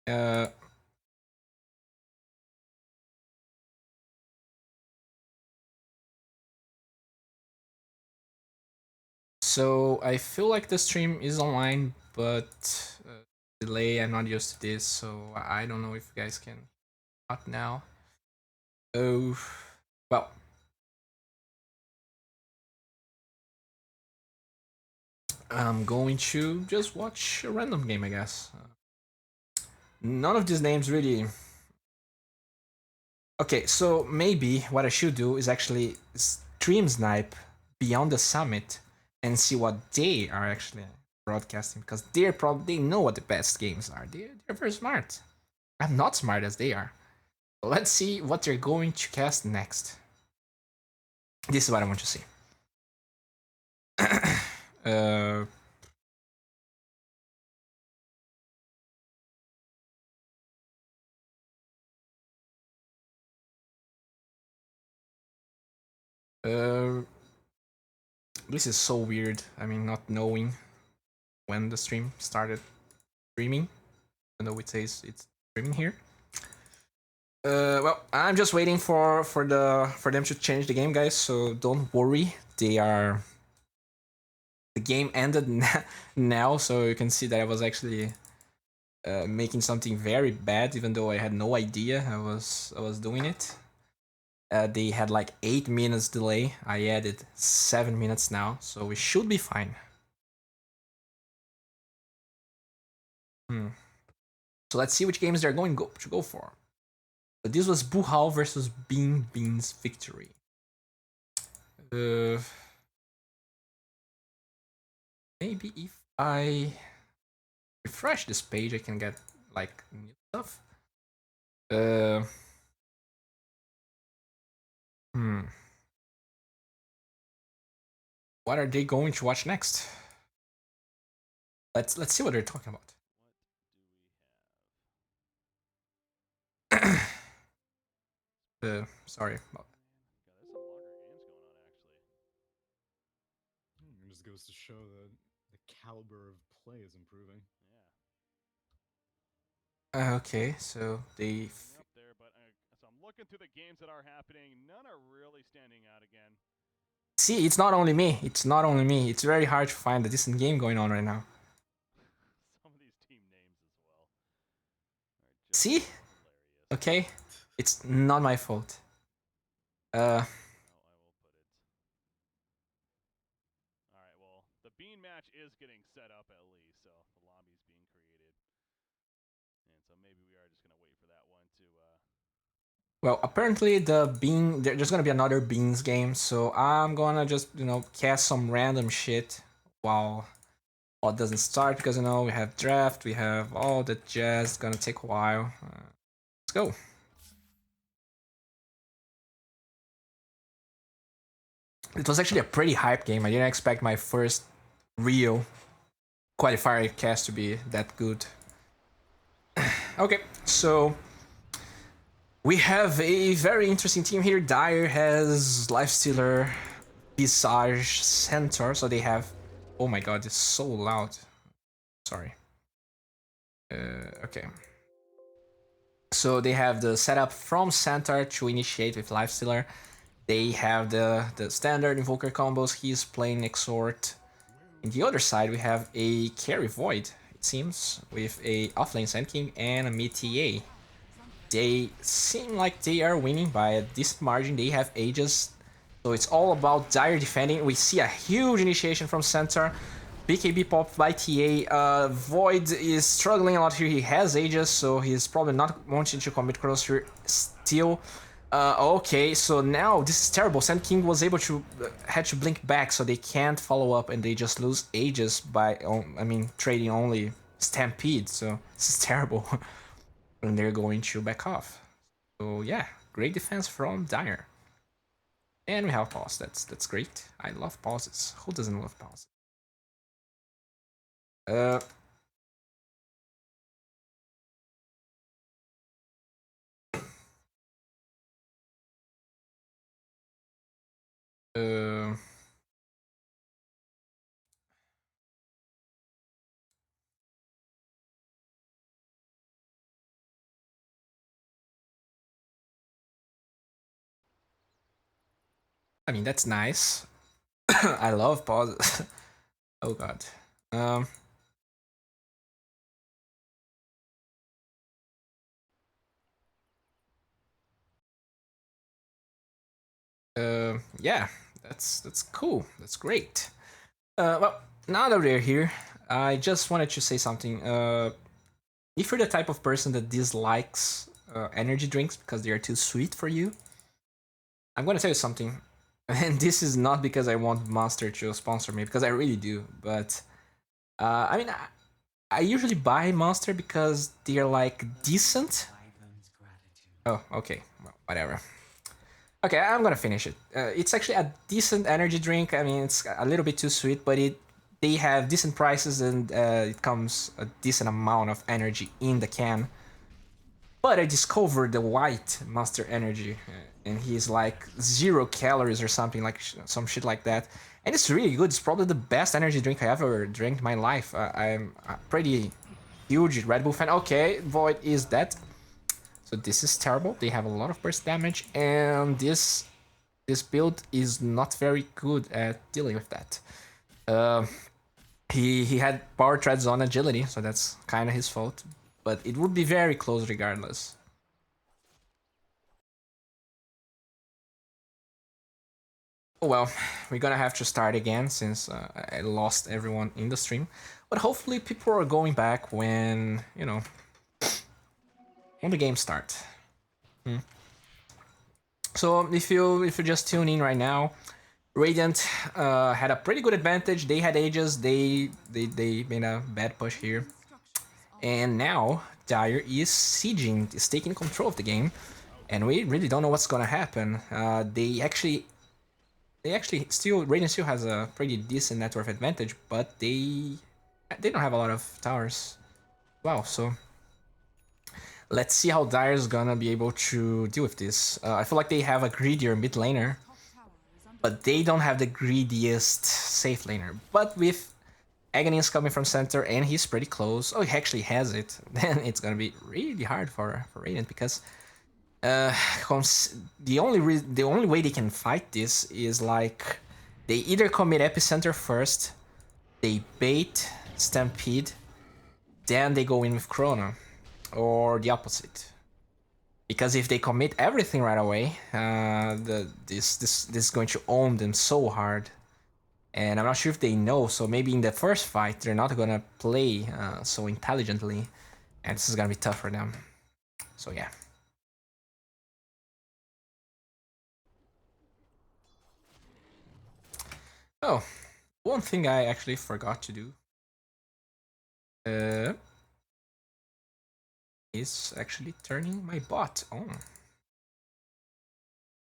uh, so I feel like the stream is online, but delay. I'm not used to this, so I don't know if you guys can not now. Oh, well. I'm going to just watch a random game, I guess. None of these names really. Okay, so maybe what I should do is actually stream snipe Beyond the Summit and see what they are actually broadcasting, because they know what the best games are. They're very smart. I'm not smart as they are. Let's see what they're going to cast next. This is what I want to see. uh, uh, this is so weird. I mean, not knowing when the stream started streaming, even though it says it's streaming here. Well, I'm just waiting for them to change the game, guys. So don't worry. The game ended now, so you can see that I was actually making something very bad, even though I had no idea I was doing it. They had like 8 minutes delay. I added 7 minutes now, so we should be fine. So let's see which games they're going to go for. But this was Buhal versus Bean Bean's victory. Maybe if I refresh this page, I can get like new stuff. Hmm. What are they going to watch next? Let's see what they're talking about. Sorry. It just goes to show that the caliber of play is improving. Okay, so they. Up there, but so I'm looking through the games that are happening. None are really standing out again. See, it's not only me. It's not only me. It's very hard to find a decent game going on right now. Some of these team names as well. See? Hilarious. Okay, it's not my fault. I will put it. All right. Well, the bean match is getting set up at least, so the lobby's being created, and so maybe we are just gonna wait for that one to. Well, apparently there's gonna be another Beans game, so I'm gonna just cast some random shit while it doesn't start, because we have draft, we have all the jazz. It's gonna take a while. Let's go. It was actually a pretty hype game. I didn't expect my first real qualifier cast to be that good. Okay, so we have a very interesting team here. Dire has Lifestealer, Visage, Centaur, so they have. Oh my god, it's so loud. Sorry. Okay. So they have the setup from Centaur to initiate with Lifestealer. They have the standard Invoker combos. He's playing Exhort. In the other side, we have a carry Void, it seems, with a offlane Sand King and a mid TA. They seem like they are winning by a decent margin. They have Aegis, so it's all about Dire defending. We see a huge initiation from Centaur. BKB popped by TA. Void is struggling a lot here. He has Aegis, so he's probably not wanting to commit cross here still. Okay, so now this is terrible. Sand King was able to had to blink back, so they can't follow up, and they just lose ages by I mean trading only Stampede. So this is terrible, and they're going to back off. So yeah, great defense from Dire, and we have pause. That's great. I love pauses. Who doesn't love pauses? Uh. Uh. I mean that's nice. I love pauses. Oh god. Um. Yeah, that's cool. That's great. Well, now that we're here, I just wanted to say something. If you're the type of person that dislikes energy drinks because they are too sweet for you, I'm gonna tell you something. And this is not because I want Monster to sponsor me, because I really do. But I mean, I usually buy Monster because they're like decent. Oh, okay, well, whatever. Okay, I'm gonna finish it. It's actually a decent energy drink. I mean, it's a little bit too sweet, but they have decent prices and it comes a decent amount of energy in the can. But I discovered the white Monster Energy, and he's like 0 calories or something like some shit like that, and it's really good. It's probably the best energy drink I ever drank in my life. I'm a pretty huge Red Bull fan. Okay, Void is that. So this is terrible. They have a lot of burst damage, and this build is not very good at dealing with that. Uh, he had power treads on agility, so that's kind of his fault. But it would be very close regardless. Oh well, we're gonna have to start again since I lost everyone in the stream. But hopefully people are going back when, you know, when the game starts. So if you just tune in right now, Radiant had a pretty good advantage. They had ages. They made a bad push here, and now Dire is sieging, is taking control of the game, and we really don't know what's gonna happen. They actually still Radiant still has a pretty decent net worth advantage, but they don't have a lot of towers. Wow, so let's see how Dire's gonna be able to deal with this. I feel like they have a greedier mid laner, but they don't have the greediest safe laner. But with Agony is coming from center and he's pretty close. Oh, he actually has it. Then it's gonna be really hard for Radiant because the only way they can fight this is like they either commit epicenter first, they bait Stampede, then they go in with Chrono, or the opposite. Because if they commit everything right away, this is going to own them so hard. And I'm not sure if they know, so maybe in the first fight they're not gonna play so intelligently, and this is gonna be tough for them. So yeah. Oh, one thing I actually forgot to do is actually turning my bot on.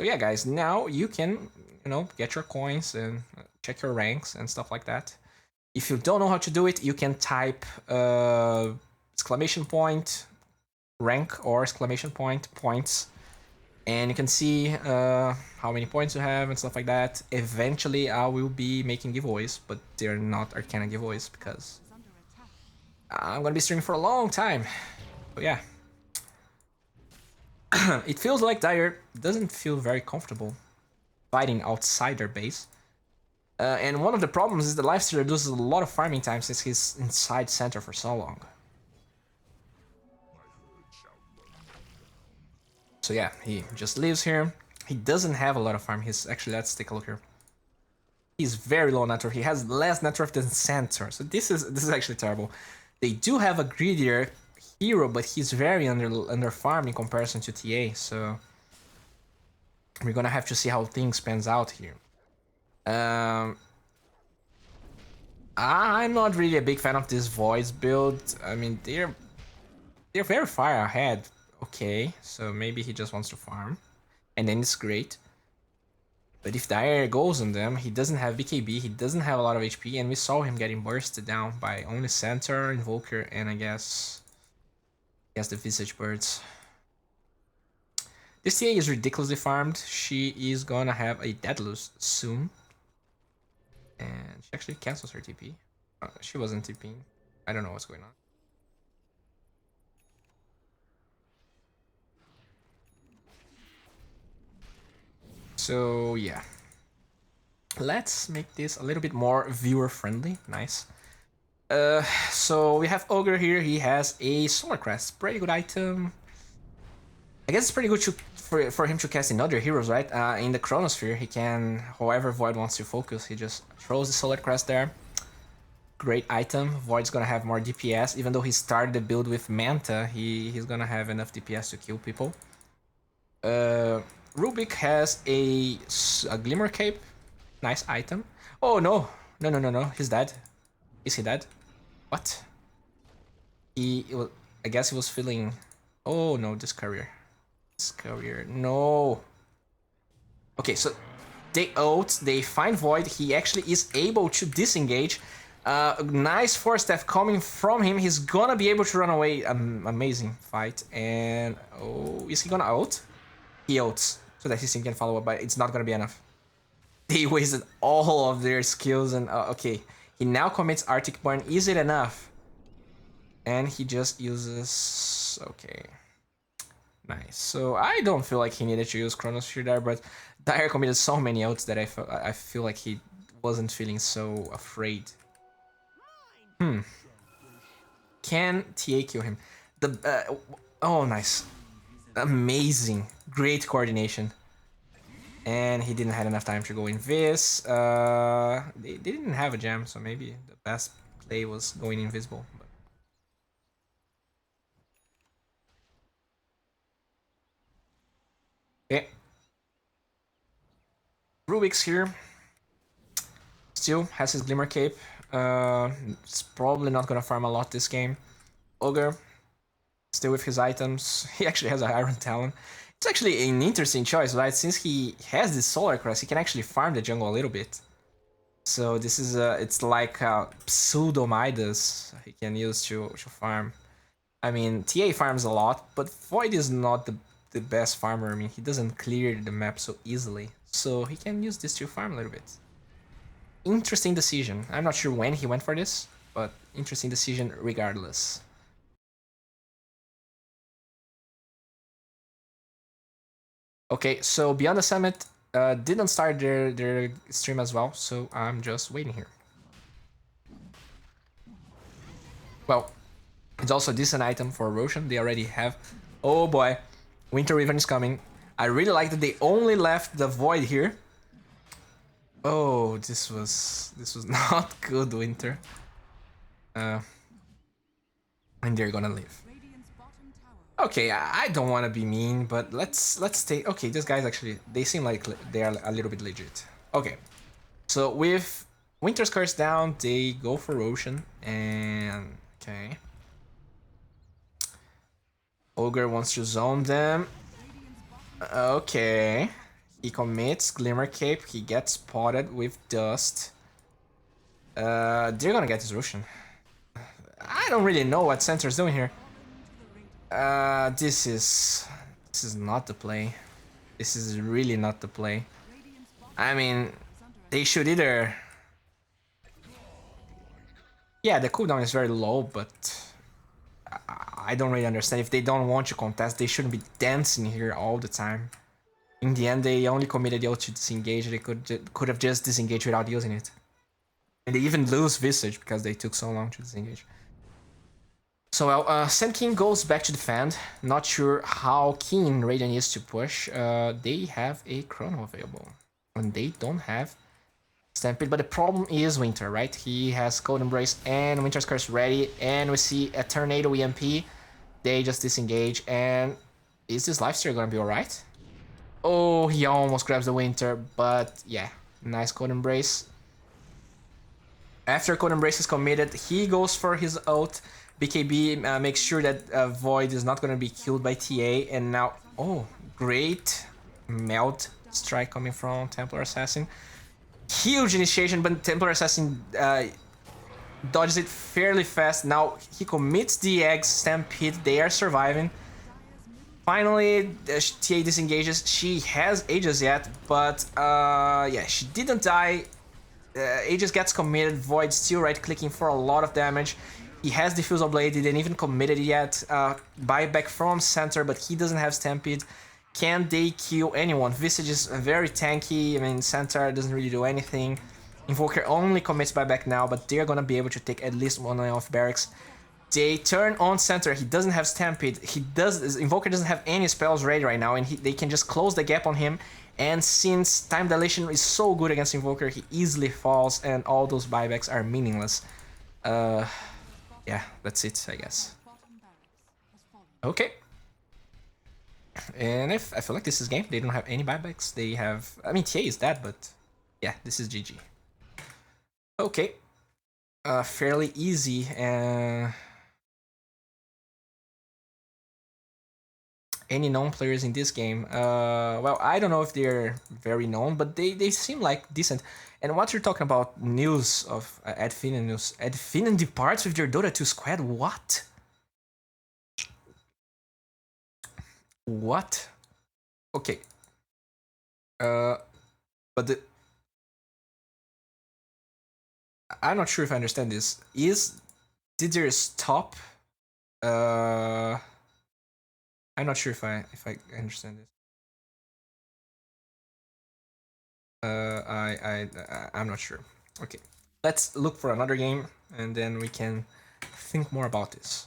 So yeah, guys, now you can, get your coins and check your ranks and stuff like that. If you don't know how to do it, you can type exclamation point rank or exclamation point points, and you can see how many points you have and stuff like that. Eventually, I will be making giveaways, but they're not Arcana giveaways because I'm gonna be streaming for a long time. But yeah, it feels like Dire doesn't feel very comfortable fighting outside their base. And one of the problems is the Lifestealer loses a lot of farming time since he's inside center for so long. So yeah, he just lives here. He doesn't have a lot of farm. He's actually, let's take a look here. He's very low net worth. He has less net worth than center. So this is actually terrible. They do have a greedier hero, but he's very under farm in comparison to TA. So We're gonna have to see how things pans out here. I'm not really a big fan of this Voids build. I mean, they're very far ahead. Okay, so maybe he just wants to farm, and then it's great. But if Dire goes on them, he doesn't have BKB, he doesn't have a lot of HP, and we saw him getting bursted down by only Centaur, Invoker, and I guess the Visage Birds. This TA is ridiculously farmed. She is gonna have a Deadloose soon. And she actually cancels her TP. She wasn't TPing. I don't know what's going on. So yeah. Let's make this a little bit more viewer friendly. Nice. So we have Ogre here. He has a Solar Crest. Pretty good item. I guess it's pretty good for him to cast in other heroes, right? In the Chronosphere, he can, however Void wants to focus, he just throws the Solar Crest there. Great item. Void's gonna have more DPS. Even though he started the build with Manta, he's gonna have enough DPS to kill people. Rubik has a Glimmer Cape. Nice item. Oh no. No. He's dead. Is he dead? What? I guess he was feeling... Oh no, this Courier. No. Okay, so they ult, they find Void. He actually is able to disengage. Nice Force Staff coming from him. He's gonna be able to run away. Amazing fight. And oh, is he gonna ult? He ults so that his team can follow up, but it's not gonna be enough. They wasted all of their skills and okay. He now commits Arctic Burn. Is it enough? And he just uses... Okay. Nice. So I don't feel like he needed to use Chronosphere there, but Dire committed so many ults that I feel like he wasn't feeling so afraid. Can TA kill him? Oh, nice. Amazing. Great coordination. And he didn't have enough time to go in this. They didn't have a gem, so maybe the best play was going invisible. But... Okay. Rubik's here. Still has his Glimmer Cape. It's probably not gonna farm a lot this game. Ogre, still with his items. He actually has an Iron Talon. It's actually an interesting choice, right? Since he has this Solar Crest, he can actually farm the jungle a little bit. So this is it's like a pseudo Midas he can use to farm. I mean, TA farms a lot, but Void is not the best farmer. I mean, he doesn't clear the map so easily, so he can use this to farm a little bit. Interesting decision. I'm not sure when he went for this, but interesting decision regardless. Okay, so Beyond the Summit didn't start their stream as well, so I'm just waiting here. Well, it's also a decent item for Roshan. They already have... Oh boy, Winter Riven is coming. I really like that they only left the Void here. Oh, this was not good, Winter. And they're gonna leave. Okay, I don't want to be mean, but let's take... Okay, these guys actually, they seem like they are a little bit legit. Okay, so with Winter's Curse down, they go for Roshan, and... Okay. Ogre wants to zone them. Okay. He commits Glimmer Cape, he gets spotted with Dust. They're gonna get his Roshan. I don't really know what Center's doing here. This is not the play. This is really not the play. I mean, they should either... Yeah, the cooldown is very low, but I don't really understand. If they don't want to contest, they shouldn't be dancing here all the time. In the end, they only committed the ult to disengage. They could have just disengaged without using it. And they even lose Visage because they took so long to disengage. So, well, Sand King goes back to defend. Not sure how keen Radiant is to push. They have a Chrono available. And they don't have Stampede. But the problem is Winter, right? He has Cold Embrace and Winter's Curse ready. And we see a Tornado EMP. They just disengage. And is this lifesteal gonna be alright? Oh, he almost grabs the Winter, but yeah, nice Code Embrace. After Code Embrace is committed, he goes for his ult. BKB makes sure that Void is not going to be killed by TA, and now, oh, great melt strike coming from Templar Assassin. Huge initiation, but Templar Assassin dodges it fairly fast. Now he commits the egg stampede. They are surviving. Finally, TA disengages. She has Aegis yet, but yeah, she didn't die. Aegis gets committed. Void still right-clicking for a lot of damage. He has Diffusal Blade. He didn't even committed it yet. Buyback from center, but he doesn't have Stampede. Can they kill anyone? Visage is very tanky. I mean, center doesn't really do anything. Invoker only commits buyback now, but they're gonna be able to take at least one off barracks. They turn on center. He doesn't have Stampede. Invoker doesn't have any spells ready right now, and they can just close the gap on him. And since time dilation is so good against Invoker, he easily falls, and all those buybacks are meaningless. Yeah, that's it, I guess. Okay. And if I feel like this is game, they don't have any buybacks. They have, I mean, TA is dead, but yeah, this is GG. Okay. Fairly easy. Any known players in this game? Well, I don't know if they're very known, but they seem like decent. And what you're talking about news of Ed Finan news? Ed Finan departs with their Dota 2 squad? What? What? Okay. But I'm not sure if I understand this. Did there stop? I'm not sure if I understand this. I'm not sure. Okay, let's look for another game, and then we can think more about this.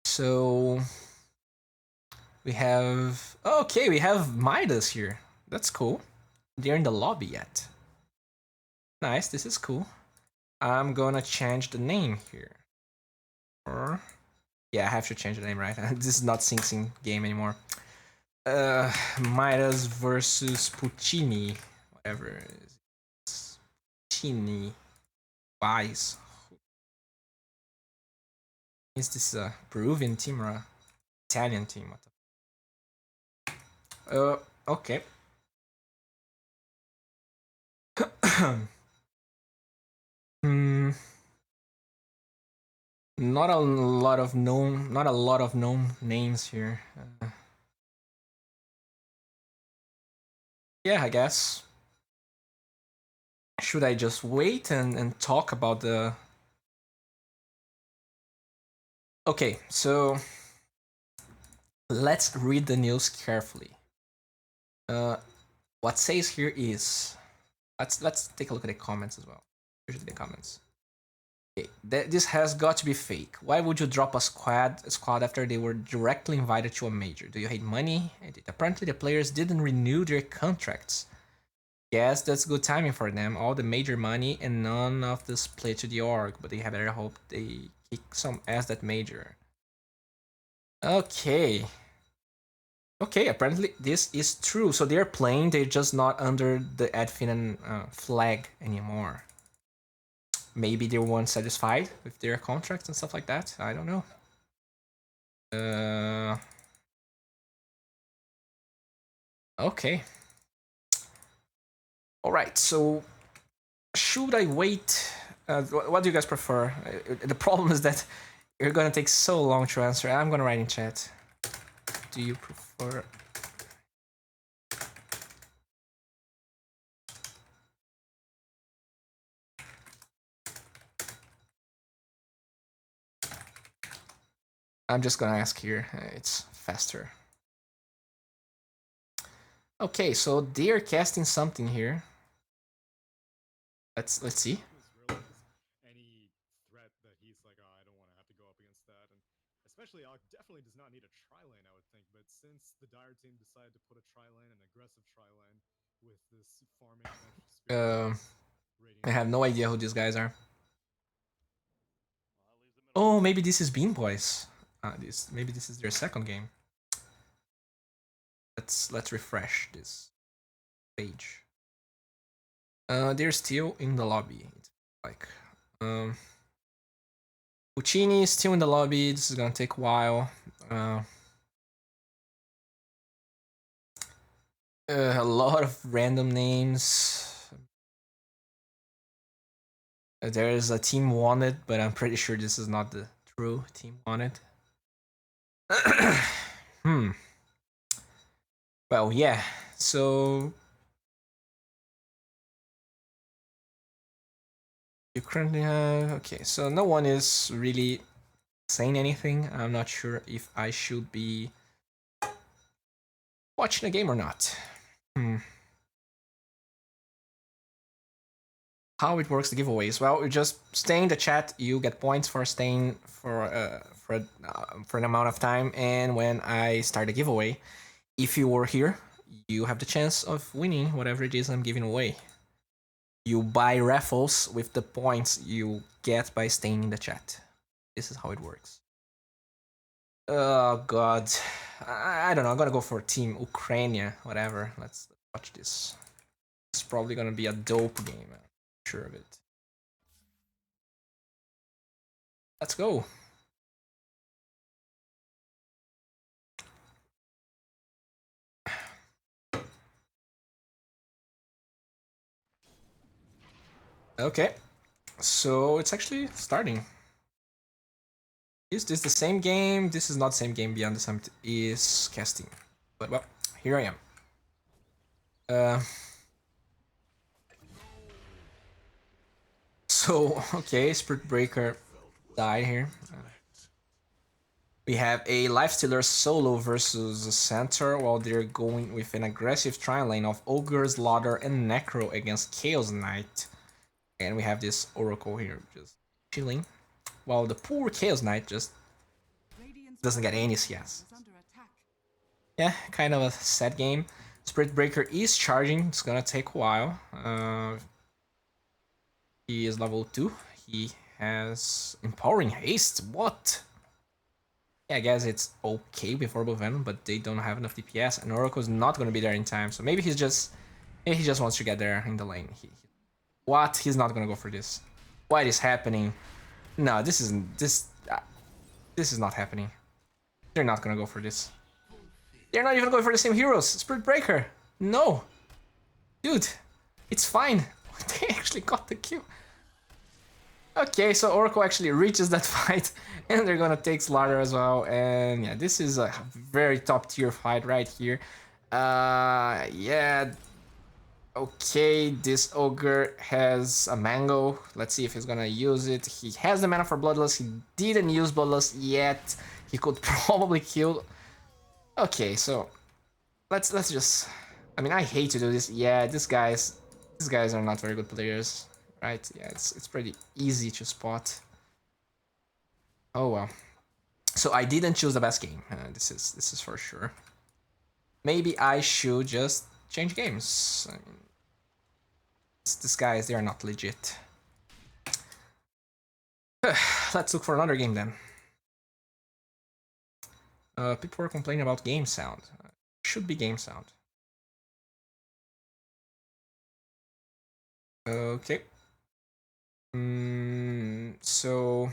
So we have we have Midas here. That's cool. They're in the lobby yet. Nice. This is cool. I'm gonna change the name here. Or yeah, I have to change the name, right? This is not Sing Sing game anymore. Midas versus Puccini, whatever. Puccini, Wise. Is this a Peruvian team or a Italian team? What the... okay. Not a lot of known names here. Yeah, I guess. Should I just wait and talk about the... Okay, so let's read the news carefully. What says here is... Let's take a look at the comments as well. Here's the comments. Okay, this has got to be fake. Why would you drop a squad after they were directly invited to a major? Do you hate money? Apparently the players didn't renew their contracts. Yes, that's good timing for them. All the major money and none of the split to the org, but they have better hope they kick some ass that major. Okay. Okay, apparently this is true. So they're playing, they're just not under the Adfinan flag anymore. Maybe they weren't satisfied with their contracts and stuff like that. I don't know. Okay. All right, so should I wait? What do you guys prefer? The problem is that you're gonna take so long to answer. I'm gonna write in chat. Do you prefer? I'm just gonna ask here. It's faster. Okay, so they're casting something here. Let's see. Any threat that he's like, oh, I don't want to have to go up against that, and especially definitely does not need a tri lane, I would think. But since the Dire team decided to put a tri lane, an aggressive tri lane, with this farming I have no idea who these guys are. Oh, maybe this is Bean Boys. Maybe this is their second game. Let's refresh this page. They're still in the lobby. It's like Puccini is still in the lobby. This is gonna take a while. A lot of random names. There is a team wanted, but I'm pretty sure this is not the true team wanted. Well, yeah. So you currently have okay. So no one is really saying anything. I'm not sure if I should be watching the game or not. How it works, the giveaways? Well, you just stay in the chat. You get points for staying for an amount of time, and when I start a giveaway, if you were here, you have the chance of winning whatever it is I'm giving away. You buy raffles with the points you get by staying in the chat. This is how it works. Oh god, I don't know. I'm gonna go for Team Ukraine, whatever. Let's watch this. It's probably gonna be a dope game. I'm sure of it. Let's go. Okay, so it's actually starting. Is this the same game? This is not the same game. Beyond the Summit is casting. But well, here I am. So, okay, Spirit Breaker died here. We have a Lifestealer solo versus a Centaur while they're going with an aggressive tri lane of Ogre, Slaughter, and Necro against Chaos Knight. And we have this Oracle here just chilling. While the poor Chaos Knight just doesn't get any CS. Yeah, kind of a sad game. Spirit Breaker is charging. It's gonna take a while. He is level 2. He has Empowering Haste. What? Yeah, I guess it's okay before Bovenom, but they don't have enough DPS, and Oracle's not gonna be there in time. So maybe he just wants to get there in the lane. What? He's not gonna go for this. What is happening? No, this isn't. This is not happening. They're not gonna go for this. They're not even going for the same heroes. Spirit Breaker. No. Dude, it's fine. They actually got the kill. Okay, so Oracle actually reaches that fight, and they're gonna take Slaughter as well. And yeah, this is a very top tier fight right here. Yeah. Okay, this Ogre has a Mango. Let's see if he's gonna use it. He has the mana for Bloodlust. He didn't use Bloodlust yet. He could probably kill. Okay, so let's just. I mean, I hate to do this. Yeah, these guys are not very good players, right? Yeah, it's pretty easy to spot. Oh well. So I didn't choose the best game. This is for sure. Maybe I should just change games. I mean, these guys, they are not legit. Let's look for another game then. People were complaining about game sound. Should be game sound. Okay. So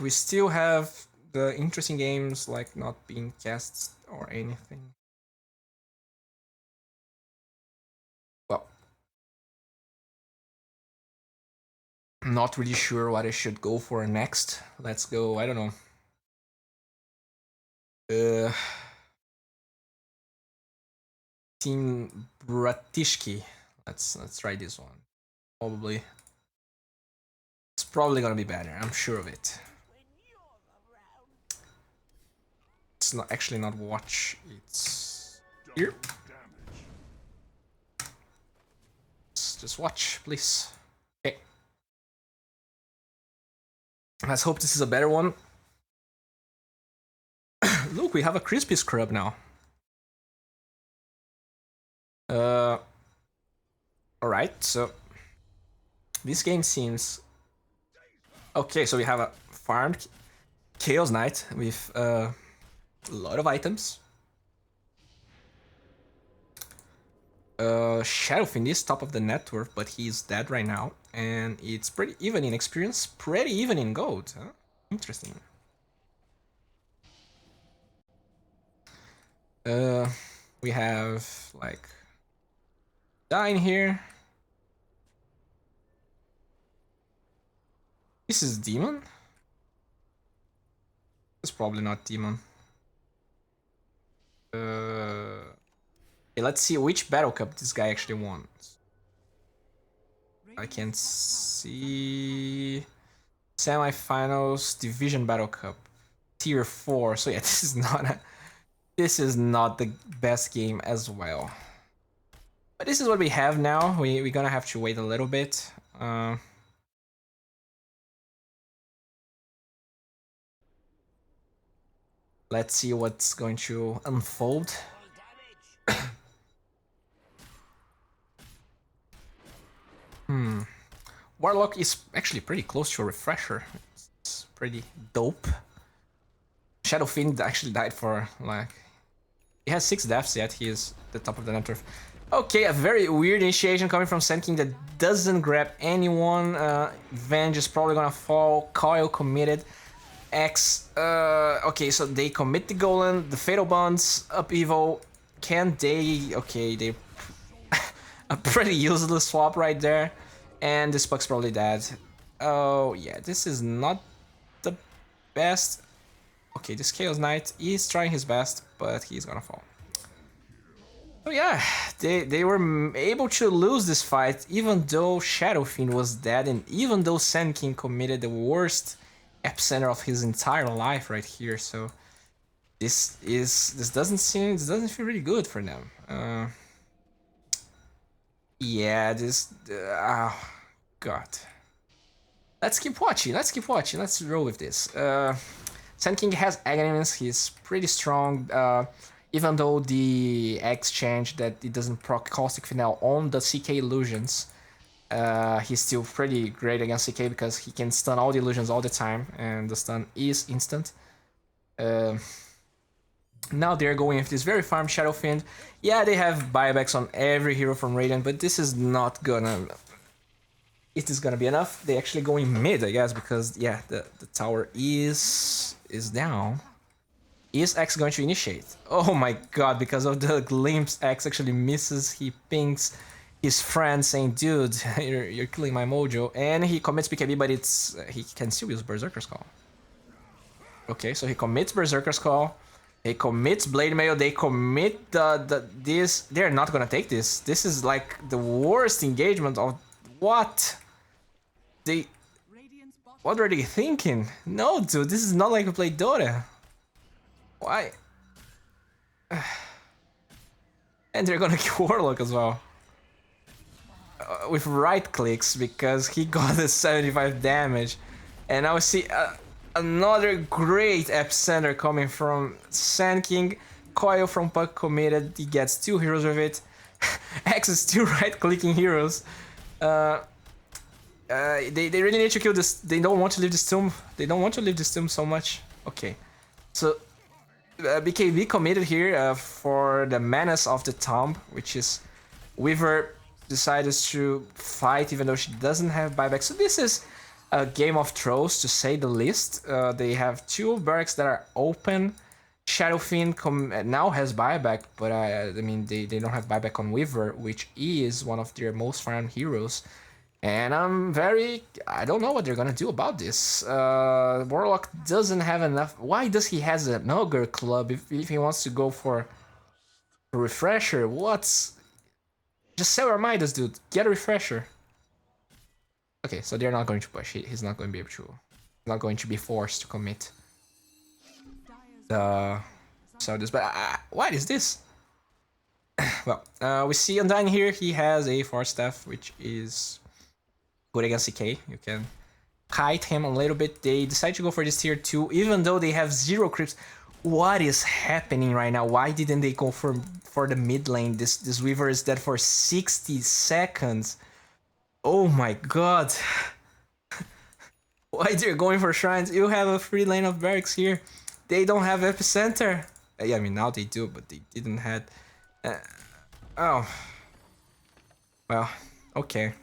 we still have the interesting games like not being cast or anything. Well, I'm not really sure what I should go for next. Let's go, I don't know. Team Bratishki. Let's try this one. Probably. It's probably gonna be better, I'm sure of it. It's not actually not watch, it's here. Just watch, please. Okay. Let's hope this is a better one. Look, we have a crispy scrub now. Alright, so this game seems Okay, so we have a farmed Chaos Knight with a lot of items. Shadowfiend is top of the net worth, but he's dead right now, and it's pretty even in experience, pretty even in gold. Huh? Interesting. We have like dying here. This is demon. It's probably not demon. Okay, let's see which battle cup this guy actually won. I can see semifinals division battle cup tier 4. So yeah, this is not the best game as well. But this is what we have now. We're gonna have to wait a little bit. Let's see what's going to unfold. Warlock is actually pretty close to a refresher. It's pretty dope. Shadowfiend actually died for like... He has 6 deaths yet, he is the top of the net worth. Okay, a very weird initiation coming from Sand King that doesn't grab anyone. Venge is probably gonna fall. Coil committed. X, okay, so they commit the Golem, the Fatal Bonds, up Evo. Can they... Okay, they... a pretty useless swap right there. And this Puck's probably dead. Oh, yeah, this is not the best. Okay, this Chaos Knight is trying his best, but he's gonna fall. So yeah, they were able to lose this fight, even though Shadowfiend was dead, and even though Sand King committed the worst epicenter of his entire life right here. So this doesn't feel really good for them. Yeah, God. Let's keep watching. Let's roll with this. Sand King has Aghanim's. He's pretty strong. Even though the exchange that it doesn't proc Caustic Finale on the CK illusions, he's still pretty great against CK because he can stun all the illusions all the time, and the stun is instant. Now they're going with this very farm Shadowfiend. Yeah, they have buybacks on every hero from Radiant, but this is not gonna... It is gonna be enough. They actually going mid, I guess, because yeah, the tower is down. Is X going to initiate? Oh my god, because of the glimpse, X actually misses. He pings his friend saying, dude, you're killing my mojo. And he commits BKB, but it's he can still use Berserker's Call. Okay, so he commits Berserker's Call. He commits Blade Mail. They commit this. They're not gonna take this. This is like the worst engagement of what? What are they thinking? No, dude, this is not like we play Dota. Why? And they're gonna kill Warlock as well. With right clicks, because he got the 75 damage. And now we see another great epicenter coming from Sand King. Coil from Puck committed. He gets 2 heroes with it. X is still right clicking heroes. They really need to kill this. They don't want to leave this tomb. They don't want to leave this tomb so much. Okay. So BKB committed here for the menace of the tomb, which is Weaver decided to fight even though she doesn't have buyback. So this is a game of throws, to say the least. They have 2 barracks that are open. Shadowfiend now has buyback, but I mean they don't have buyback on Weaver, which is one of their most farmed heroes. And I don't know what they're gonna do about this. Warlock doesn't have enough. Why does he has an Ogre Club if he wants to go for a refresher? Just sell your Midas, dude. Get a refresher. Okay, so they're not going to push. He's not going to be able to. Not going to be forced to commit. So this, but what is this? Well, we see Undying here. He has a Force Staff, which is good against CK. You can kite him a little bit. They decide to go for this tier 2, even though they have 0 creeps. What is happening right now? Why didn't they go for the mid lane? This Weaver is dead for 60 seconds. Oh my god. Why they're going for shrines? You have a free lane of barracks here. They don't have epicenter. Yeah, I mean now they do, but they didn't had. Oh, well, okay.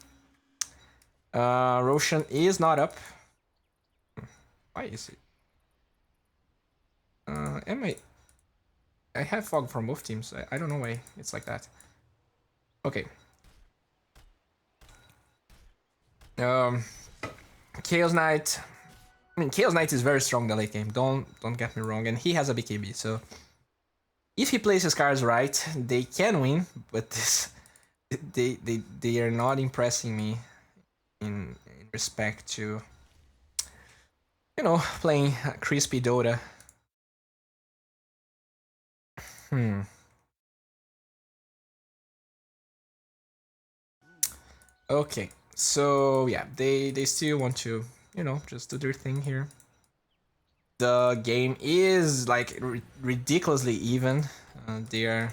Roshan is not up. Why is it? Am I? I have fog from both teams. I don't know why it's like that. Okay. Um, Chaos Knight. I mean, Chaos Knight is very strong in the late game. Don't get me wrong, and he has a BKB, so if he plays his cards right, they can win. But this, they are not impressing me in respect to playing crispy Dota. Okay, so yeah, they still want to just do their thing here. The game is like ridiculously even. These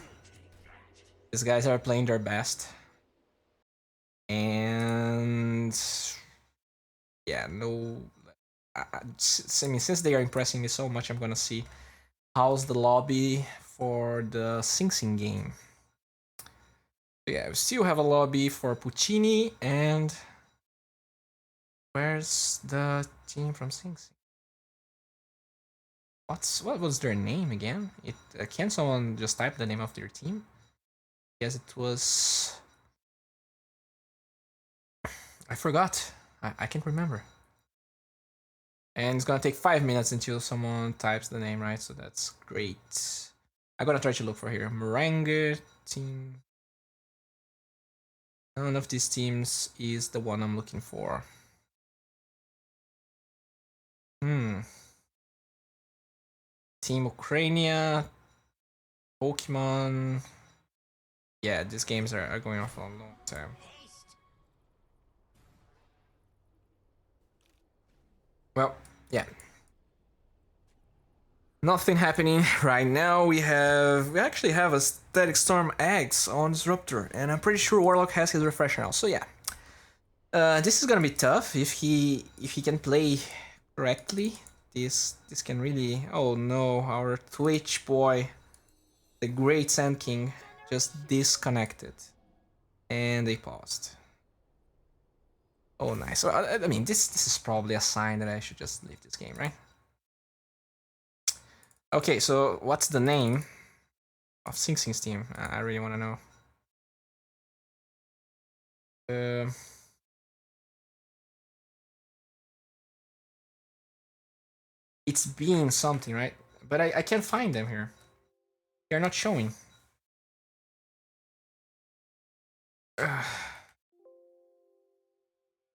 guys are playing their best, and yeah, no. I mean, since they are impressing me so much, I'm gonna see how's the lobby for the Sing Sing game. So yeah, we still have a lobby for Puccini, and where's the team from Sing Sing? What was their name again? Can someone just type the name of their team? Yes, it was. I forgot. I can't remember. And it's gonna take 5 minutes until someone types the name right, so that's great. I'm gonna try to look for here. Meringue team. None of these teams is the one I'm looking for. Team Ukraine, Pokemon. Yeah, these games are going on for a long time. Well, yeah. Nothing happening right now. We actually have a Static Storm Eggs on Disruptor, and I'm pretty sure Warlock has his refresher now. So yeah, this is gonna be tough if he can play correctly. This can really. Oh no, our Twitch boy, the Great Sand King, just disconnected, and they paused. Oh nice. So I mean, this is probably a sign that I should just leave this game, right? Okay, so what's the name of Sing Sing's team? I really want to know. It's being something, right? But I can't find them here. They're not showing.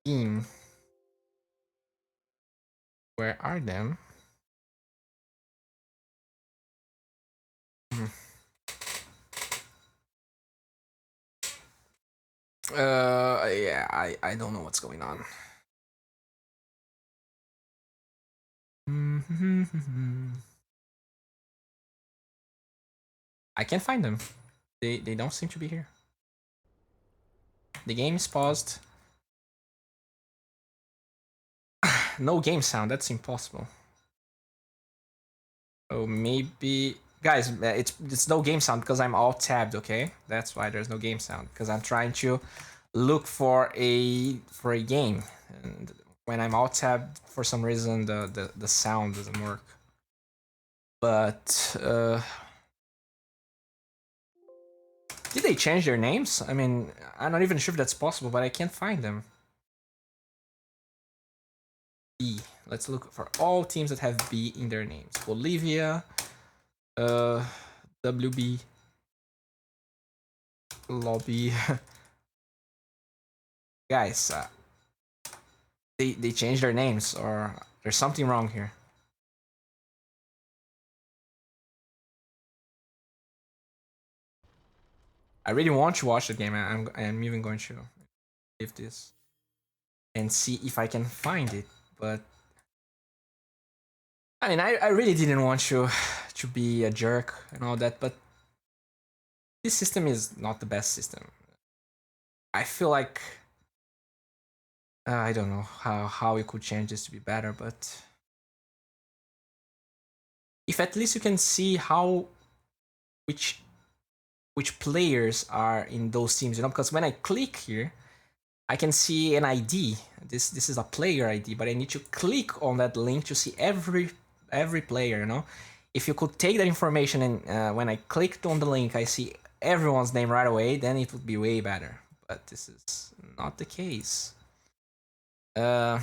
Beam. Where are them? Yeah, I don't know what's going on. I can't find them. They don't seem to be here. The game is paused. No game sound. That's impossible. Oh, maybe guys, it's no game sound because I'm alt tabbed. Okay, that's why there's no game sound because I'm trying to look for a game, and when I'm alt tabbed for some reason the sound doesn't work. But did they change their names? I mean, I'm not even sure if that's possible, but I can't find them. B. Let's look for all teams that have B in their names. Bolivia, WB, Lobby. Guys, they changed their names, or there's something wrong here. I really want to watch the game. I'm even going to leave this and see if I can find it. But I mean, I really didn't want to be a jerk and all that. But this system is not the best system. I feel like I don't know how you could change this to be better, but if at least you can see how which players are in those teams, you know, because when I click here, I can see an ID. This is a player ID, but I need to click on that link to see every player, you know. If you could take that information and when I clicked on the link, I see everyone's name right away, then it would be way better. But this is not the case. So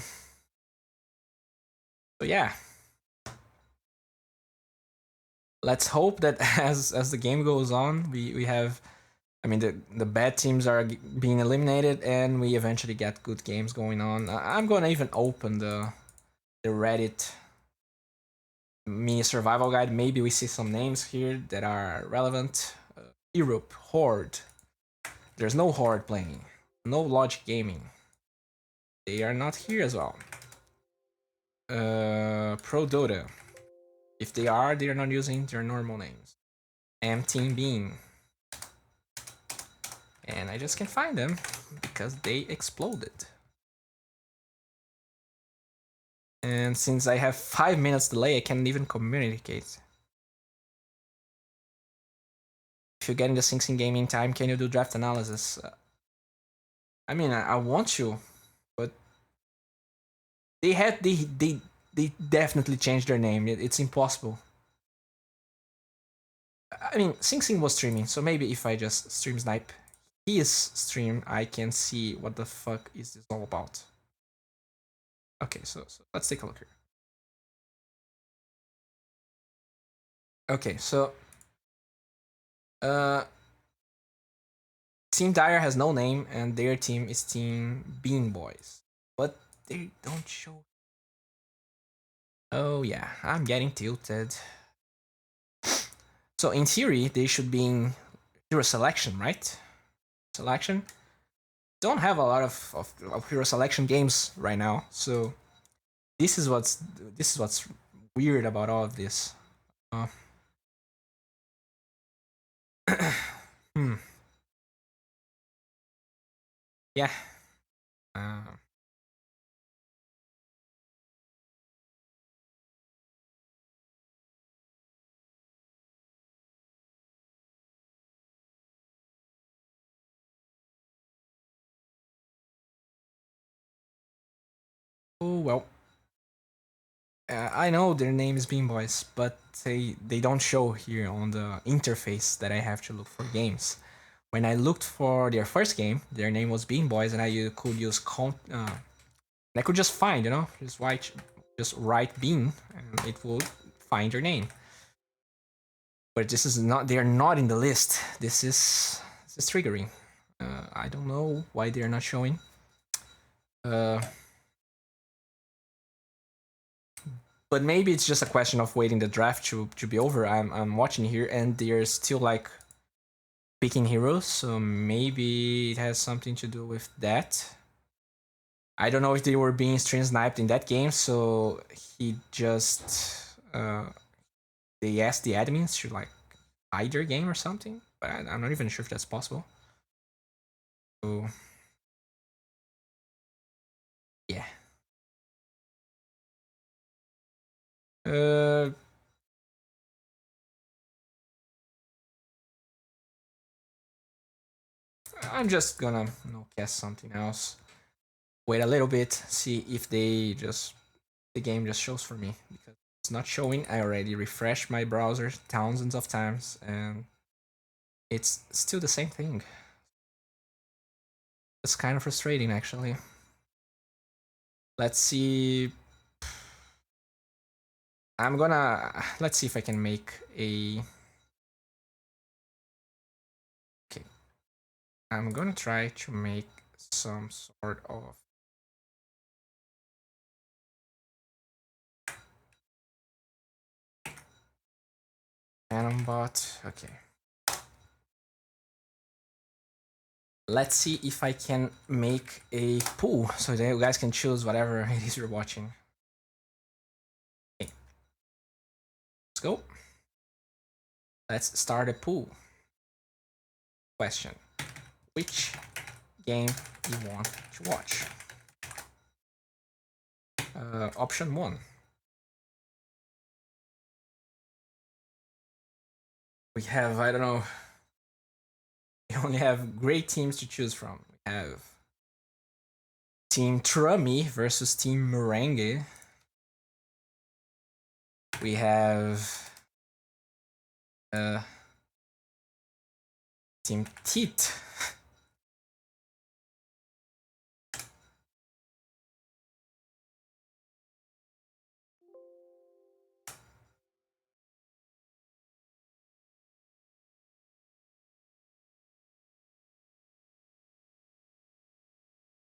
yeah, let's hope that as the game goes on, we have. I mean, the bad teams are being eliminated, and we eventually get good games going on. I'm gonna even open the Reddit mini survival guide. Maybe we see some names here that are relevant. Europe Horde. There's no Horde playing. No Logic Gaming. They are not here as well. Pro Dota. If they are not using their normal names. M Team Bean. And I just can't find them because they exploded. And since I have 5 minutes delay, I can't even communicate. If you get in the Sing Sing game in time, can you do draft analysis? I mean, I want to, but they definitely changed their name. It's impossible. I mean, Sing Sing was streaming, so maybe if I just stream snipe his stream, I can see what the fuck is this all about. Okay, so let's take a look here. Okay, so Team Dire has no name, and their team is Team Bean Boys, but they don't show. Oh yeah, I'm getting tilted. So in theory, they should be in hero selection, right? Selection. Don't have a lot of hero selection games right now, so this is what's weird about all of this. Hmm. Yeah. Uh, oh well. I know their name is Bean Boys, but they don't show here on the interface that I have to look for games. When I looked for their first game, their name was Bean Boys, and I could use and I could just find, you know, just write Bean, and it will find your name. But this is not. They are not in the list. This is triggering. I don't know why they are not showing. But maybe it's just a question of waiting the draft to be over. I'm watching here, and they're still like picking heroes, so maybe it has something to do with that. I don't know if they were being stream sniped in that game, so he just they asked the admins to like hide their game or something. But I'm not even sure if that's possible. So yeah. Uh, I'm just gonna cast something else. Wait a little bit, see if the game just shows for me because it's not showing. I already refreshed my browser thousands of times and it's still the same thing. It's kind of frustrating actually. Let's see. Let's see if I can make a. Okay, I'm gonna try to make some sort of cannon bot. Okay. Let's see if I can make a pool so that you guys can choose whatever it is you're watching. Okay. Let's go. Let's start a pool. Question: which game you want to watch? Option 1. We have, I don't know, we only have great teams to choose from. We have Team Trummy versus Team Merengue. We have Team Teat.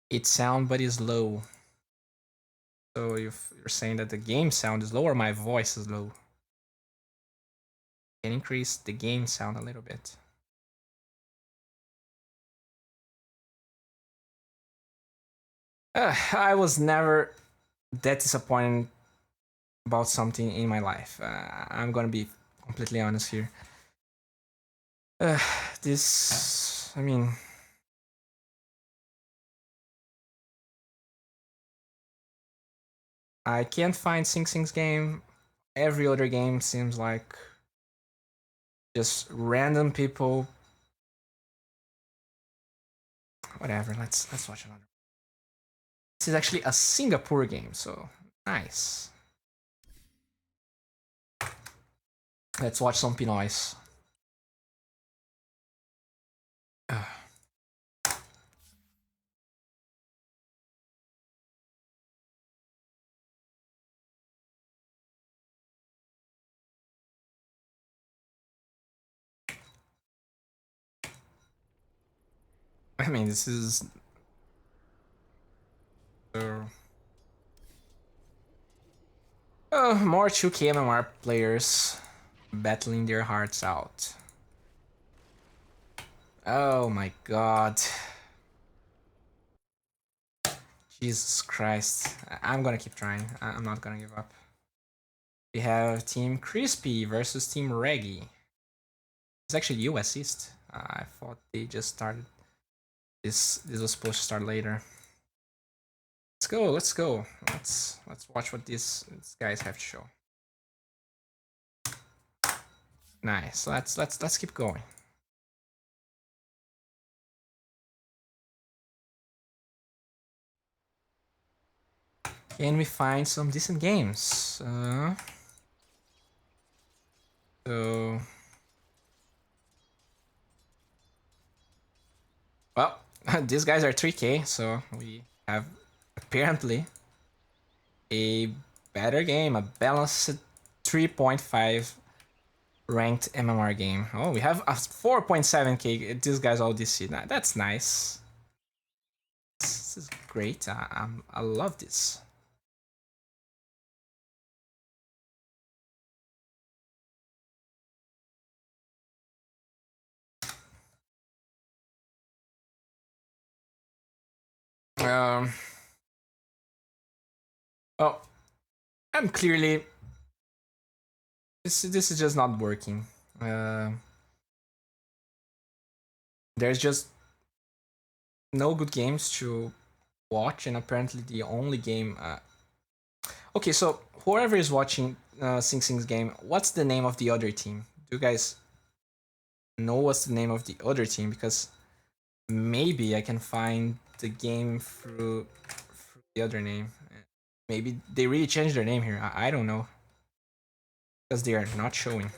It's sound but is low. So if you're saying that the game sound is low or my voice is low, can increase the game sound a little bit. I was never that disappointed about something in my life. I'm gonna be completely honest here. This, I mean, I can't find Sing Sing's game. Every other game seems like just random people. Whatever. Let's watch another. This is actually a Singapore game, so nice. Let's watch some Pinoys. I mean, this is. More 2K MMR players battling their hearts out. Oh my god. Jesus Christ. I'm gonna keep trying. I'm not gonna give up. We have Team Crispy versus Team Reggie. It's actually US East. I thought they just started. This was supposed to start later. Let's go. Let's go. Let's watch what these guys have to show. Nice. Let's keep going. Can we find some decent games? So, well, these guys are 3K, so we have apparently a better game, a balanced 3.5 ranked MMR game. Oh, we have a 4.7K. These guys all DC. That's nice. This is great. I love this. Um. Oh, I'm clearly. This is just not working. There's just no good games to watch, and apparently the only game. Okay, so whoever is watching Sing Sing's game, what's the name of the other team? Do you guys know what's the name of the other team? Because maybe I can find the game through the other name. Maybe they really changed their name here. I don't know. Because they are not showing.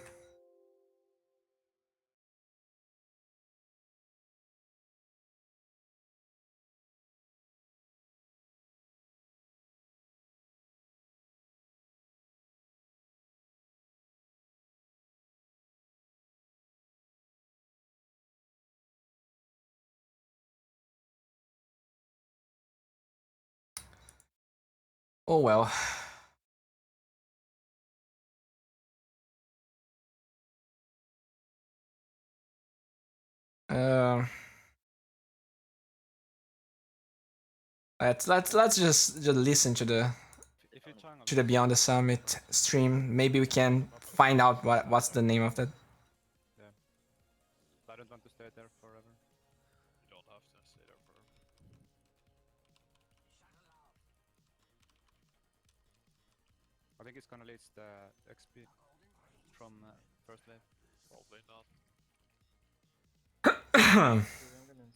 Oh well. Um, let's just listen to the Beyond the Summit stream. Maybe we can find out what's the name of that. Yeah. I don't want to stay there forever. You don't have to stay there forever. think it's gonna lead the XP from first wave. Probably not. I'm gonna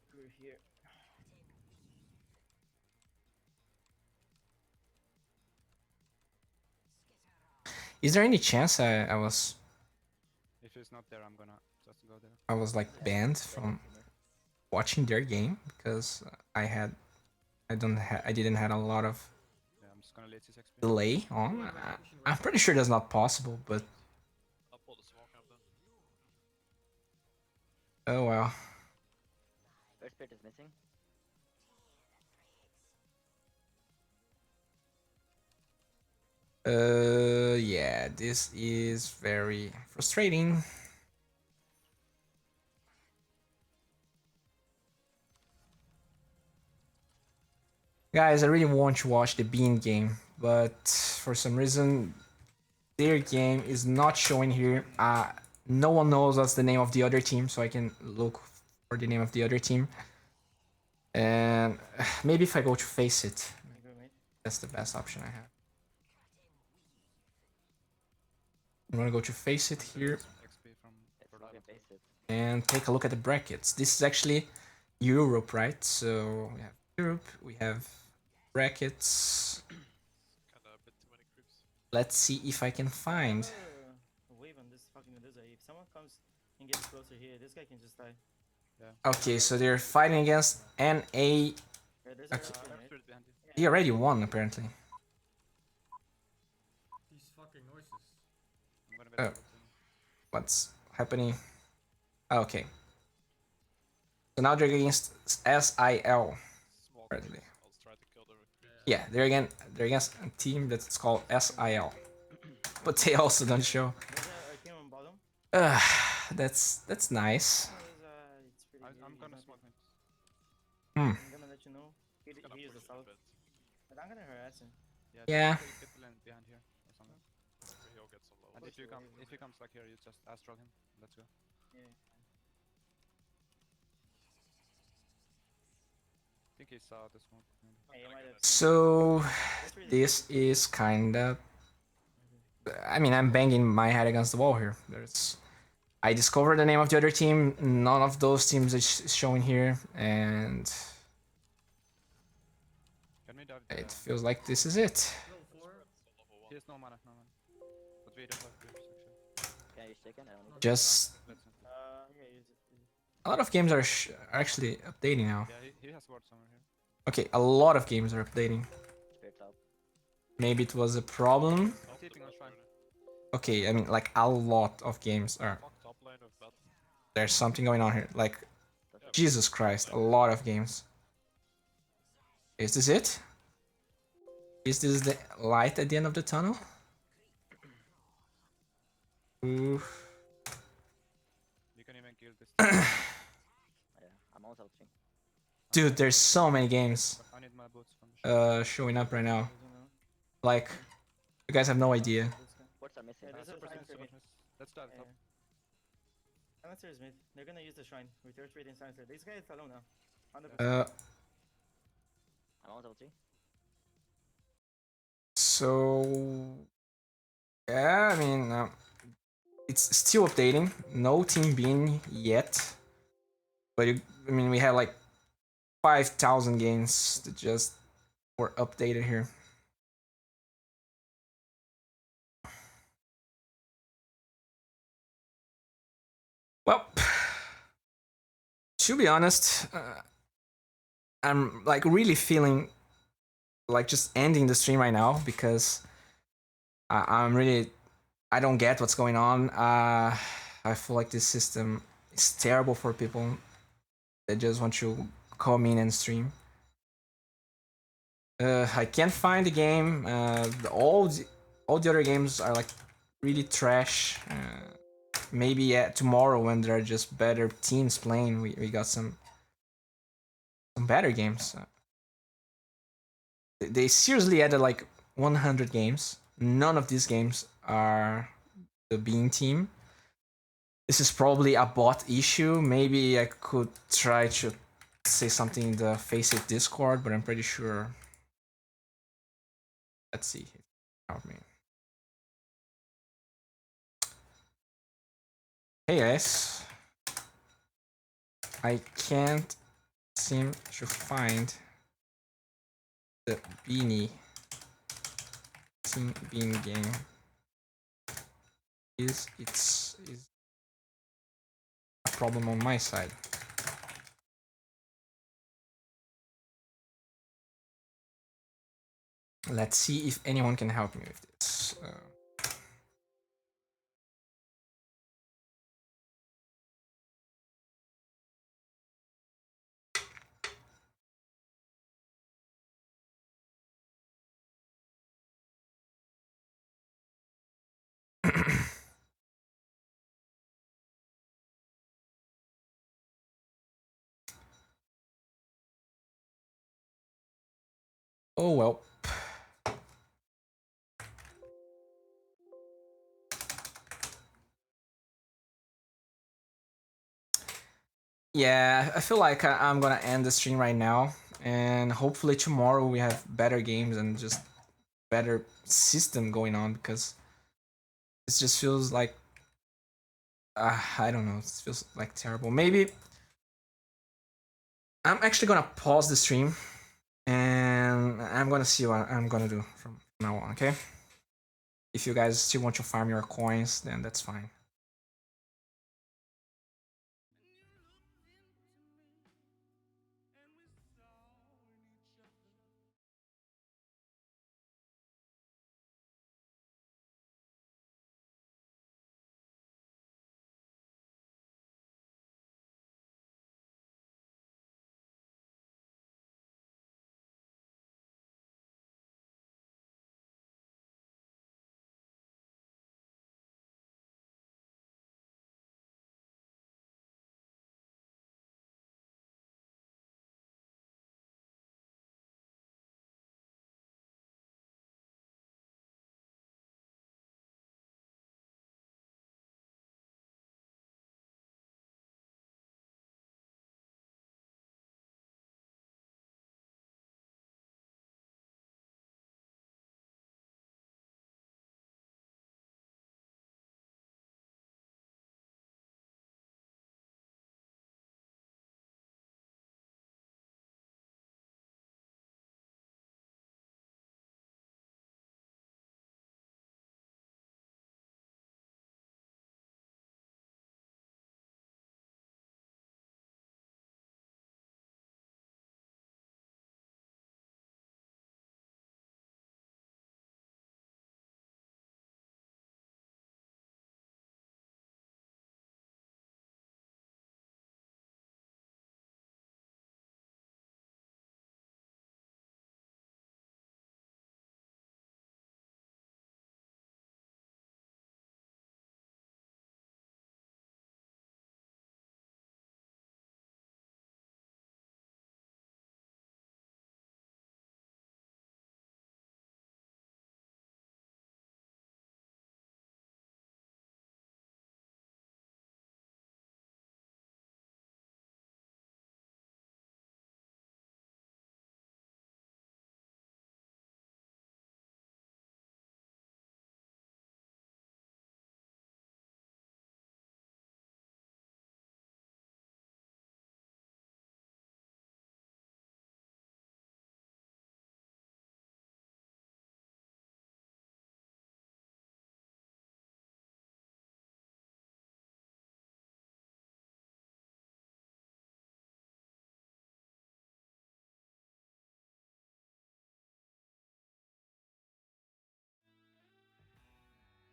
screw here. Is there any chance I was If he's not there, I'm gonna just go there. I was like banned from watching their game because I didn't have a lot of Yeah, I'm just gonna lead his XP. delay on. I'm pretty sure that's not possible, but I'll pull the smoke up then. oh well. First bit is missing. Yeah, this is very frustrating. Guys, I really want to watch the Bean game, but for some reason their game is not showing here. No one knows what's the name of the other team, so I can look for the name of the other team. And maybe if I go to face it, that's the best option I have. I'm gonna go to face it here XP from It's not gonna face it. and take a look at the brackets. This is actually Europe, right? So we have Europe, we have brackets. Kinda a bit too many creeps. Let's see if I can find. Wave on this fucking Medusa. If someone comes and gets closer here, this guy can just die. Okay, so they're fighting against NA. Yeah, there's Okay. a right? Spirit behind you. He already won, apparently. These fucking noises. I'm gonna Oh. bet What's happening? Okay. So now they're against SIL. Small Apparently. creeps. I'll try to kill the creeps. Yeah, they're against a team that's called SIL. But they also don't show. There's a team on bottom. That's nice. It's pretty good. I'm He's gonna not smoke good. Hmm. I'm gonna let you know. He Gonna used the push it a south. bit. But I'm gonna harass him. Yeah. Get the land behind here or something. Maybe he'll get some low. And if he comes like here, you just astral him. Let's go. Yeah. I think he saw the smoke. Maybe. Hey, you might have So That's really this is kinda. I mean, I'm banging my head against the wall here. I discovered the name of the other team. None of those teams is showing here, and Can we dive it feels like this is it. Level 4. He has no mana, But we don't have creeps actually. Can I use chicken? I don't need Just Let's yeah, use it. a lot of games are actually updating now. Yeah, he has ward somewhere here. Okay, a lot of games are updating. spirit top. Maybe it was a problem. I'm TPing on shrine. Okay, I mean, like a lot of games are. Fuck top lane with that. There's something going on here. Like, Jesus Christ, a lot of games. Is this it? Is this the light at the end of the tunnel? Ooh. You can even kill this. Yeah, I'm also ulting. Dude, there's so many games I need my boots from the shrine. showing up right now. You know. Like, you guys have no idea. This guy. Ports are missing. Yeah, there's a Super shrine Smith, for Super me. Smith. Let's dive top. Silencer is mid. They're gonna use the shrine. With their trading silencer. This guy is alone now. 100%. I'm also ulting. So, yeah, I mean, it's still updating. No team being yet, but I mean, we have like 5,000 games that just were updated here. Well, to be honest, I'm like really feeling like just ending the stream right now because I'm really I don't get what's going on. I feel like this system is terrible for people that just want to come in and stream. I can't find the game. All the other games are like really trash. Maybe tomorrow when there are just better teams playing, we got some better games. They seriously added like 100 games. None of these games are the Bean team. This is probably a bot issue. Maybe I could try to say something in the Face It Discord, but I'm pretty sure. Let's see. Hey guys, I can't seem to find the Beanie Team Bean game. Is a problem on my side? Let's see if anyone can help me with this. Oh well. Yeah, I feel like I'm gonna end the stream right now, and hopefully tomorrow we have better games and just better system going on, because it just feels like I don't know, it feels like terrible. Maybe I'm actually gonna pause the stream and I'm gonna see what I'm gonna do from now on, okay? If you guys still want to farm your coins, then that's fine.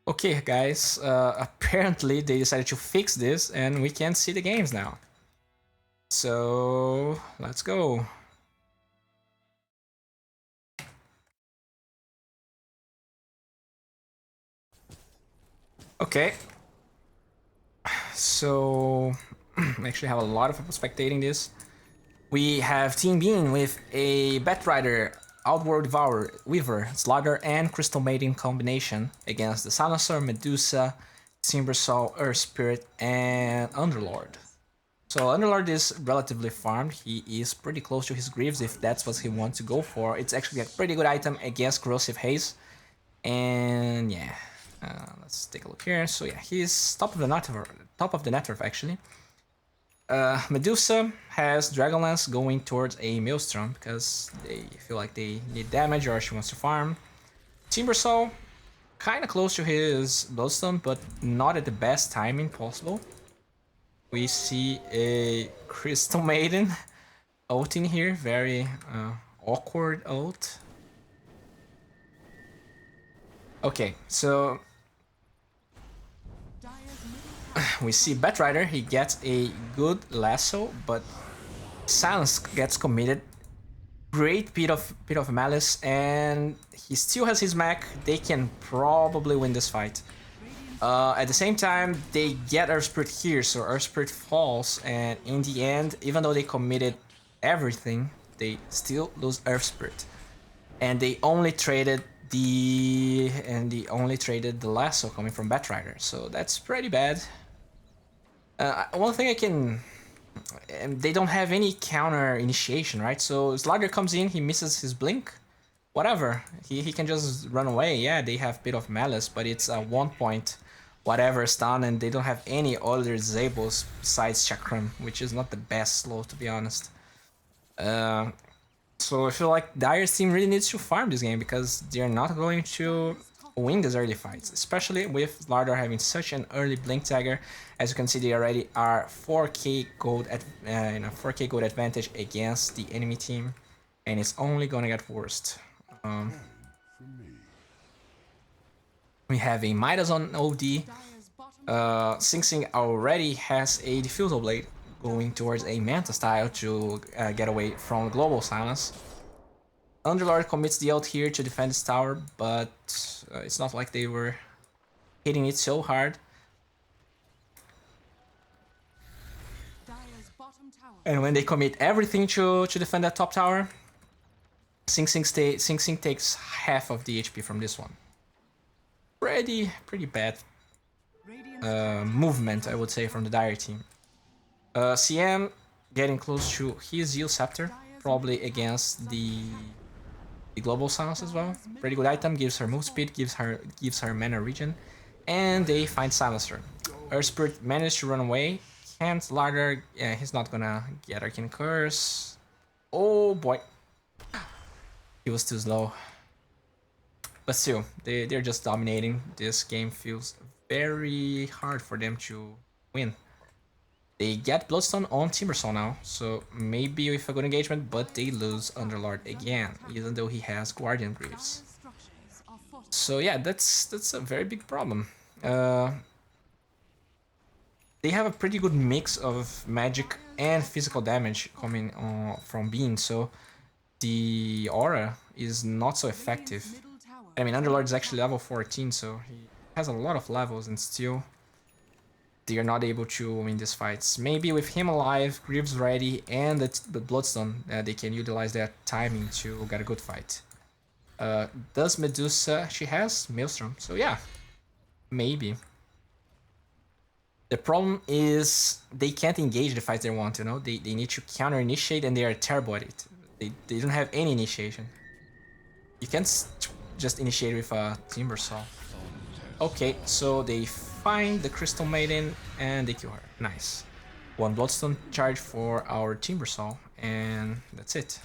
Okay, guys, apparently they decided to fix this and we can see the games now. So, let's go. Okay. So, I actually have a lot of people spectating this. We have Team Bean with a Batrider, Outworld Devourer, Weaver, Slaughter, and Crystal Maiden combination against the Sinosaur, Medusa, Timbersaw, Earth Spirit, and Underlord. So Underlord is relatively farmed. He is pretty close to his Greaves if that's what he wants to go for. It's actually a pretty good item against Corrosive Haze. And yeah, let's take a look here. So yeah, he's top of the top of the net worth actually. Medusa has Dragonlance going towards a Maelstrom because they feel like they need damage or she wants to farm. Timbersaw, kind of close to his Bloodstone, but not at the best timing possible. We see a Crystal Maiden ult in here, very awkward ult. Okay, so we see Batrider, he gets a good lasso, but Silence gets committed. Great bit of malice, and he still has his mech. They can probably win this fight. At the same time, they get Earth Spirit here, so Earth Spirit falls, and in the end, even though they committed everything, they still lose Earth Spirit. And they only traded the lasso coming from Batrider, so that's pretty bad. One thing I can... they don't have any counter initiation, right? So Slugger comes in, he misses his blink, whatever. He can just run away. Yeah, they have a bit of malice, but it's a 1 point whatever stun, and they don't have any other disables besides Chakram, which is not the best slow, to be honest. So I feel like Dire's team really needs to farm this game because they're not going to win these early fights, especially with Lardar having such an early blink tagger. As you can see, they already are 4k gold at 4k gold advantage against the enemy team, and it's only gonna get worse. We have a Midas on OD. Sing Sing already has a Diffusal Blade going towards a Manta style to get away from Global Silence. Underlord commits the ult here to defend his tower, but it's not like they were hitting it so hard. And when they commit everything to defend that top tower, Sing Sing takes half of the HP from this one. Pretty bad movement, I would say, from the Dire team. CM getting close to his Yield Scepter, probably against the Global Silence as well. Pretty good item, gives her move speed, gives her mana regen, and they find Silencer. Earth Spirit managed to run away. Can't Larder, yeah, he's not gonna get Arcane Curse. Oh boy, he was too slow. But still, they're just dominating. This game feels very hard for them to win. They get Bloodstone on Timbersaw now, so maybe with a good engagement, but they lose Underlord again, even though he has Guardian Greaves. So yeah, that's a very big problem. They have a pretty good mix of magic and physical damage coming from Bean, so the aura is not so effective. I mean, Underlord is actually level 14, so he has a lot of levels, and still they are not able to win these fights. Maybe with him alive, Greaves ready, and the Bloodstone, they can utilize that timing to get a good fight. Does Medusa... she has Maelstrom, so yeah, maybe. The problem is they can't engage the fights they want, you know? They need to counter-initiate, and they are terrible at it. They don't have any initiation. You can't just initiate with a Timbersaw. Okay, so they find the Crystal Maiden and they kill her. Nice. One Bloodstone charge for our Timbersaw, and that's it.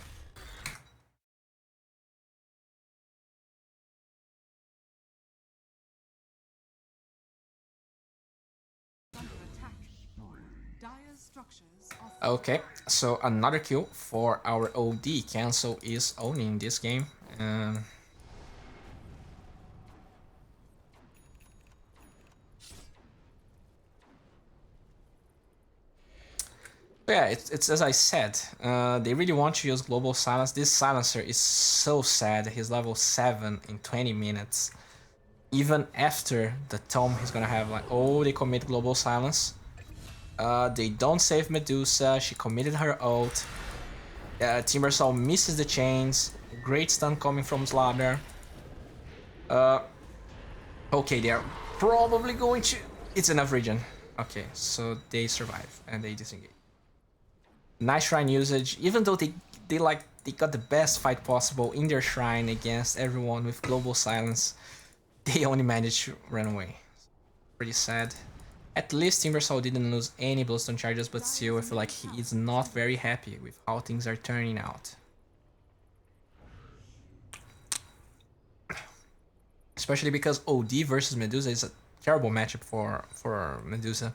Okay, so another kill for our OD. Cancel is owning this game. Yeah, it's as I said, they really want to use Global Silence. This Silencer is so sad. He's level 7 in 20 minutes. Even after the Tome, he's gonna have like, oh, they commit Global Silence. They don't save Medusa, she committed her ult. Timbersaw misses the chains. Great stun coming from Slaughter. Okay, they are probably going to... it's enough regen. Okay, so they survive and they disengage. Nice shrine usage, even though they got the best fight possible in their shrine against everyone with Global Silence, they only managed to run away. Pretty sad. At least Timbersaw didn't lose any Bloodstone charges, but still I feel like he is not very happy with how things are turning out. Especially because OD versus Medusa is a terrible matchup for Medusa.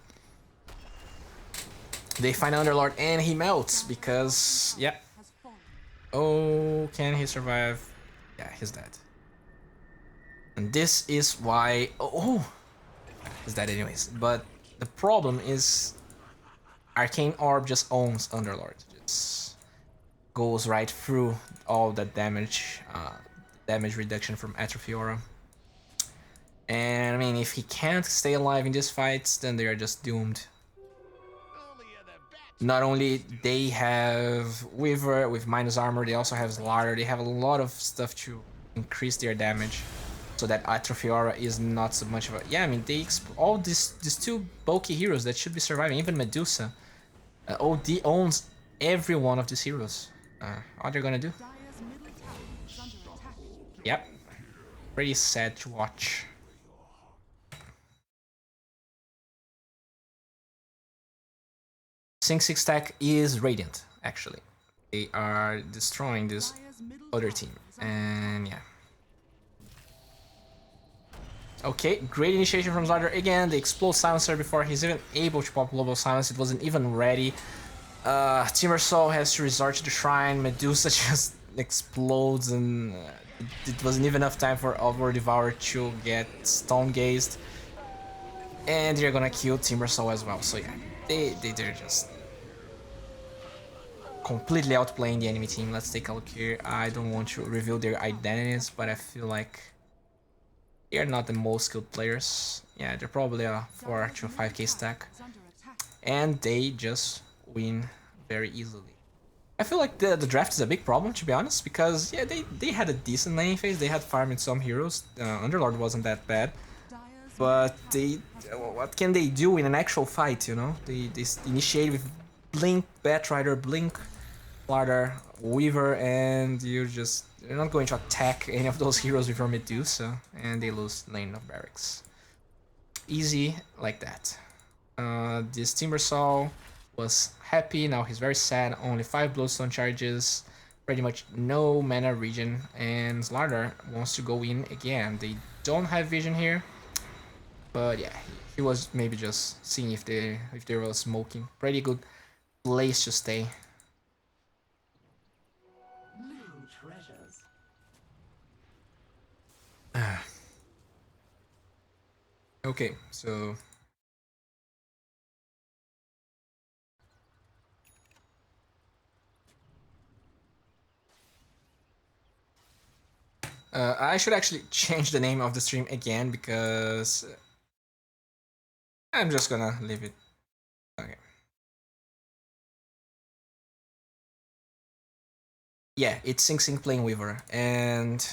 They find Underlord and he melts because, yeah. Oh, can he survive? Yeah, he's dead. And this is why... Oh, he's dead anyways. But the problem is Arcane Orb just owns Underlord. Just goes right through all the damage, damage reduction from Atrophy Aura. And I mean, if he can't stay alive in these fights, then they are just doomed. Not only they have Weaver with minus armor, they also have Slaughter. They have a lot of stuff to increase their damage, so that Atrophy Aura is not so much of a... Yeah, I mean, they all these two bulky heroes that should be surviving, even Medusa. OD owns every one of these heroes. What they're gonna do? Yep. Pretty sad to watch. Sync 6 stack is Radiant, actually. They are destroying this other team, and yeah. Okay, great initiation from Zardar again. They explode Silencer before he's even able to pop Global Silence. It wasn't even ready. Timbersaw has to resort to the Shrine. Medusa just explodes, and it wasn't even enough time for Over Devour to get Stone Gazed. And they're gonna kill Timbersaw as well, so yeah. They're just completely outplaying the enemy team. Let's take a look here. I don't want to reveal their identities, but I feel like they're not the most skilled players. Yeah, they're probably a 4 to 5k stack. And they just win very easily. I feel like the draft is a big problem, to be honest, because yeah, they had a decent laning phase. They had farm in some heroes. Underlord wasn't that bad. But what can they do in an actual fight, you know? They initiate with Blink, Batrider, Blink, Larder, Weaver, and you're not going to attack any of those heroes with your Medusa, and they lose Lane of Barracks. Easy like that. This Timbersaw was happy, now he's very sad, only 5 Bloodstone charges, pretty much no mana regen, and Slardar wants to go in again. They don't have vision here, but yeah, he was maybe just seeing if there was smoking. Pretty good place to stay. Okay, so I should actually change the name of the stream again because I'm just gonna leave it. Okay. Yeah, it's Sing Sing playing Weaver, and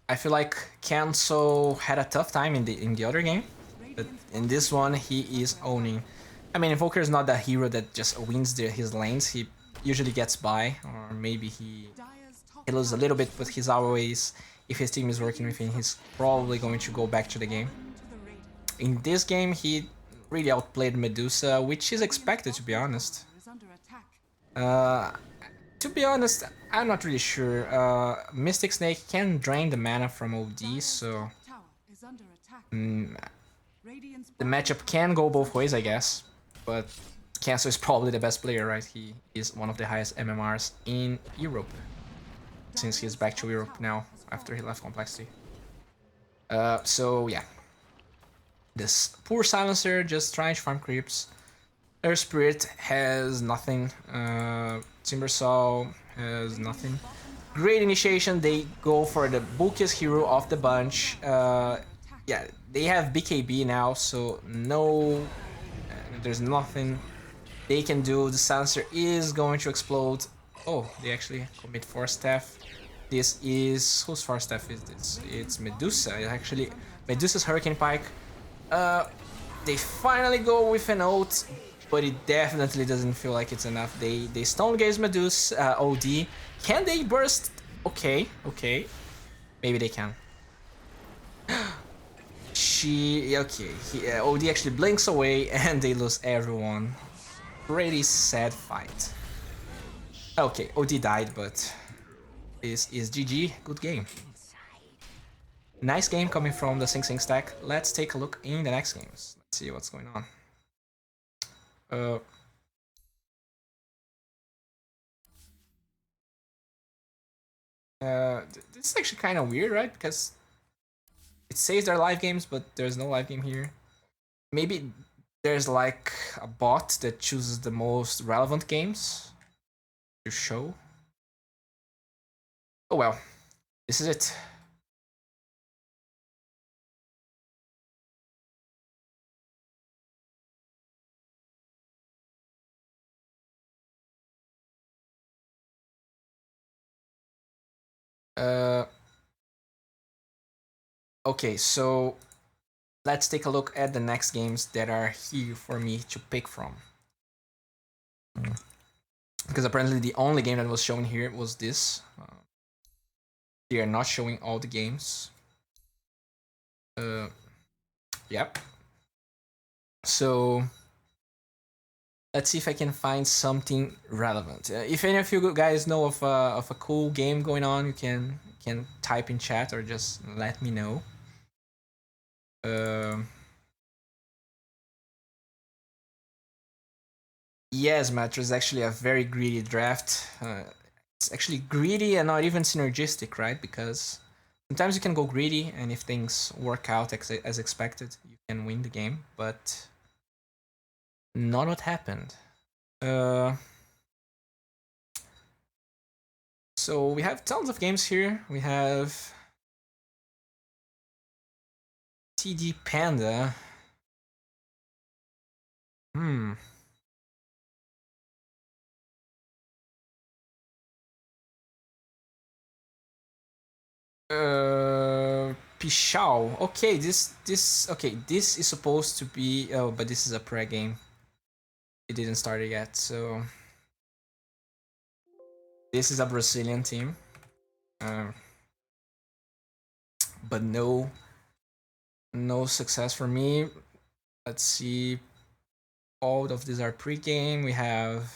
I feel like Cancel had a tough time in the other game, but in this one he is owning. I mean, Invoker is not the hero that just wins his lanes. He usually gets by, or maybe he loses a little bit, but he's always, if his team is working with him, he's probably going to go back to the game. In this game, he really outplayed Medusa, which is expected, to be honest. To be honest, I'm not really sure. Mystic Snake can drain the mana from OD, so the matchup can go both ways, I guess. But Cancel is probably the best player, right? He is one of the highest MMRs in Europe, since he's back to Europe now after he left Complexity. So yeah, this poor Silencer just trying to farm creeps. Earth Spirit has nothing. Timbersaw has nothing. Great initiation. They go for the bulkiest hero of the bunch. Yeah, they have BKB now, so no, there's nothing they can do. The Silencer is going to explode. Oh, they actually commit Force Staff. This is... whose Force Staff is this? It's Medusa. Actually, Medusa's Hurricane Pike. They finally go with an ult, but it definitely doesn't feel like it's enough. They Stone Gaze Medusa, OD. Can they burst? Okay. Maybe they can. GG. Okay, OD actually blinks away and they lose everyone. Pretty sad fight. Okay, OD died, but this is GG. Good game. Nice game coming from the Sing Sing stack. Let's take a look in the next games. Let's see what's going on. This is actually kind of weird, right? Because it says they're live games, but there's no live game here. Maybe there's like a bot that chooses the most relevant games to show. Oh well, this is it. Okay, so let's take a look at the next games that are here for me to pick from. Because apparently the only game that was shown here was this. They are not showing all the games. Yep. So let's see if I can find something relevant. If any of you guys know of a cool game going on, you can type in chat or just let me know. Yes, Metro is actually a very greedy draft. It's actually greedy and not even synergistic, right? Because sometimes you can go greedy, and if things work out as expected, you can win the game. But not what happened. So we have tons of games here. We have TD Panda. Pichau. Okay, this is supposed to be. Oh, but this is a pre game. It didn't start it yet, so this is a Brazilian team. But no success for me. Let's see. All of these are pre-game. We have.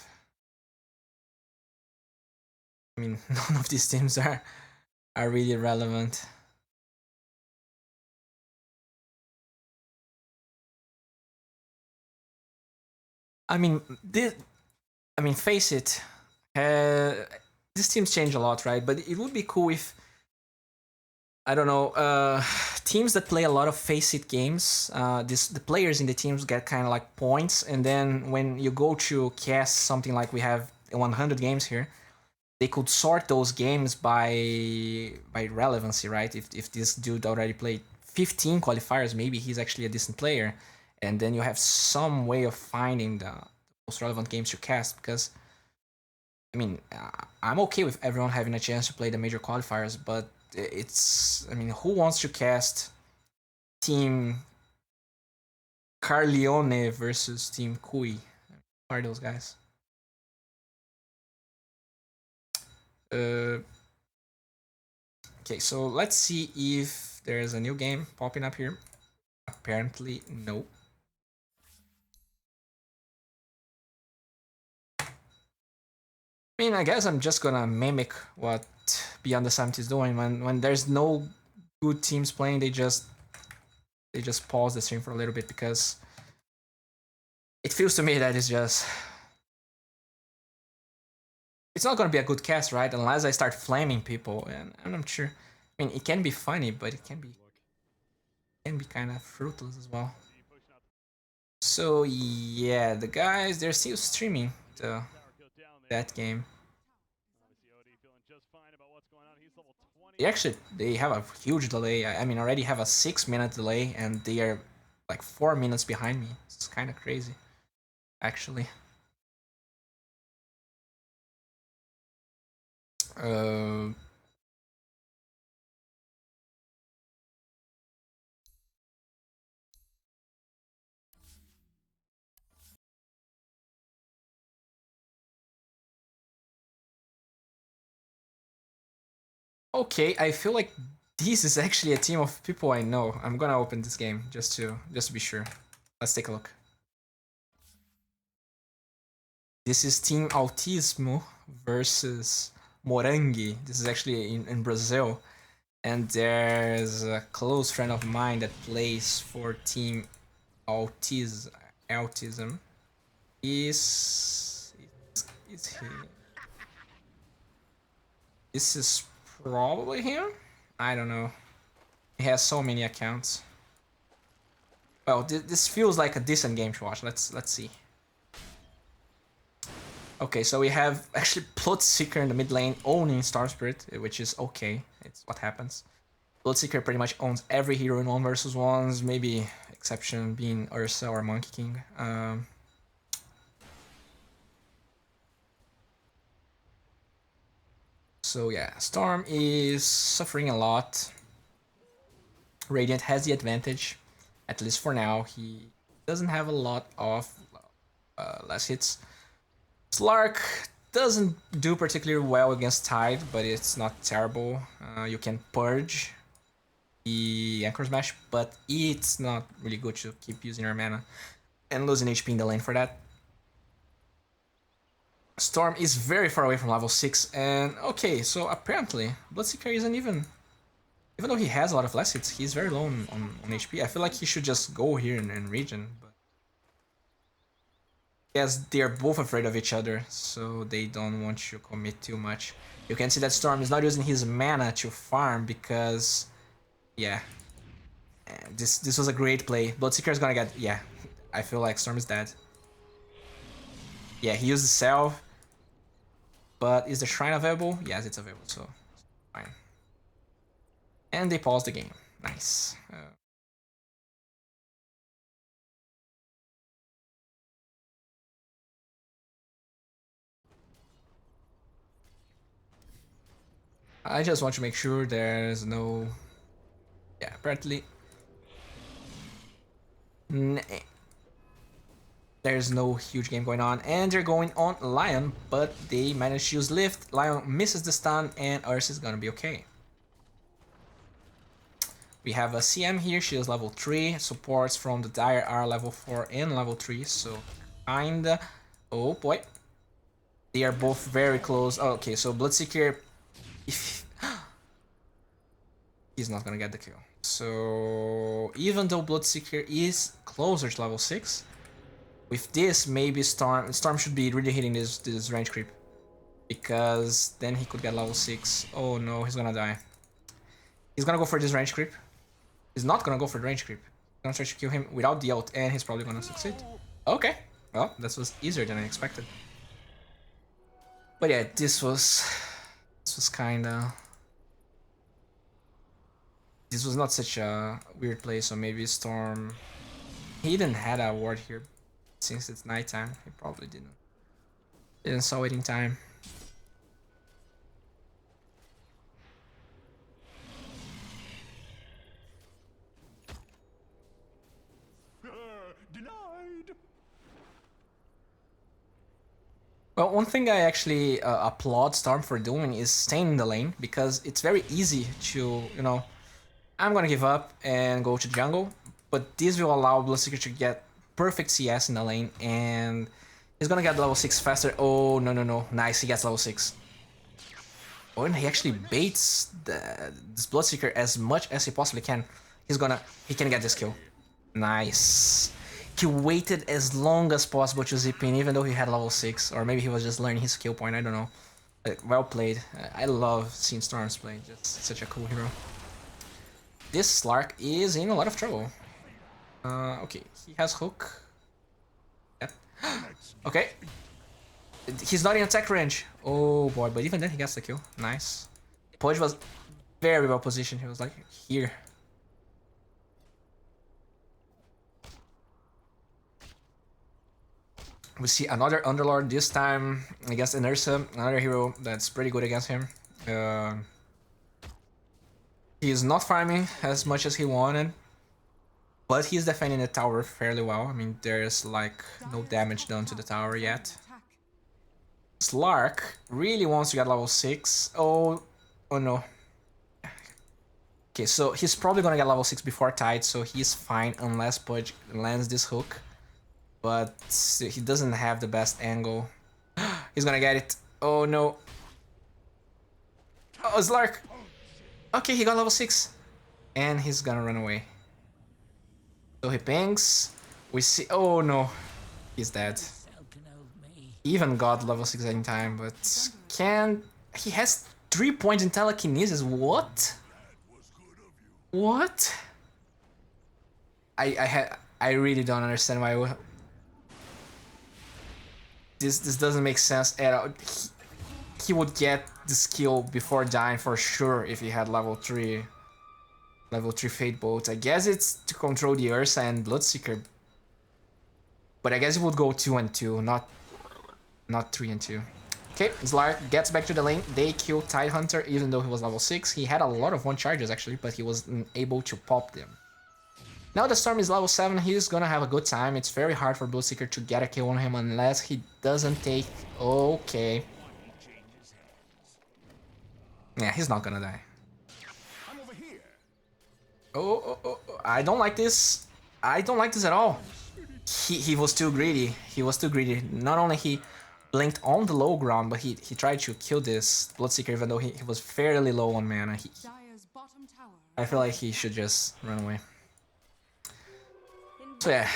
I mean, none of these teams are really relevant. I mean, face it. These teams change a lot, right? But it would be cool if, I don't know, teams that play a lot of face it games, the players in the teams get kind of like points, and then when you go to cast something like we have 100 games here, they could sort those games by relevancy, right? If this dude already played 15 qualifiers, maybe he's actually a decent player, and then you have some way of finding the most relevant games to cast. Because I mean, I'm okay with everyone having a chance to play the major qualifiers, but who wants to cast Team Carleone versus Team Kui? Who are those guys? Okay, so let's see if there's a new game popping up here. Apparently, no. I mean, I guess I'm just gonna mimic what Beyond the Summit is doing. When there's no good teams playing, they just pause the stream for a little bit, because it feels to me that it's not gonna be a good cast, right? Unless I start flaming people, and I'm not sure. I mean, it can be funny, but it can be kind of fruitless as well. So yeah, the guys, they're still streaming that game. They have a huge delay. I mean, already have a 6-minute delay, and they are like 4 minutes behind me. It's kind of crazy, actually. Okay, I feel like This is actually a team of people I know. I'm gonna open this game just to be sure. Let's take a look. This is Team Autismo versus Morangue. This is actually in Brazil. And there's a close friend of mine that plays for Team Autism. Is he? This is probably him? I don't know. He has so many accounts. Well, this feels like a decent game to watch. Let's see. Okay, so we have actually Bloodseeker in the mid lane owning Star Spirit, which is okay. It's what happens. Bloodseeker pretty much owns every hero in 1v1s, maybe exception being Ursa or Monkey King. So yeah, Storm is suffering a lot. Radiant has the advantage, at least for now. He doesn't have a lot of less hits. Slark doesn't do particularly well against Tide, but it's not terrible. You can purge the Anchor Smash, but it's not really good to keep using your mana and losing HP in the lane for that. Storm is very far away from level 6, and okay, so apparently Bloodseeker isn't even though he has a lot of less hits, he's very low on HP. I feel like he should just go here in region, but yes, they're both afraid of each other, so they don't want to commit too much. You can see that Storm is not using his mana to farm because, yeah, this was a great play. Bloodseeker is gonna get, yeah, I feel like Storm is dead. Yeah, he used the Salve, but is the Shrine available? Yes, it's available, so fine. And they pause the game. Nice. I just want to make sure there's no... Yeah, apparently... There's no huge game going on, and they're going on Lion, but they manage to use Lift. Lion misses the stun, and Ursa is gonna be okay. We have a CM here, she is level 3, supports from the Dire are level 4 and level 3, so kinda... Oh boy. They are both very close. Oh, okay, so Bloodseeker... He's not gonna get the kill. So even though Bloodseeker is closer to level 6, with this, maybe Storm should be really hitting this range creep. Because then he could get level 6. Oh no, he's gonna die. He's gonna go for this range creep. He's not gonna go for the range creep. He's gonna try to kill him without the ult, and he's probably gonna succeed. Okay, well, this was easier than I expected. But yeah, this was kinda... This was not such a weird play, so maybe Storm... He didn't had a ward here since it's nighttime. He probably didn't saw it in time. Well, one thing I actually applaud Storm for doing is staying in the lane, because it's very easy to, you know, I'm gonna give up and go to jungle, but this will allow Bloodseeker to get perfect CS in the lane, and he's gonna get level 6 faster. Oh, no. Nice, he gets level 6. Oh, and he actually baits this Bloodseeker as much as he possibly can. He can get this kill. Nice. He waited as long as possible to zip in, even though he had level 6. Or maybe he was just learning his skill point, I don't know. Well played. I love seeing Storms play, just such a cool hero. This Slark is in a lot of trouble. Okay, he has hook. Yep. Okay. He's not in attack range. Oh boy, but even then he gets the kill. Nice. Pudge was very well positioned. He was like here. We see another Underlord, this time against Inertia, another hero that's pretty good against him. He is not farming as much as he wanted, but he's defending the tower fairly well. I mean, there's like no damage done to the tower yet. Slark really wants to get level 6. Oh no. Okay, so he's probably gonna get level 6 before Tide, so he's fine unless Pudge lands this hook. But he doesn't have the best angle. He's gonna get it. Oh no. Oh, Slark! Okay, he got level 6. And he's gonna run away. So he pings. We see. Oh no. He's dead. He even got level 6 in time, but can. He has 3 points in telekinesis. What? What? I really don't understand why. This doesn't make sense at all. He would get the skill before dying for sure if he had level 3 Fate Bolt. I guess it's to control the Ursa and Bloodseeker. But I guess it would go 2 and 2, not 3 and 2. Okay, Slark gets back to the lane. They kill Tidehunter even though he was level 6. He had a lot of 1 charges actually, but he wasn't able to pop them. Now the Storm is level 7, he's gonna have a good time. It's very hard for Bloodseeker to get a kill on him unless he doesn't take... Okay. Yeah, he's not gonna die. Oh, I don't like this. I don't like this at all. He was too greedy. He was too greedy. Not only he blinked on the low ground, but he tried to kill this Bloodseeker even though he was fairly low on mana. I feel like he should just run away. So yeah,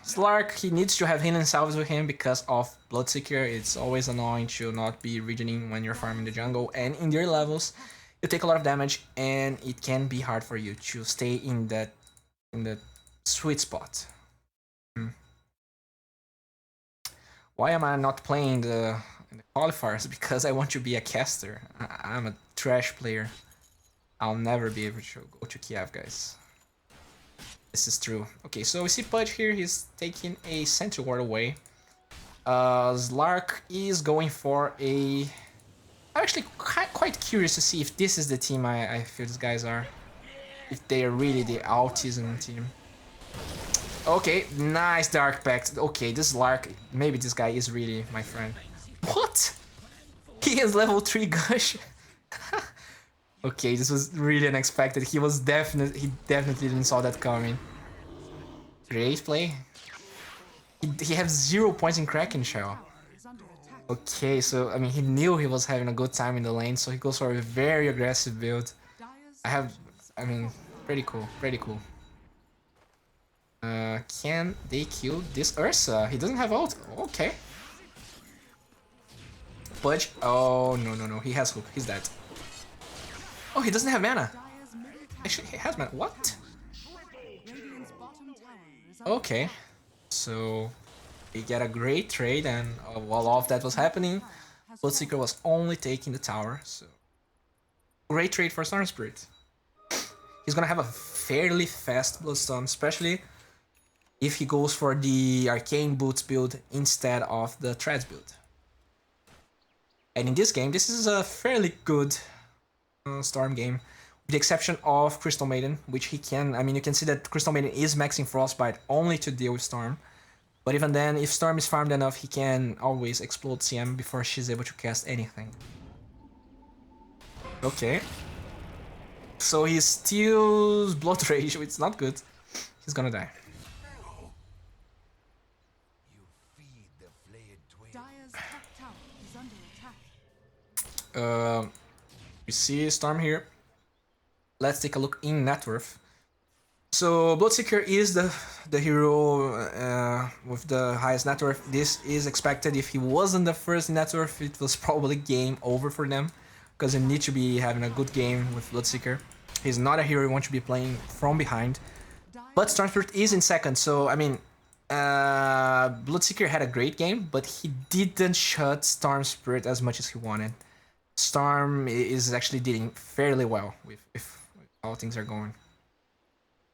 Slark, he needs to have healing salves with him because of Bloodseeker. It's always annoying to not be regening when you're farming the jungle, and in their levels, you take a lot of damage, and it can be hard for you to stay in the sweet spot. Why am I not playing in the qualifiers? Because I want to be a caster. I'm a trash player. I'll never be able to go to Kiev, guys. This is true. Okay, so we see Pudge here. He's taking a Sentry Ward away. Slark is going for a... I'm actually quite curious to see if this is the team I feel these guys are. If they are really the autism team. Okay, nice Dark Pact. Okay, this Slark, maybe this guy is really my friend. What? He has level 3 Gush. Okay, this was really unexpected. He definitely didn't saw that coming. Great play. He has 0 points in Kraken Shell. Okay, so I mean he knew he was having a good time in the lane, so he goes for a very aggressive build. I mean, pretty cool, pretty cool. Can they kill this Ursa? He doesn't have ult. Okay. Pudge. Oh no, he has hook. He's dead. Oh, he doesn't have mana. Actually, he has mana. What? Okay. So, we get a great trade, and while all of that was happening, Bloodseeker was only taking the tower, so... Great trade for Storm Spirit. He's gonna have a fairly fast Bloodstorm, especially if he goes for the Arcane Boots build instead of the Treads build. And in this game, this is a fairly good Storm game, with the exception of Crystal Maiden, which he can... I mean, you can see that Crystal Maiden is maxing Frostbite only to deal with Storm. But even then, if Storm is farmed enough, he can always explode CM before she's able to cast anything. Okay. So he steals Blood Rage, which is not good. He's gonna die. We see Storm here. Let's take a look in net worth. So Bloodseeker is the hero with the highest net worth. This is expected. If he wasn't the first net worth, it was probably game over for them, because you need to be having a good game with Bloodseeker. He's not a hero you want to be playing from behind. But Storm Spirit is in second, so I mean, Bloodseeker had a great game, but he didn't shut Storm Spirit as much as he wanted. Storm is actually dealing fairly well with how things are going.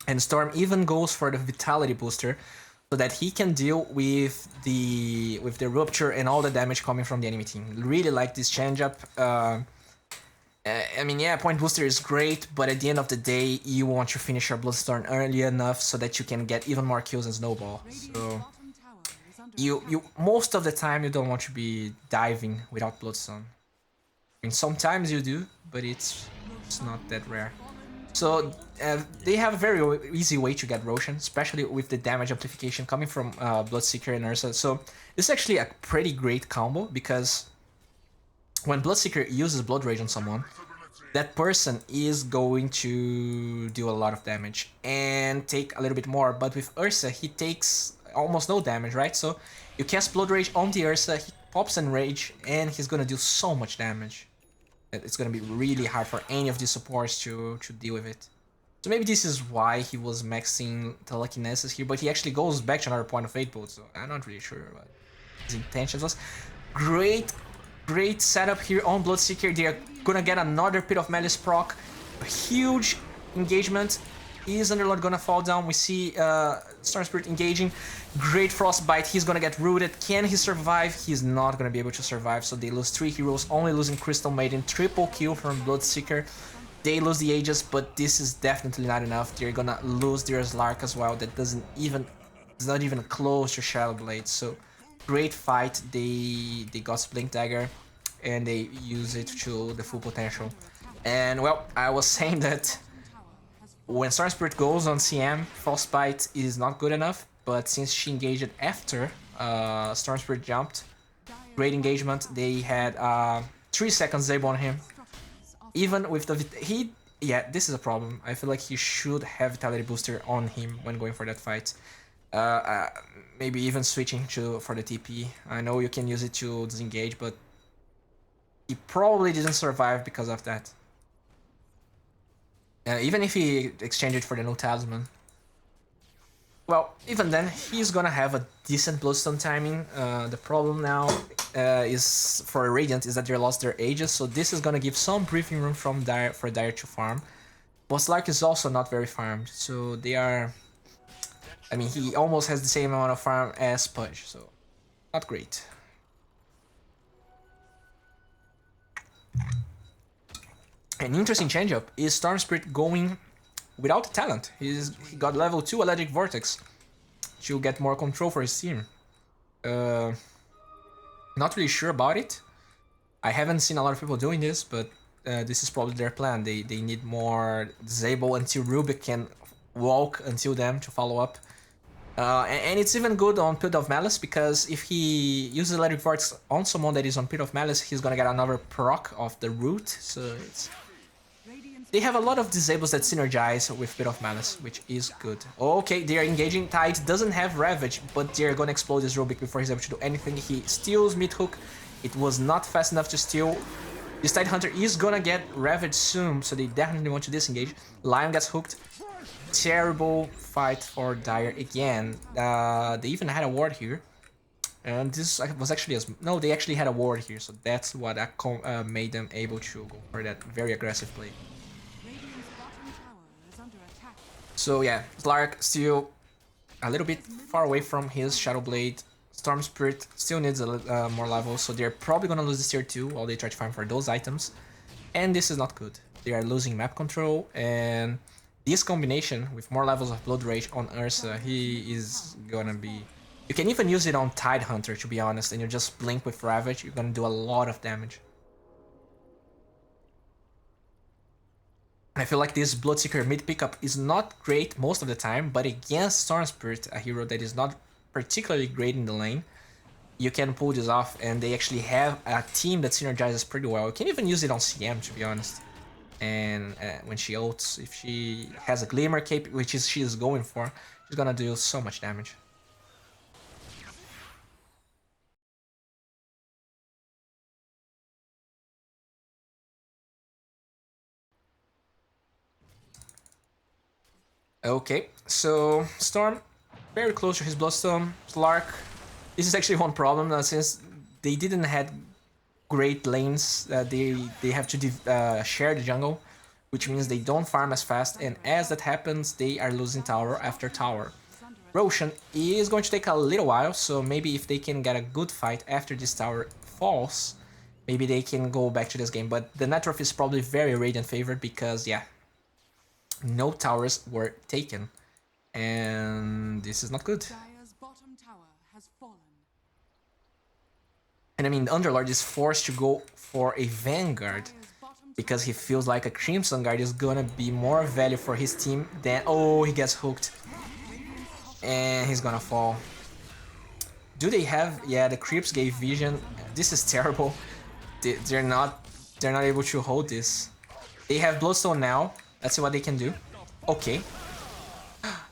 And Storm even goes for the Vitality booster so that he can deal with the Rupture and all the damage coming from the enemy team. Really like this change-up. I mean, yeah, Point Booster is great, but at the end of the day, you want to finish your Bloodstorm early enough so that you can get even more kills and snowball. So you most of the time you don't want to be diving without Bloodstorm. I mean, sometimes you do, but it's not that rare. So they have a very easy way to get Roshan, especially with the damage amplification coming from Bloodseeker and Ursa. So this is actually a pretty great combo because when Bloodseeker uses Blood Rage on someone, that person is going to do a lot of damage and take a little bit more. But with Ursa, he takes almost no damage, right? So you cast Blood Rage on the Ursa, he pops Enrage, and he's gonna do so much damage. It's gonna be really hard for any of the supports to deal with it. So maybe this is why he was maxing Telekinesis here, but he actually goes back to another point of 8 volt, so I'm not really sure what his intentions was. Great setup here on Bloodseeker. They are gonna get another Pit of Malice proc. A huge engagement. Is Underlord gonna fall down? We see Storm Spirit engaging. Great Frostbite. He's gonna get rooted. Can he survive? He's not gonna be able to survive, so they lose 3 heroes, only losing Crystal Maiden. Triple kill from Bloodseeker. They lose the Aegis, but this is definitely not enough. They're gonna lose their Slark as well. That is not even close to Shadow Blade. So great fight. They got Blink Dagger and they use it to the full potential. And well, I was saying that when Storm Spirit goes on CM, Frostbite is not good enough, but since she engaged after Storm Spirit jumped, great engagement. They had 3 seconds disable on him. Even with the yeah, this is a problem. I feel like he should have Vitality Booster on him when going for that fight. Maybe even switching for the TP. I know you can use it to disengage, but he probably didn't survive because of that. Even if he exchanged it for the new Talisman. Well, even then, he's gonna have a decent Bloodstone timing. The problem now is for Radiant is that they lost their Aegis, so this is gonna give some breathing room for Dire to farm. But Slark is also not very farmed, so they are... I mean, he almost has the same amount of farm as Pudge, so not great. An interesting changeup is Storm Spirit going without talent. He got level 2 Electric Vortex to get more control for his team. Not really sure about it. I haven't seen a lot of people doing this, but this is probably their plan. They need more disable until Rubik can walk until them to follow up. And it's even good on Pit of Malice, because if he uses Electric Vortex on someone that is on Pit of Malice, he's gonna get another proc of the root, so it's... They have a lot of disables that synergize with Pit of Malice, which is good. Okay, they are engaging. Tide doesn't have Ravage, but they're gonna explode this Rubik before he's able to do anything. He steals Mid-Hook. It was not fast enough to steal. This Tide Hunter is gonna get Ravage soon, so they definitely want to disengage. Lion gets hooked. Terrible fight for Dire again. They even had a ward here. And this was actually no, they actually had a ward here, so that's what made them able to go for that very aggressive play. So yeah, Slark still a little bit far away from his Shadow Blade. Storm Spirit still needs a more levels, so they're probably gonna lose this tier 2 while they try to farm for those items. And this is not good. They are losing map control, and this combination with more levels of Blood Rage on Ursa, he is gonna be... You can even use it on Tide Hunter, to be honest, and you just blink with Ravage, you're gonna do a lot of damage. I feel like this Bloodseeker mid pickup is not great most of the time, but against Storm Spirit, a hero that is not particularly great in the lane, you can pull this off, and they actually have a team that synergizes pretty well. You can even use it on CM, to be honest. And when she ults, if she has a Glimmer cape, which is she is going for, she's gonna do so much damage. Okay, so Storm, very close to his Bloodstone. Slark, this is actually one problem, since they didn't have great lanes, they have to share the jungle, which means they don't farm as fast, and as that happens, they are losing tower after tower. Roshan is going to take a little while, so maybe if they can get a good fight after this tower falls, maybe they can go back to this game, but the net worth is probably very Radiant favored because, yeah, no towers were taken, and this is not good. And I mean, the Underlord is forced to go for a Vanguard. because he feels like a Crimson Guard is gonna be more value for his team than... Oh, he gets hooked. And he's gonna fall. Do they have... Yeah, the creeps gave vision. This is terrible. They're not able to hold this. They have Bloodstone now. Let's see what they can do. Okay.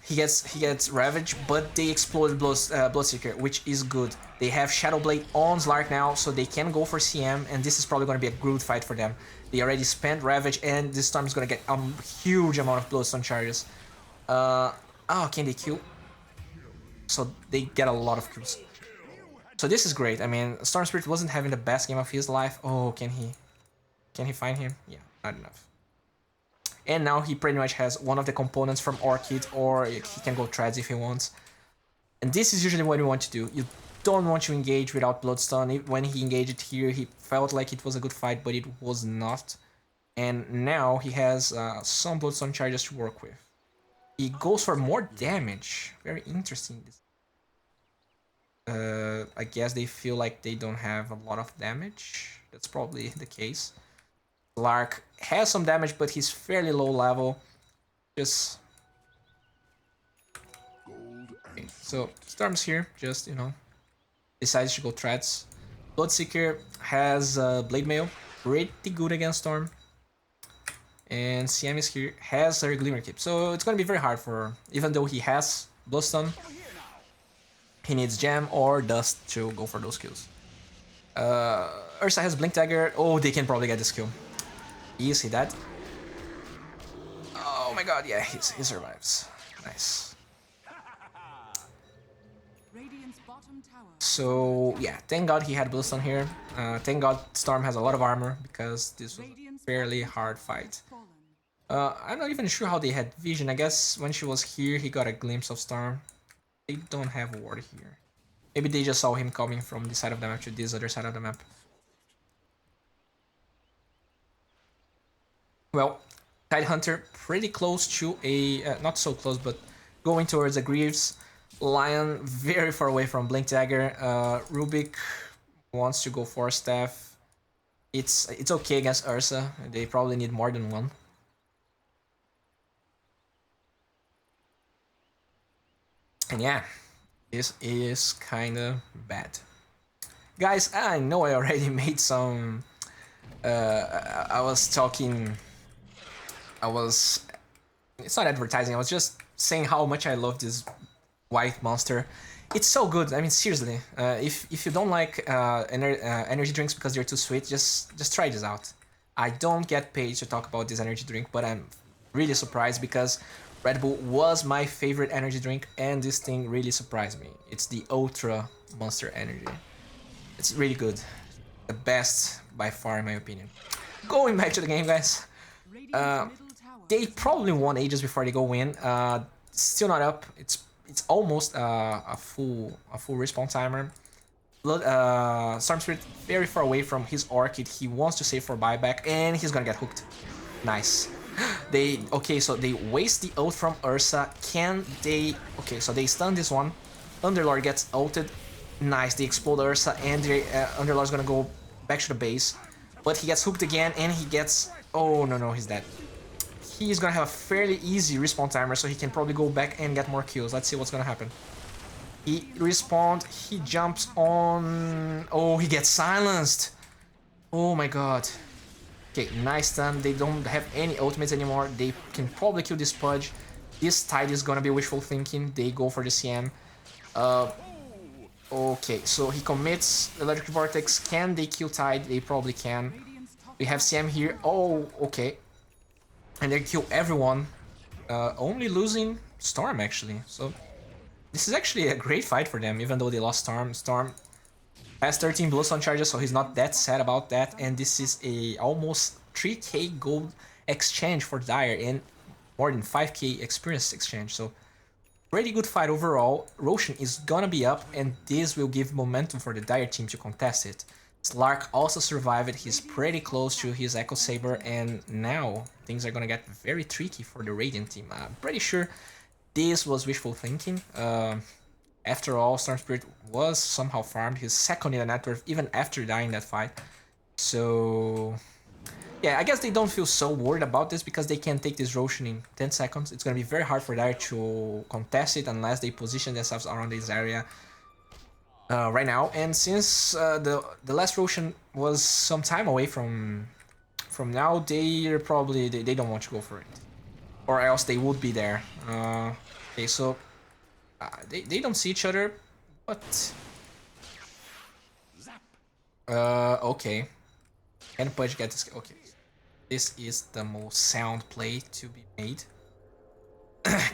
He gets Ravage, but they exploded Bloodseeker, which is good. They have Shadow Blade on Slark now, so they can go for CM, and this is probably going to be a good fight for them. They already spent Ravage, and this Storm is going to get a huge amount of Bloodstone charges. Oh, can they kill? So they get a lot of kills. So this is great. I mean, Storm Spirit wasn't having the best game of his life. Oh, can he find him? Yeah, not enough. And now he pretty much has one of the components from Orchid, or he can go Treads if he wants. And this is usually what you want to do. You don't want to engage without Bloodstone. When he engaged here, he felt like it was a good fight, but it was not. And now he has some Bloodstone charges to work with. He goes for more damage. Very interesting. I guess they feel like they don't have a lot of damage. That's probably the case. Lark has some damage, but he's fairly low level. Just... Okay, so Storm's here, just, you know, decides to go Threats. Bloodseeker has Blade Mail, pretty good against Storm. And CM is here, has her Glimmer Cape. So it's gonna be very hard for... Even though he has Bloodstone, he needs Gem or Dust to go for those kills. Ursa has Blink Dagger. Oh, they can probably get this kill. Easy that. Oh my god, yeah, he survives. Nice. So, yeah, thank god he had Bloodstone here. Thank god Storm has a lot of armor, because this was a fairly hard fight. I'm not even sure how they had vision. I guess when she was here, he got a glimpse of Storm. They don't have ward here. Maybe they just saw him coming from this side of the map to this other side of the map. Well, Tidehunter pretty close to a... not so close, but going towards a Greaves. Lion very far away from Blink Dagger. Rubik wants to go for Staff. It's okay against Ursa. They probably need more than one. And yeah, this is kinda bad. Guys, I know I already made some... I was talking... It's not advertising, I was just saying how much I love this white monster. It's so good, I mean, seriously. If you don't like energy drinks because they're too sweet, just try this out. I don't get paid to talk about this energy drink, but I'm really surprised because Red Bull was my favorite energy drink, and this thing really surprised me. It's the Ultra Monster Energy. It's really good. The best by far, in my opinion. Going back to the game, guys. They probably won ages before they go in. Still not up. It's almost a full respawn timer. Storm Spirit very far away from his Orchid. He wants to save for buyback, and he's gonna get hooked. Nice. Okay, so they waste the ult from Ursa. Can they... Okay, so they stun this one. Underlord gets ulted. Nice, they explode Ursa, and the Underlord's gonna go back to the base. But he gets hooked again, and he gets... Oh, no, he's dead. He's gonna have a fairly easy respawn timer, so he can probably go back and get more kills. Let's see what's gonna happen. He respawned, he jumps on... Oh, he gets silenced! Oh my god. Okay, nice stun. They don't have any ultimates anymore. They can probably kill this Pudge. This Tide is gonna be wishful thinking. They go for the CM. Okay, so he commits Electric Vortex. Can they kill Tide? They probably can. We have CM here. Oh, okay. And they kill everyone. Only losing Storm, actually. So this is actually a great fight for them, even though they lost Storm. Storm has 13 Bloodstone charges, so he's not that sad about that. And this is a almost 3k gold exchange for Dire and more than 5k experience exchange. So pretty good fight overall. Roshan is gonna be up, and this will give momentum for the Dire team to contest it. Slark also survived. He's pretty close to his Echo Saber, and now things are gonna get very tricky for the Radiant team. I'm pretty sure this was wishful thinking. After all, Storm Spirit was somehow farmed. He's second in the net worth even after dying that fight. So Yeah, I guess they don't feel so worried about this because they can take this Roshan in 10 seconds. It's gonna be very hard for Dire to contest it unless they position themselves around this area right now. And since the last Roshan was some time away from now, they don't want to go for it, or else they would be there. Okay, so they don't see each other, but okay. Can Pudge get this? Okay, this is the most sound play to be made.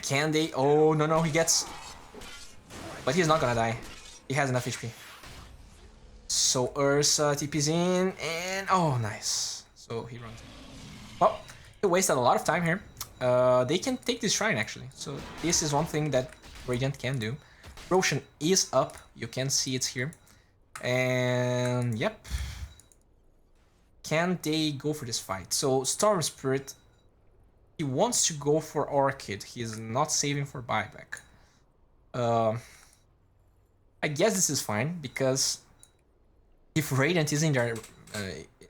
Can they? Oh no, he gets, but he's not gonna die. He has enough HP. So Ursa TP's in, and oh nice. So he runs. Oh, he wasted a lot of time here. They can take this shrine actually. So this is one thing that Radiant can do. Roshan is up. You can see it's here. And yep. Can they go for this fight? So Storm Spirit, he wants to go for Orchid. He's not saving for buyback. I guess this is fine because if Radiant is in there,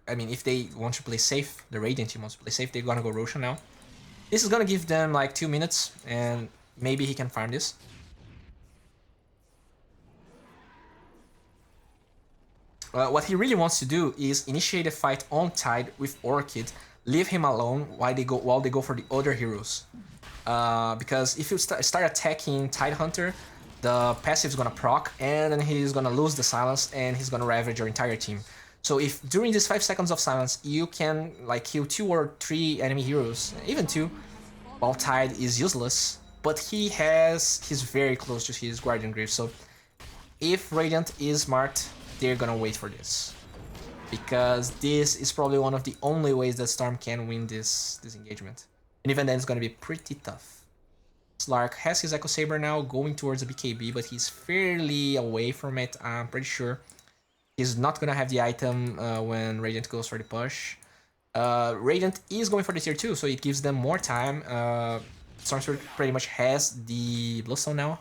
I mean, if they want to play safe, the Radiant team wants to play safe, they're gonna go Roshan now. This is gonna give them like 2 minutes, and maybe he can farm this. What he really wants to do is initiate a fight on Tide with Orchid, leave him alone while they go for the other heroes. Because if you start attacking Tide Hunter, the passive's gonna proc, and then he's gonna lose the silence, and he's gonna ravage your entire team. So if during these 5 seconds of silence you can like kill 2 or 3 enemy heroes, even 2, while Tide is useless, but he's very close to his Guardian Grave. So if Radiant is smart, they're gonna wait for this, because this is probably one of the only ways that Storm can win this engagement, and even then it's gonna be pretty tough. Slark has his Echo Saber now, going towards the BKB, but he's fairly away from it. I'm pretty sure he's not gonna have the item when Radiant goes for the push. Radiant is going for the tier 2, so it gives them more time. Stormsword pretty much has the Bloodstone now,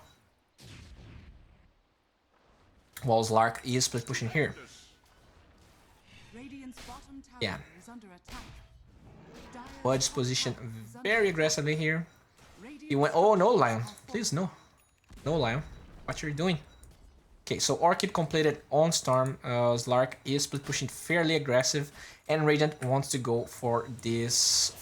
while Slark is split pushing here. Yeah. Budge's position very aggressively here. He went, oh no, Lion, please no. No, Lion, what you're doing? Okay, so Orchid completed on Storm. Slark is split pushing fairly aggressive, and Radiant wants to go for this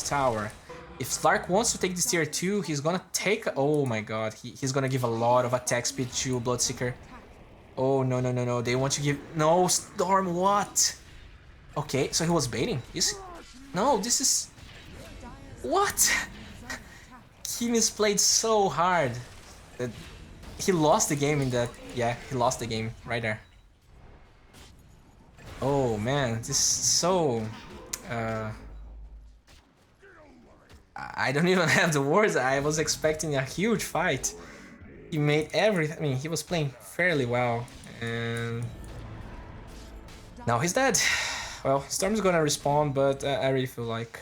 tower. If Slark wants to take this tier 2, he's gonna take... Oh my god, he's gonna give a lot of attack speed to Bloodseeker. Oh no, they want to give... No, Storm, what? Okay, so he was baiting. No, this is... What? He misplayed so hard that he lost the game in that... Yeah, he lost the game right there. Oh man, this is so... I don't even have the words. I was expecting a huge fight. He made everything... I mean, he was playing fairly well, and... Now he's dead. Well, Storm's gonna respawn, but I really feel like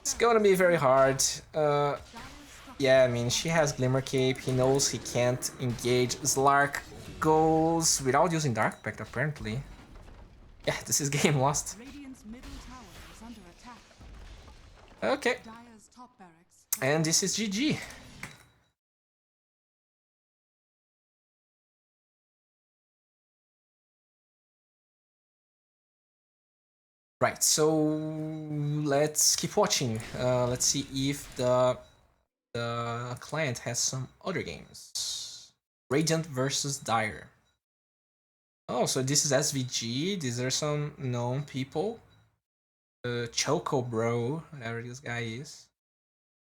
it's gonna be very hard. Yeah, I mean, she has Glimmer Cape. He knows he can't engage. Slark goes without using Dark Pact, apparently. Yeah, this is game lost. Okay. And this is GG. Right, so let's keep watching. Let's see if the client has some other games. Radiant versus Dire. Oh, so this is SVG. These are some known people. Choco Bro, whatever this guy is.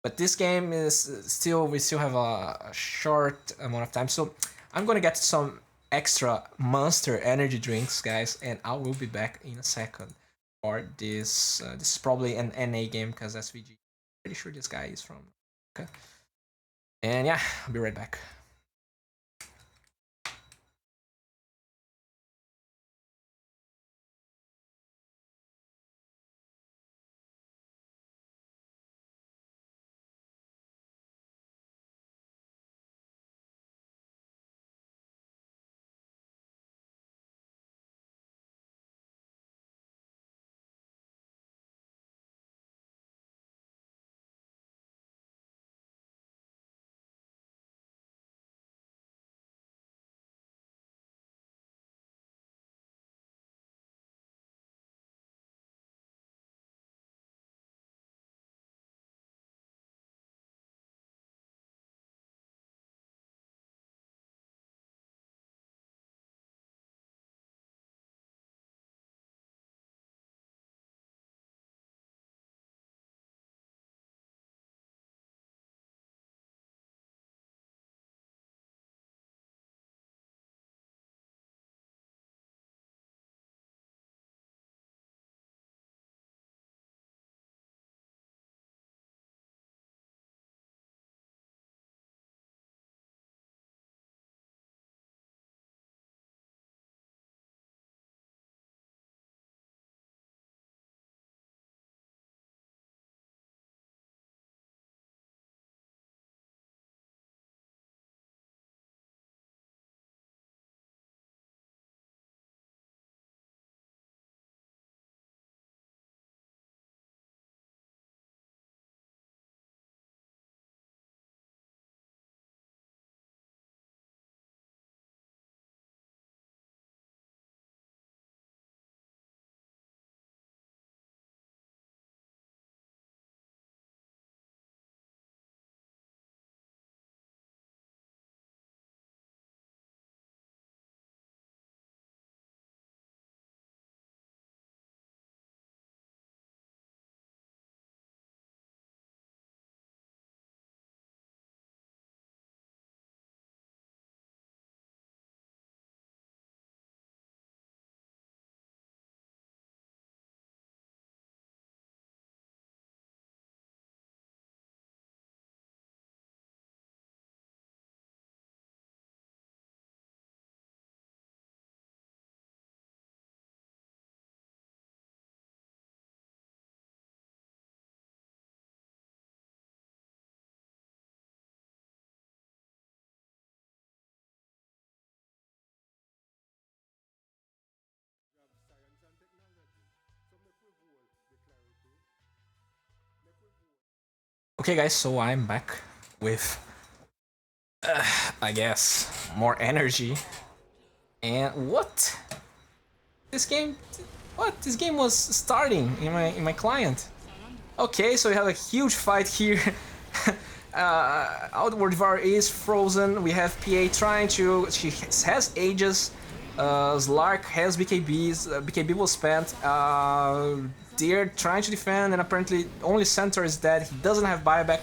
But this game is we still have a short amount of time. So I'm gonna get some extra Monster energy drinks, guys, and I will be back in a second. Or this is probably an NA game because SVG. Pretty sure this guy is from. Okay. And yeah, I'll be right back. Okay, guys, so I'm back with, I guess, more energy. And what? This game, what? This game was starting in my client. Okay, so we have a huge fight here. Outward Devour is frozen. We have PA trying to. She has Aegis. Slark has BKBs. BKB was spent. They're trying to defend, and apparently only Centaur is dead. He doesn't have buyback.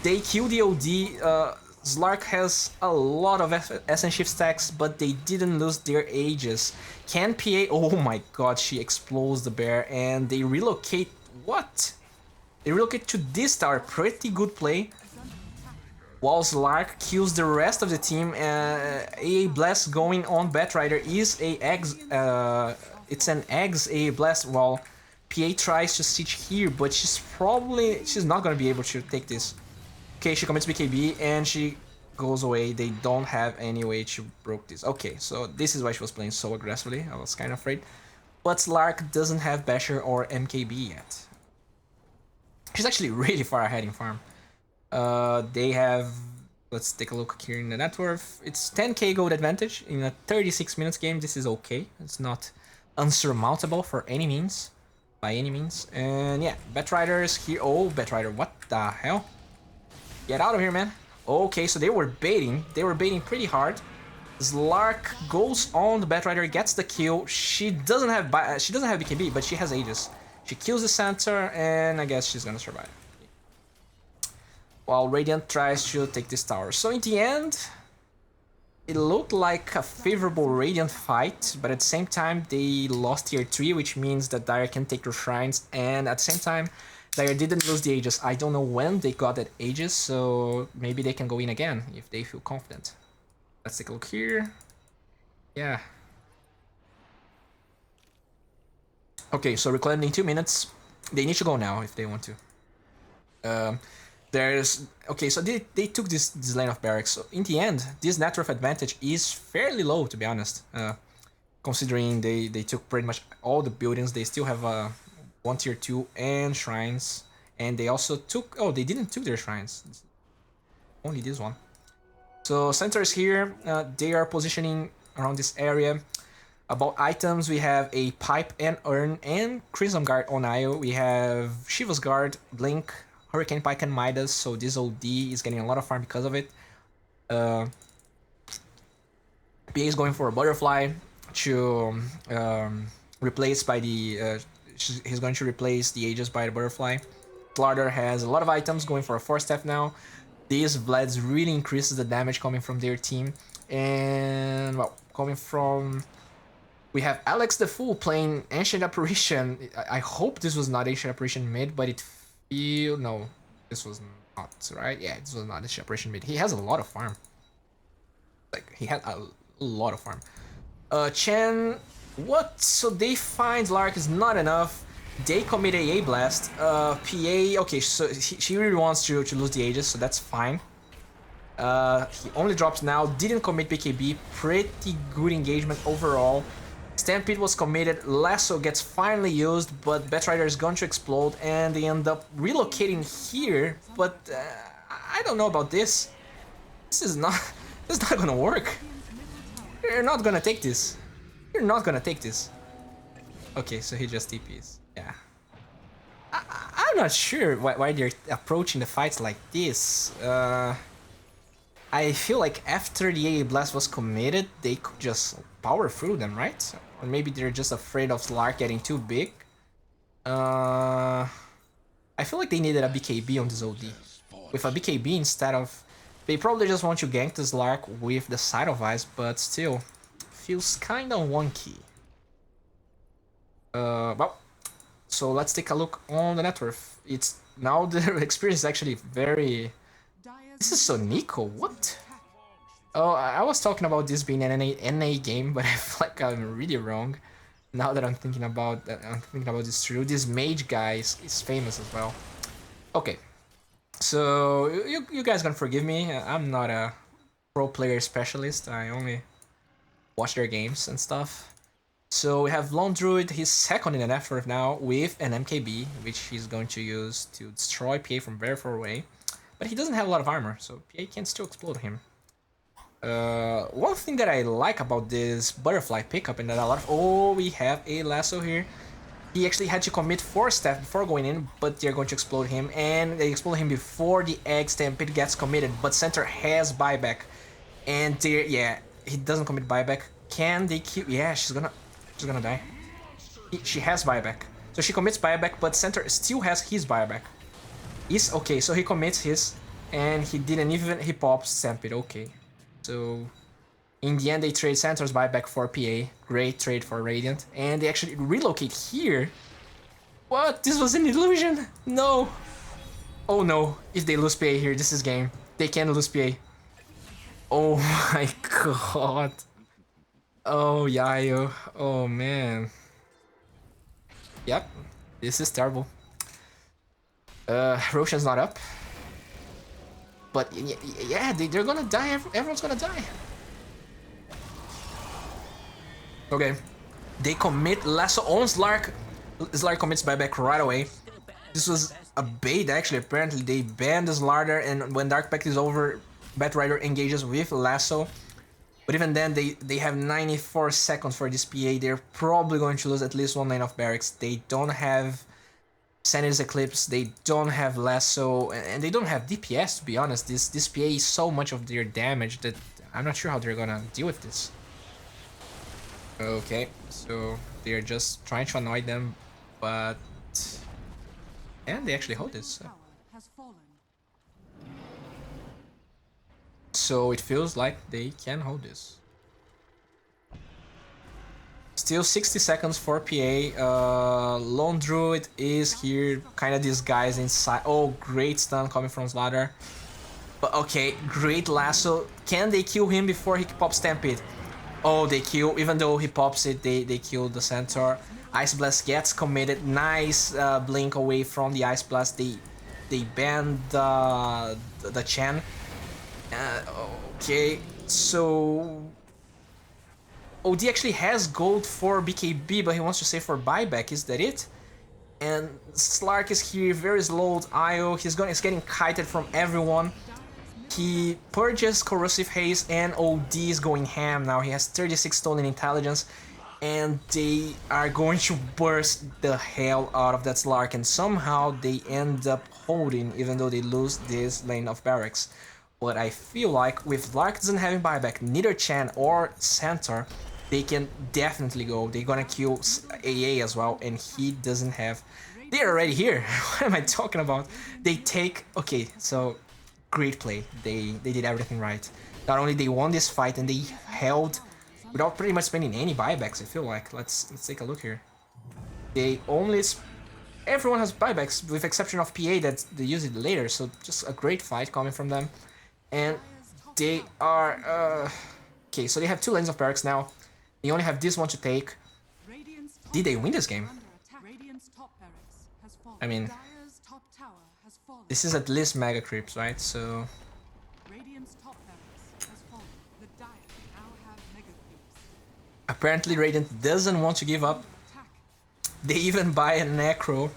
They kill the OD. Slark has a lot of SN shift stacks, but they didn't lose their Aegis. Can PA? Oh my god, she explodes the bear, and they relocate. What? They relocate to this tower. Pretty good play. While Slark kills the rest of the team. AA Blast going on Batrider is a eggs. It's an eggs AA Blast. While PA tries to siege here, but she's not gonna be able to take this. Okay, she commits BKB and she goes away. They don't have any way to broke this. Okay, so this is why she was playing so aggressively. I was kind of afraid. But Slark doesn't have Basher or MKB yet. She's actually really far ahead in farm. They have, let's take a look here in the net worth. It's 10k gold advantage in a 36 minutes game. This is okay. It's not unsurmountable for any means, by any means. And yeah, Batrider is here. Oh, Batrider, what the hell? Get out of here, man. Okay, so they were baiting. They were baiting pretty hard. Slark goes on the Batrider, gets the kill. She doesn't have BKB, but she has Aegis. She kills the center, and I guess she's gonna survive. While Radiant tries to take this tower. So in the end, it looked like a favorable Radiant fight, but at the same time, they lost tier 3, which means that Dire can take their shrines, and at the same time, Dire didn't lose the Aegis. I don't know when they got that Aegis, so maybe they can go in again if they feel confident. Let's take a look here. Yeah. Okay, so reclaimed in 2 minutes. They need to go now if they want to. Okay, so they took this lane of barracks. So in the end, this net worth advantage is fairly low, to be honest. Considering they took pretty much all the buildings. They still have 1 tier 2 and shrines. And they also took... Oh, they didn't took their shrines. Only this one. So Centaur is here. They are positioning around this area. About items, we have a Pipe and Urn and Crimson Guard on IO. We have Shiva's Guard, Blink, Hurricane Pike and Midas, so this OD is getting a lot of farm because of it. PA is going for a Butterfly to replace by the... he's going to replace the Aegis by the Butterfly. Larder has a lot of items going for a 4-step now. This Vlad's really increases the damage coming from their team. And, well, coming from... We have Alex the Fool playing Ancient Apparition. I hope this was not Ancient Apparition mid, but it feel... No, this was not, right? Yeah, this was not Ancient Apparition mid. He has a lot of farm. Like, he had a lot of farm. Chen... What? So they find Lark is not enough. They commit AA Blast. PA... Okay, so she really wants to lose the Aegis, so that's fine. He only drops now. Didn't commit BKB. Pretty good engagement overall. Stampede was committed, Lasso gets finally used, but Batrider is going to explode, and they end up relocating here, but I don't know about this. This is not gonna work. You're not gonna take this. You're not gonna take this. Okay, so he just TPs. Yeah. I'm not sure why they're approaching the fights like this. I feel like after the AA Blast was committed, they could just power through them, right? Or maybe they're just afraid of Slark getting too big. I feel like they needed a BKB on this OD. With a BKB instead of... They probably just want to gank the Slark with the Side of Ice, but still, feels kinda wonky. Well, so let's take a look on the net worth. It's... Now the experience is actually very... This is Sonico, what? Oh, I was talking about this being an NA game, but I feel like I'm really wrong. Now that I'm thinking about this true. This mage guy is famous as well. Okay, so you guys gonna forgive me. I'm not a pro player specialist. I only watch their games and stuff. So we have Lone Druid. He's second in an effort now with an MKB, which he's going to use to destroy PA from very far away. but he doesn't have a lot of armor, so PA can still explode him. One thing that I like about this butterfly pickup and that a lot of... Oh, we have a lasso here. He actually had to commit 4 steps before going in, but they're going to explode him, and they explode him before the egg stampede gets committed, but center has buyback, and yeah, he doesn't commit buyback. Can they kill? Yeah, she's gonna die. She has buyback, so she commits buyback, but center still has his buyback. Is okay, so he commits his, and he didn't even, he pops stampede. Okay, so in the end, they trade Center's buyback for PA. Great trade for Radiant. And they actually relocate here. What? This was an illusion? No. Oh no. If they lose PA here, this is game. They can lose PA. Oh my god. Oh, Yayo. Oh man. Yep. This is terrible. Roshan's not up. But yeah, they're gonna die. Everyone's gonna die. Okay, they commit lasso on Slark. Slark commits buyback right away. This was a bait actually. Apparently they banned the Slarder, and when Dark Pact is over, Batrider engages with lasso. But even then, they have 94 seconds for this PA. They're probably going to lose at least 1 lane of barracks. They don't have Sanity's Eclipse. They don't have lasso, and they don't have DPS. To be honest, this PA is so much of their damage that I'm not sure how they're gonna deal with this. Okay, so they're just trying to annoy them, but... And they actually hold this. So it feels like they can hold this. Still 60 seconds for PA. Lone Druid is here, kind of disguised inside. Oh, great stun coming from Slaughter. But okay, great lasso. Can they kill him before he pops Stampede? Oh, they kill. Even though he pops it, they kill the Centaur. Ice Blast gets committed. Nice blink away from the Ice Blast. They ban the Chen. Okay, so OD actually has gold for BKB, but he wants to save for buyback. Is that it? And Slark is here, very slowed. Io, he's getting kited from everyone. He purges Corrosive Haze, and OD is going ham now. He has 36 stolen intelligence, and they are going to burst the hell out of that Slark, and somehow they end up holding, even though they lose this lane of barracks. But I feel like with Slark doesn't having buyback, neither Chan or Centaur, they can definitely go. They're gonna kill AA as well, and he doesn't have... They're already here. What am I talking about? They take... Okay, so... Great play. They did everything right. Not only they won this fight, and they held without pretty much spending any buybacks, I feel like. Let's take a look here. They only... Everyone has buybacks, with exception of PA that they use it later, so just a great fight coming from them. And they are... Okay, so they have 2 lanes of barracks now. They only have this one to take. Did they win this game? I mean... This is at least Mega Creeps, right? So... Apparently Radiant doesn't want to give up. They even buy a Necro.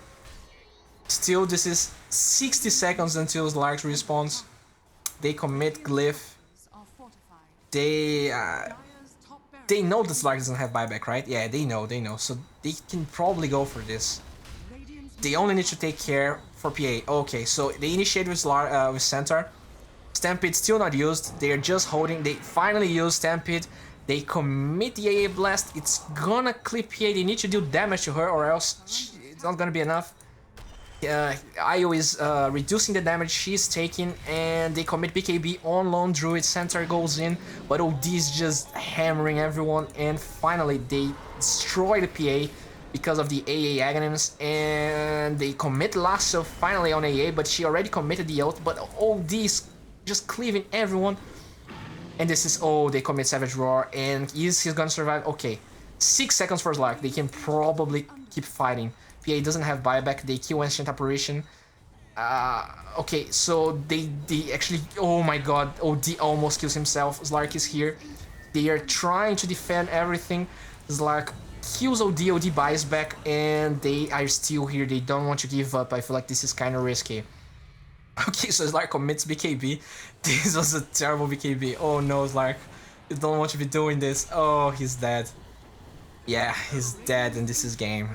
Still, this is 60 seconds until Slark respawns. They commit Glyph. They know that Slark doesn't have buyback, right? Yeah, they know. So they can probably go for this. They only need to take care for PA. Okay, so they initiate with Centaur. Stampede still not used. They are just holding. They finally use Stampede. They commit the AA Blast. It's gonna clip PA. They need to do damage to her, or else it's not gonna be enough. Io is reducing the damage she's taking, and they commit BKB on Lone Druid. Centaur goes in, but OD is just hammering everyone, and finally they destroy the PA because of the AA Aghanims, and they commit Lasso finally on AA, but she already committed the ult, but OD is just cleaving everyone. And this is... Oh, they commit Savage Roar, and he's gonna survive? Okay, 6 seconds for Slark. They can probably keep fighting. PA doesn't have buyback. They kill Ancient Apparition. Okay, so they actually... Oh my god, OD almost kills himself. Slark is here. They are trying to defend everything. Slark kills OD, OD buys back, and they are still here. They don't want to give up. I feel like this is kind of risky. Okay, so Slark commits BKB. This was a terrible BKB. Oh no, Slark. You don't want to be doing this. Oh, he's dead. Yeah, he's dead and this is game.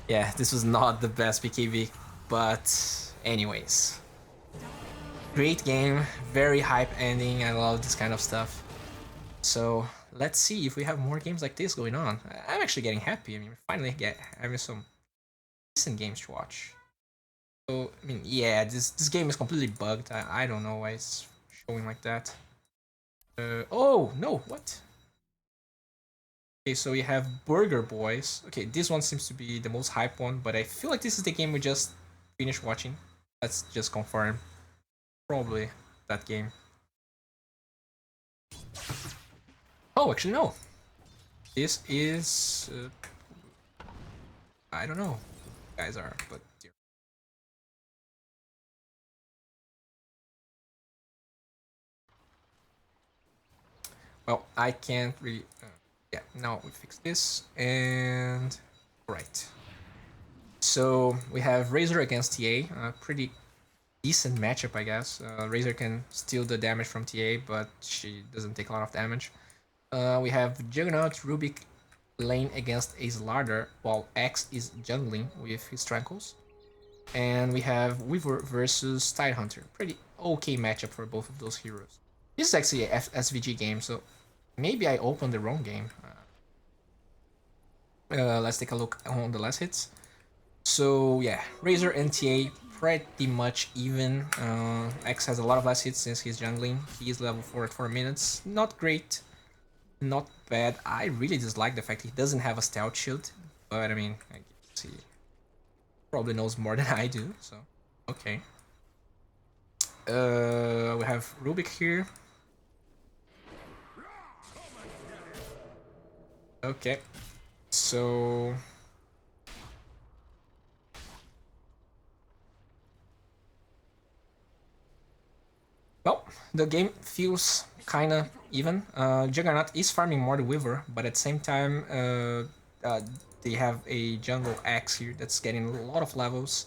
Yeah, this was not the best BKB. But anyways. Great game. Very hype ending. I love this kind of stuff. So let's see if we have more games like this going on. I'm actually getting happy. I mean, finally having some decent games to watch. So, I mean, yeah, this game is completely bugged. I don't know why it's showing like that. Oh, no, what? Okay, so we have Burger Boys. Okay, this one seems to be the most hype one, but I feel like this is the game we just finished watching. Let's just confirm. Probably that game. Oh, actually, no. This is... I don't know who you guys are, but... Well, I can't really... yeah, now we fix this, and... Right. So, we have Razor against TA, a pretty decent matchup, I guess. Razor can steal the damage from TA, but she doesn't take a lot of damage. We have Juggernaut Rubik lane against Ace Larder, while X is jungling with his Trankles. And we have Weaver versus Tidehunter. Pretty okay matchup for both of those heroes. This is actually a SVG game, so maybe I opened the wrong game. Let's take a look on the last hits. So yeah, Razor and TA pretty much even. X has a lot of last hits since he's jungling. He is level 4 at 4 minutes. Not great, not bad. I really dislike the fact he doesn't have a stealth shield, but I mean, I guess he probably knows more than I do, so okay. We have Rubik here. Okay, so well, the game feels kinda even. Juggernaut is farming more the Weaver, but at the same time, they have a jungle axe here that's getting a lot of levels,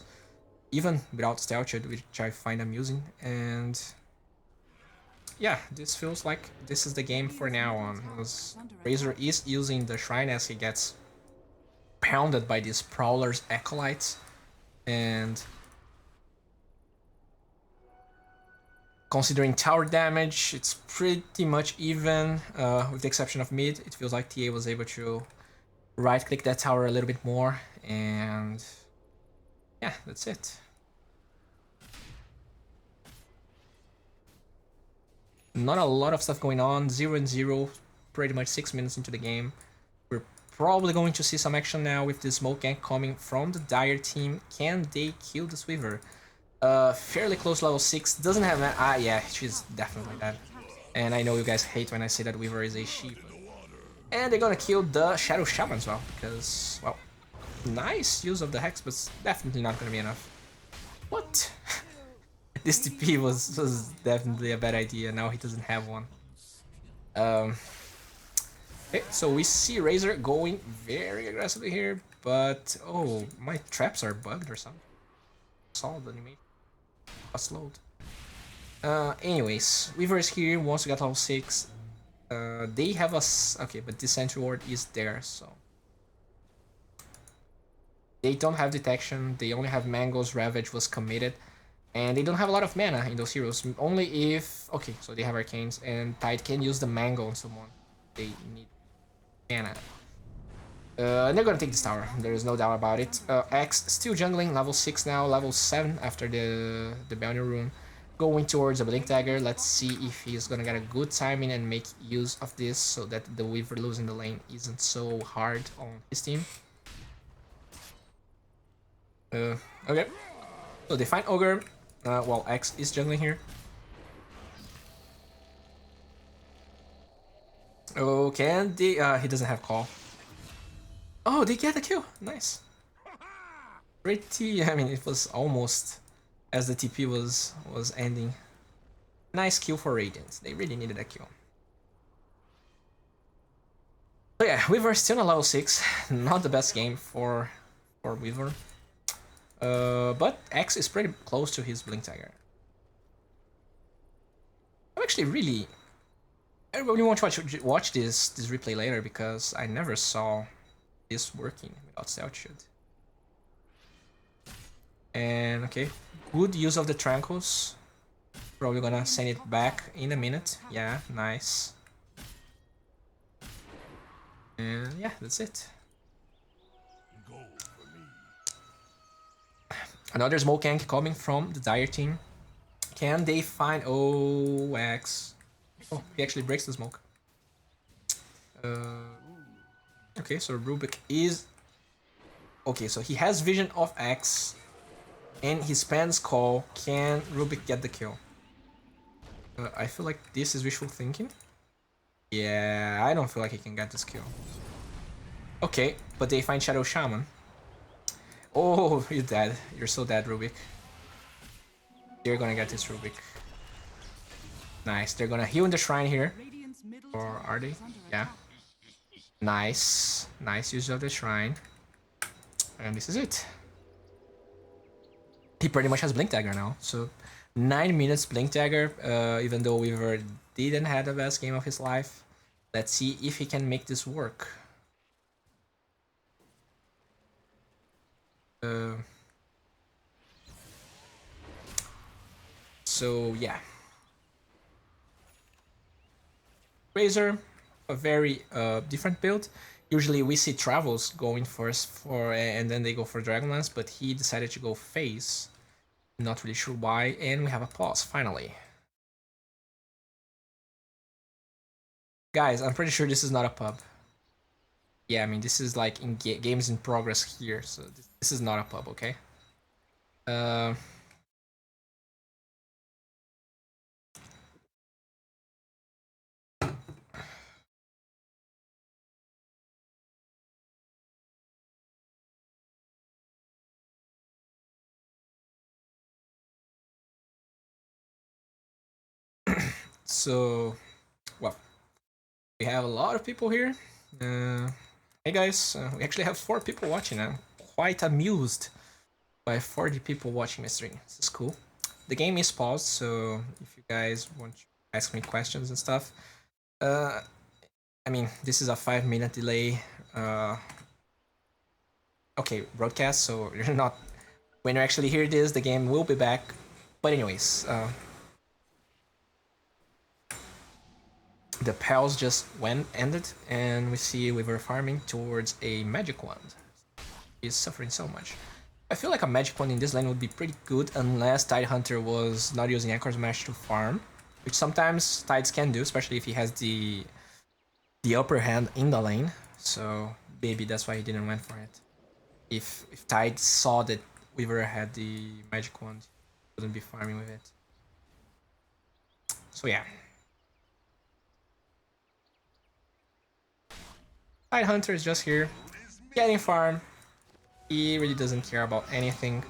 even without stealth shield, which I find amusing. And yeah, this feels like this is the game for now on. Razor is using the shrine as he gets pounded by these Prowler's acolytes, and considering tower damage, it's pretty much even, with the exception of mid. It feels like TA was able to right-click that tower a little bit more, and yeah, that's it. Not a lot of stuff going on, 0-0, pretty much 6 minutes into the game. We're probably going to see some action now with the smoke gank coming from the Dire team. Can they kill the Weaver? Fairly close level 6, doesn't have an... yeah, she's definitely dead. And I know you guys hate when I say that Weaver is a sheep. And they're gonna kill the Shadow Shaman as well, because, well, nice use of the Hex, but definitely not gonna be enough. What? This TP was definitely a bad idea, now he doesn't have one. Okay, so we see Razor going very aggressively here, but... oh, my traps are bugged or something. Solid animation. Slowed. Anyways, Weaver is here, wants to get level 6. They have a... okay, but the Sentry Ward is there, so... they don't have detection, they only have Mango's Ravage was committed, and they don't have a lot of mana in those heroes. Only if... okay, so they have Arcanes, and Tide can use the Mango on someone. They need mana. And they're gonna take this tower, there is no doubt about it. X still jungling, level 6 now, level 7 after the Bounty Rune. Going towards a Blink Dagger, let's see if he's gonna get a good timing and make use of this so that the Weaver losing the lane isn't so hard on his team. Okay. So they find Ogre, while X is jungling here. Oh, can they... he doesn't have call. Oh, they get the kill. Nice. Pretty... I mean, it was almost as the TP was ending. Nice kill for Radiant. They really needed a kill. So yeah, Weaver still on level 6. Not the best game for Weaver. But X is pretty close to his Blink Dagger. I'm actually really... I really want to watch this replay later because I never saw this working without Stealth Shield. And okay, good use of the Tranquils. Probably gonna send it back in a minute. Yeah, nice. And yeah, that's it. Another smoke gank coming from the Dire team. Can they find... Oh, X. Oh, he actually breaks the smoke. Okay, so Rubik is... Okay, so he has vision of X. And he spends call. Can Rubik get the kill? I feel like this is wishful thinking. Yeah, I don't feel like he can get this kill. Okay, but they find Shadow Shaman. Oh, you're dead. You're so dead, Rubik. They're gonna get this Rubik. Nice. They're gonna heal in the shrine here. Or are they? Yeah. Nice. Nice use of the shrine. And this is it. He pretty much has Blink Dagger now. So 9 minutes Blink Dagger, even though Weaver didn't have the best game of his life. Let's see if he can make this work. So yeah. Razor, a very different build. Usually we see Travels going first for and then they go for Dragonlance, but he decided to go Phase. Not really sure why, and we have a pause finally. Guys, I'm pretty sure this is not a pub. Yeah, I mean this is like in games in progress here, so this is not a pub, okay? So, well, we have a lot of people here. Hey guys, we actually have 4 people watching. I'm quite amused by 40 people watching my stream. This is cool. The game is paused, so if you guys want to ask me questions and stuff, I mean, this is a 5-minute delay. Okay, broadcast, so you're not... When you actually hear this, the game will be back. But anyways, the pals just ended, and we see we were farming towards a magic wand. He's suffering so much. I feel like a magic wand in this lane would be pretty good unless Tidehunter was not using Echo's Smash to farm, which sometimes Tides can do, especially if he has the upper hand in the lane. So maybe that's why he didn't went for it. If Tide saw that Weaver had the magic wand, he wouldn't be farming with it. So yeah. Tidehunter is just here, getting farm. He really doesn't care about anything.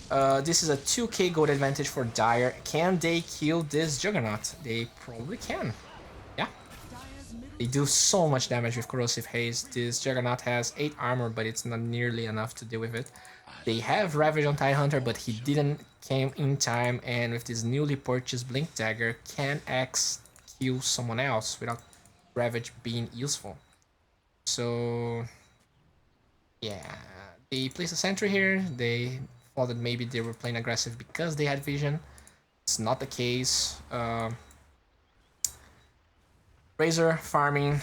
This is a 2k gold advantage for Dire. Can they kill this Juggernaut? They probably can. Yeah. They do so much damage with Corrosive Haze. This Juggernaut has 8 armor, but it's not nearly enough to deal with it. They have Ravage on Tidehunter, but he didn't came in time, and with this newly purchased Blink Dagger, can X kill someone else without Ravage being useful? So yeah, they placed a sentry here. They thought that maybe they were playing aggressive because they had vision. It's not the case. Razor farming.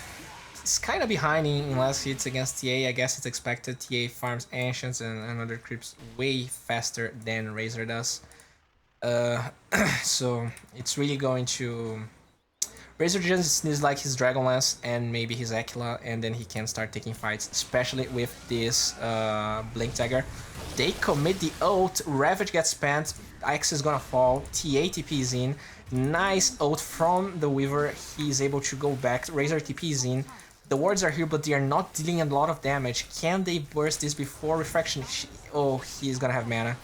It's kind of behind in last hits against TA. I guess it's expected. TA farms Ancients and other creeps way faster than Razor does. So it's really going to... Razor just needs like his Dragonlance and maybe his Aquila, and then he can start taking fights, especially with this Blink Dagger. They commit the ult, Ravage gets spent, X is gonna fall, TA TP's in, nice ult from the Weaver, he's able to go back, Razor TP's in, the wards are here but they are not dealing a lot of damage. Can they burst this before Refraction? Oh, he's gonna have mana.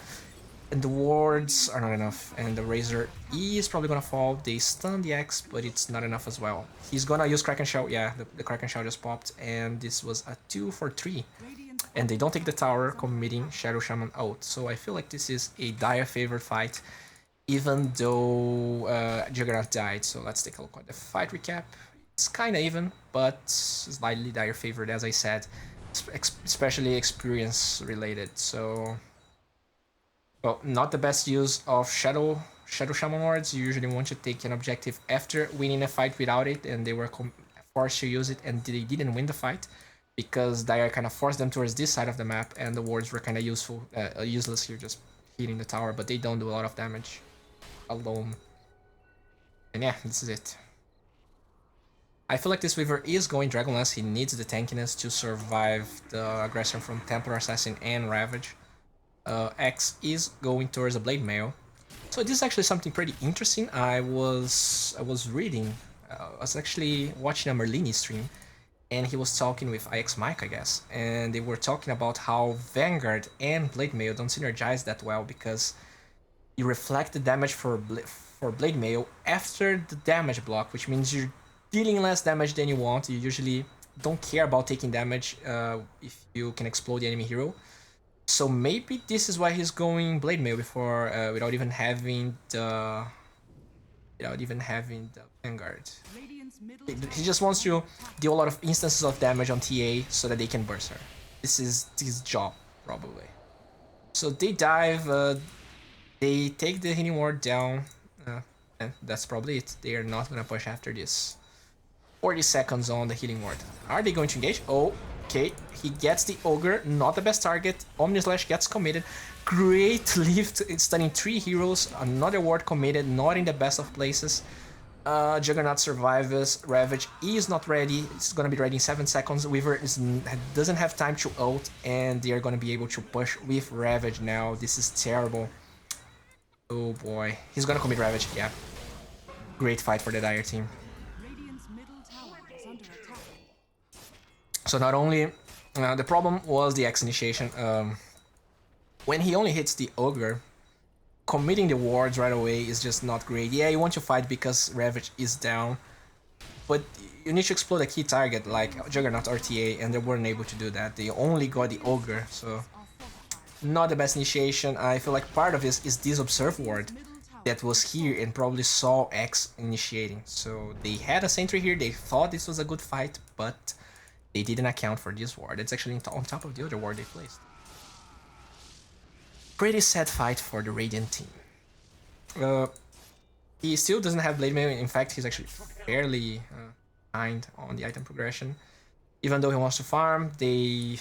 And the wards are not enough, and the Razor is probably gonna fall. They stun the X, but it's not enough as well. He's gonna use Kraken Shell. Yeah, the Kraken Shell just popped, and this was a 2 for 3. and they don't take the tower, committing Shadow Shaman ult. So I feel like this is a dire favorite fight, even though Juggernaut died. So let's take a look at the fight recap. It's kind of even, but slightly dire favored, as I said, especially experience related. So, well, not the best use of Shadow Shaman wards. You usually want to take an objective after winning a fight without it, and they were forced to use it, and they didn't win the fight because Dire kind of forced them towards this side of the map, and the wards were kind of useless here, just hitting the tower, but they don't do a lot of damage alone. And yeah, this is it. I feel like this Weaver is going Dragonlance. He needs the tankiness to survive the aggression from Templar Assassin and Ravage. X is going towards a Blade Mail. So this is actually something pretty interesting. I was reading, I was actually watching a Merlini stream, and he was talking with IX Mike, I guess, and they were talking about how Vanguard and Blade Mail don't synergize that well because you reflect the damage for Blade Mail after the damage block, which means you're dealing less damage than you want. You usually don't care about taking damage if you can explode the enemy hero. So maybe this is why he's going Blade Mail before, without even having the Vanguard. He just wants to deal a lot of instances of damage on TA so that they can burst her. This is his job, probably. So they dive, they take the healing ward down, and that's probably it. They are not gonna push after this. 40 seconds on the healing ward. Are they going to engage? Oh, okay. He gets the Ogre, not the best target. Omni Slash gets committed. Great lift, stunning 3 heroes. Another ward committed, not in the best of places. Juggernaut survives. Ravage is not ready. It's gonna be ready in 7 seconds. Weaver doesn't have time to ult, and they are gonna be able to push with Ravage now. This is terrible. Oh boy. He's gonna commit Ravage, yeah. Great fight for the Dire team. So not only, the problem was the X initiation. When he only hits the Ogre, committing the wards right away is just not great. Yeah, you want to fight because Ravage is down, but you need to explode a key target like Juggernaut or TA, and they weren't able to do that. They only got the Ogre, so not the best initiation. I feel like part of this is this Observe ward that was here and probably saw X initiating. So they had a sentry here, they thought this was a good fight, but they didn't account for this ward. It's actually on top of the other ward they placed. Pretty sad fight for the Radiant team. He still doesn't have Blade Mail. In fact, he's actually fairly behind on the item progression. Even though he wants to farm, they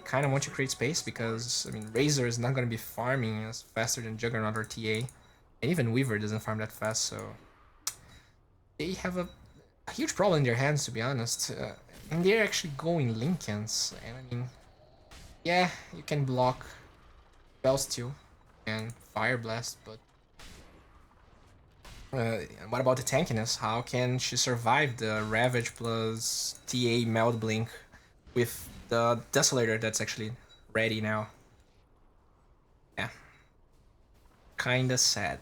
kind of want to create space because, Razor is not going to be farming as faster than Juggernaut or TA. And even Weaver doesn't farm that fast, so they have a huge problem in their hands, to be honest. And they're actually going Lincolns, and yeah, you can block Spellsteal and Fire Blast, but what about the tankiness? How can she survive the Ravage plus TA Meld Blink with the Desolator that's actually ready now? Yeah. Kinda sad.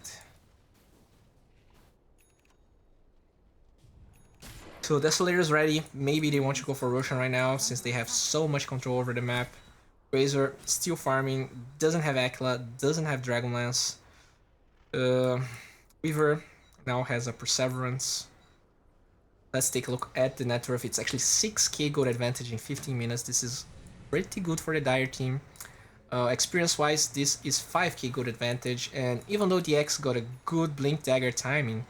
So Desolator is ready. Maybe they want to go for Roshan right now since they have so much control over the map. Razor still farming, doesn't have Akla, doesn't have Dragonlance. Weaver now has a Perseverance. Let's take a look at the net worth. It's actually 6k gold advantage in 15 minutes. This is pretty good for the Dire team. Experience-wise, this is 5k gold advantage, and even though the X got a good Blink Dagger timing,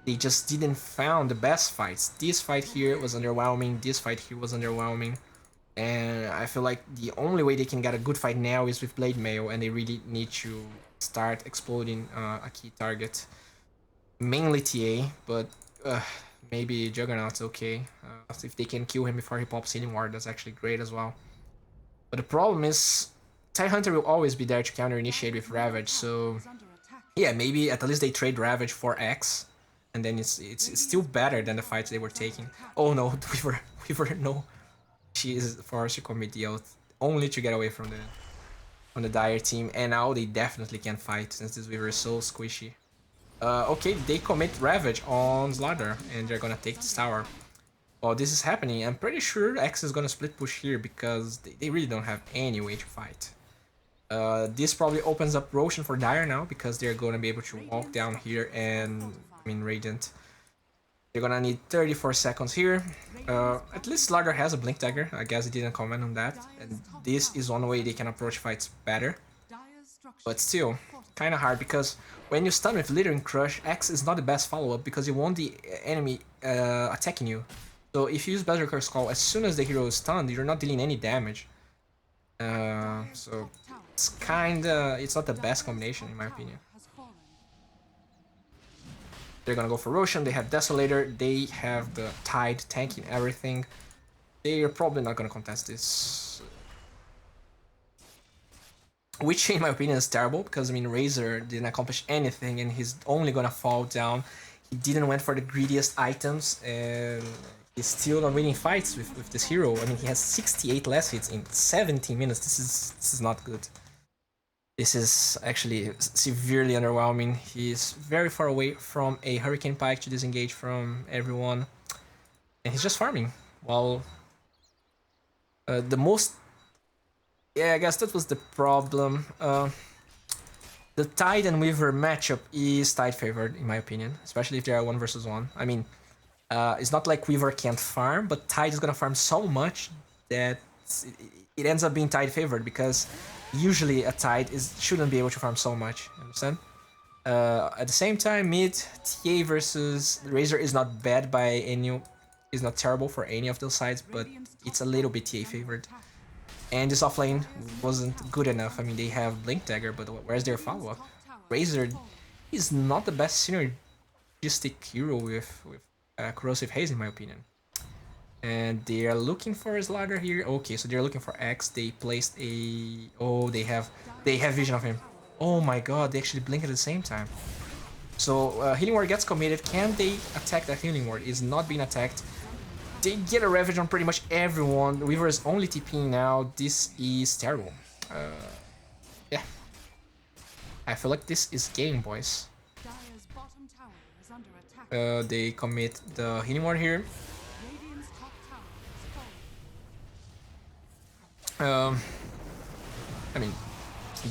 they just didn't found the best fights. This fight here was underwhelming, this fight here was underwhelming, and I feel like the only way they can get a good fight now is with Blade Mail, and they really need to start exploding a key target. Mainly TA, but maybe Juggernaut's okay. If they can kill him before he pops Healing Ward, that's actually great as well. But the problem is, Tidehunter will always be there to counter-initiate with Ravage, so yeah, maybe at least they trade Ravage for X, and then it's still better than the fights they were taking. Oh no, Weaver, no. She is forced to commit the ult, only to get away from the Dire team, and now they definitely can fight since this Weaver is so squishy. Okay, they commit Ravage on Slaughter, and they're gonna take this tower. while this is happening, I'm pretty sure X is gonna split push here because they really don't have any way to fight. This probably opens up Roshan for Dire now because they're gonna be able to walk down here and, I mean, Radiant. They're gonna need 34 seconds here. At least Slardar has a Blink Dagger. I guess he didn't comment on that. And this is one way they can approach fights better. But still, kind of hard because when you stun with Littering Crush, X is not the best follow-up because you want the enemy attacking you. So if you use Berserker's Call, as soon as the hero is stunned, you're not dealing any damage. So it's it's not the best combination in my opinion. They're gonna go for Roshan, they have Desolator, they have the Tide tanking everything. They're probably not gonna contest this. Which in my opinion is terrible, because I mean Razor didn't accomplish anything and he's only gonna fall down. He didn't went for the greediest items and he's still not winning fights with this hero. I mean he has 68 less hits in 17 minutes. This is not good. This is actually severely underwhelming. He's very far away from a Hurricane Pike to disengage from everyone. And he's just farming. While the most... Yeah, I guess that was the problem. The Tide and Weaver matchup is Tide favored, in my opinion. Especially if they are 1 versus 1. I mean, it's not like Weaver can't farm, but Tide is gonna farm so much that it ends up being Tide favored because usually a Tide shouldn't be able to farm so much, understand? At the same time, mid, TA versus Razor is not bad by any... is not terrible for any of those sides, but it's a little bit TA favored. And this offlane wasn't good enough. I mean, they have Blink Dagger, but where's their follow-up? Razor is not the best synergistic hero with Corrosive Haze, in my opinion. And they are looking for a Slardar here. Okay, so they're looking for X. They placed a... Oh, they have vision of him. Oh my god, they actually blink at the same time. So Healing Ward gets committed. Can they attack that Healing Ward? It's not being attacked. They get a Ravage on pretty much everyone. Weaver is only TPing now. This is terrible. Yeah. I feel like this is game, boys. They commit the Healing Ward here. I mean,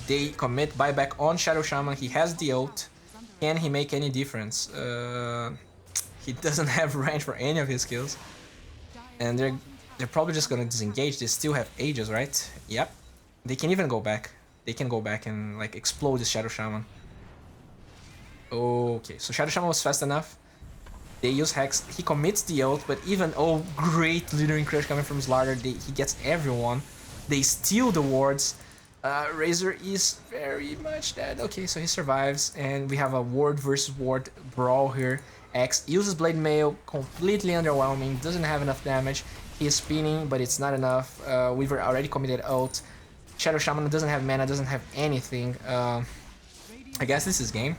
they commit buyback on Shadow Shaman. He has the ult. Can he make any difference? He doesn't have range for any of his skills. And they're probably just gonna disengage. They still have Aegis, right? Yep. They can even go back. They can go back and like explode this Shadow Shaman. Okay, so Shadow Shaman was fast enough. They use Hex. He commits the ult, but even great Littering Crush coming from Slardar. He gets everyone. They steal the wards. Razor is very much dead. Okay, so he survives, and we have a ward versus ward brawl here. X uses Blade Mail, completely underwhelming, doesn't have enough damage. He is spinning, but it's not enough. Weaver already committed ult. Shadow Shaman doesn't have mana, doesn't have anything. I guess this is game.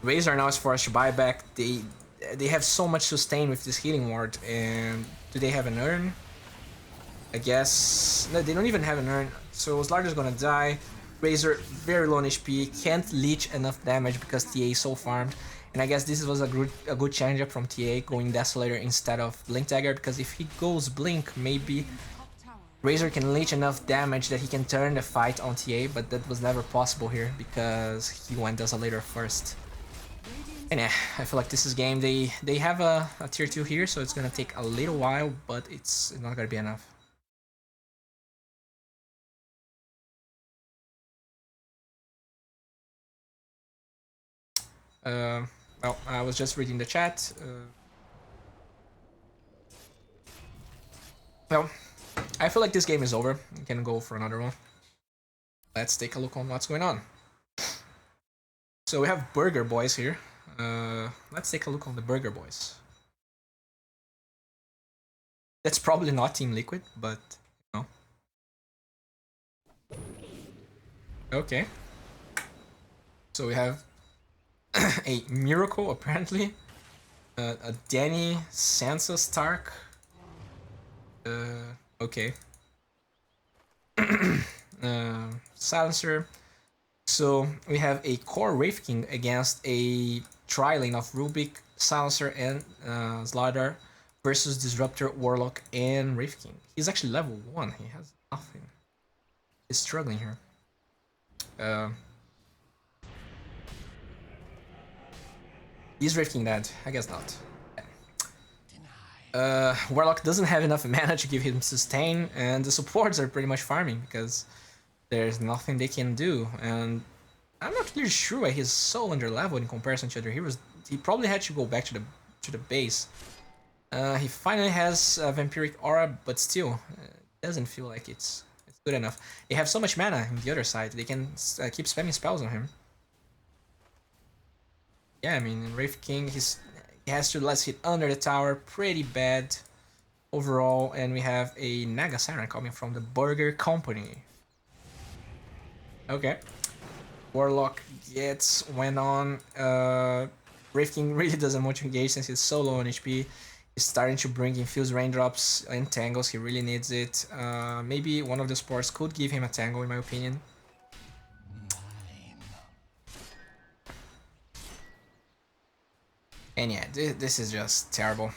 Razor now is forced to buy back. They have so much sustain with this healing ward, and do they have an urn? I guess... No, they don't even have an urn, so Slardar's gonna die. Razor, very low on HP, can't leech enough damage because TA is so farmed. And I guess this was a good change up from TA, going Desolator instead of Blink Dagger, because if he goes Blink, maybe Razor can leech enough damage that he can turn the fight on TA, but that was never possible here because he went Desolator first. And yeah, I feel like this is game. They have a tier 2 here, so it's gonna take a little while, but it's not gonna be enough. Well, I was just reading the chat. Well, I feel like this game is over. We can go for another one. Let's take a look on what's going on. So we have Burger Boys here. Let's take a look on the Burger Boys. That's probably not Team Liquid, but you know. Okay. So we have a Miracle, apparently. A Danny, Sansa Stark. Okay. Silencer. So we have a core Wraith King against a tri-lane of Rubik, Silencer, and Slardar versus Disruptor, Warlock, and Wraith King. He's actually level 1. He has nothing. He's struggling here. Is Wraith King dead? I guess not. Warlock doesn't have enough mana to give him sustain, and the supports are pretty much farming because there's nothing they can do. And I'm not really sure why he's so underleveled in comparison to other heroes. He probably had to go back to the base. He finally has a Vampiric Aura, but still, doesn't feel like it's good enough. They have so much mana on the other side, they can keep spamming spells on him. Yeah, I mean, Wraith King, he has to let's hit under the tower, pretty bad overall, and we have a Naga Siren coming from the Burger Company. Okay. Warlock went on. Wraith King really doesn't want to engage since he's so low on HP. He's starting to bring infused raindrops and tangles, he really needs it. Maybe one of the supports could give him a tangle in my opinion. And yeah, this is just terrible.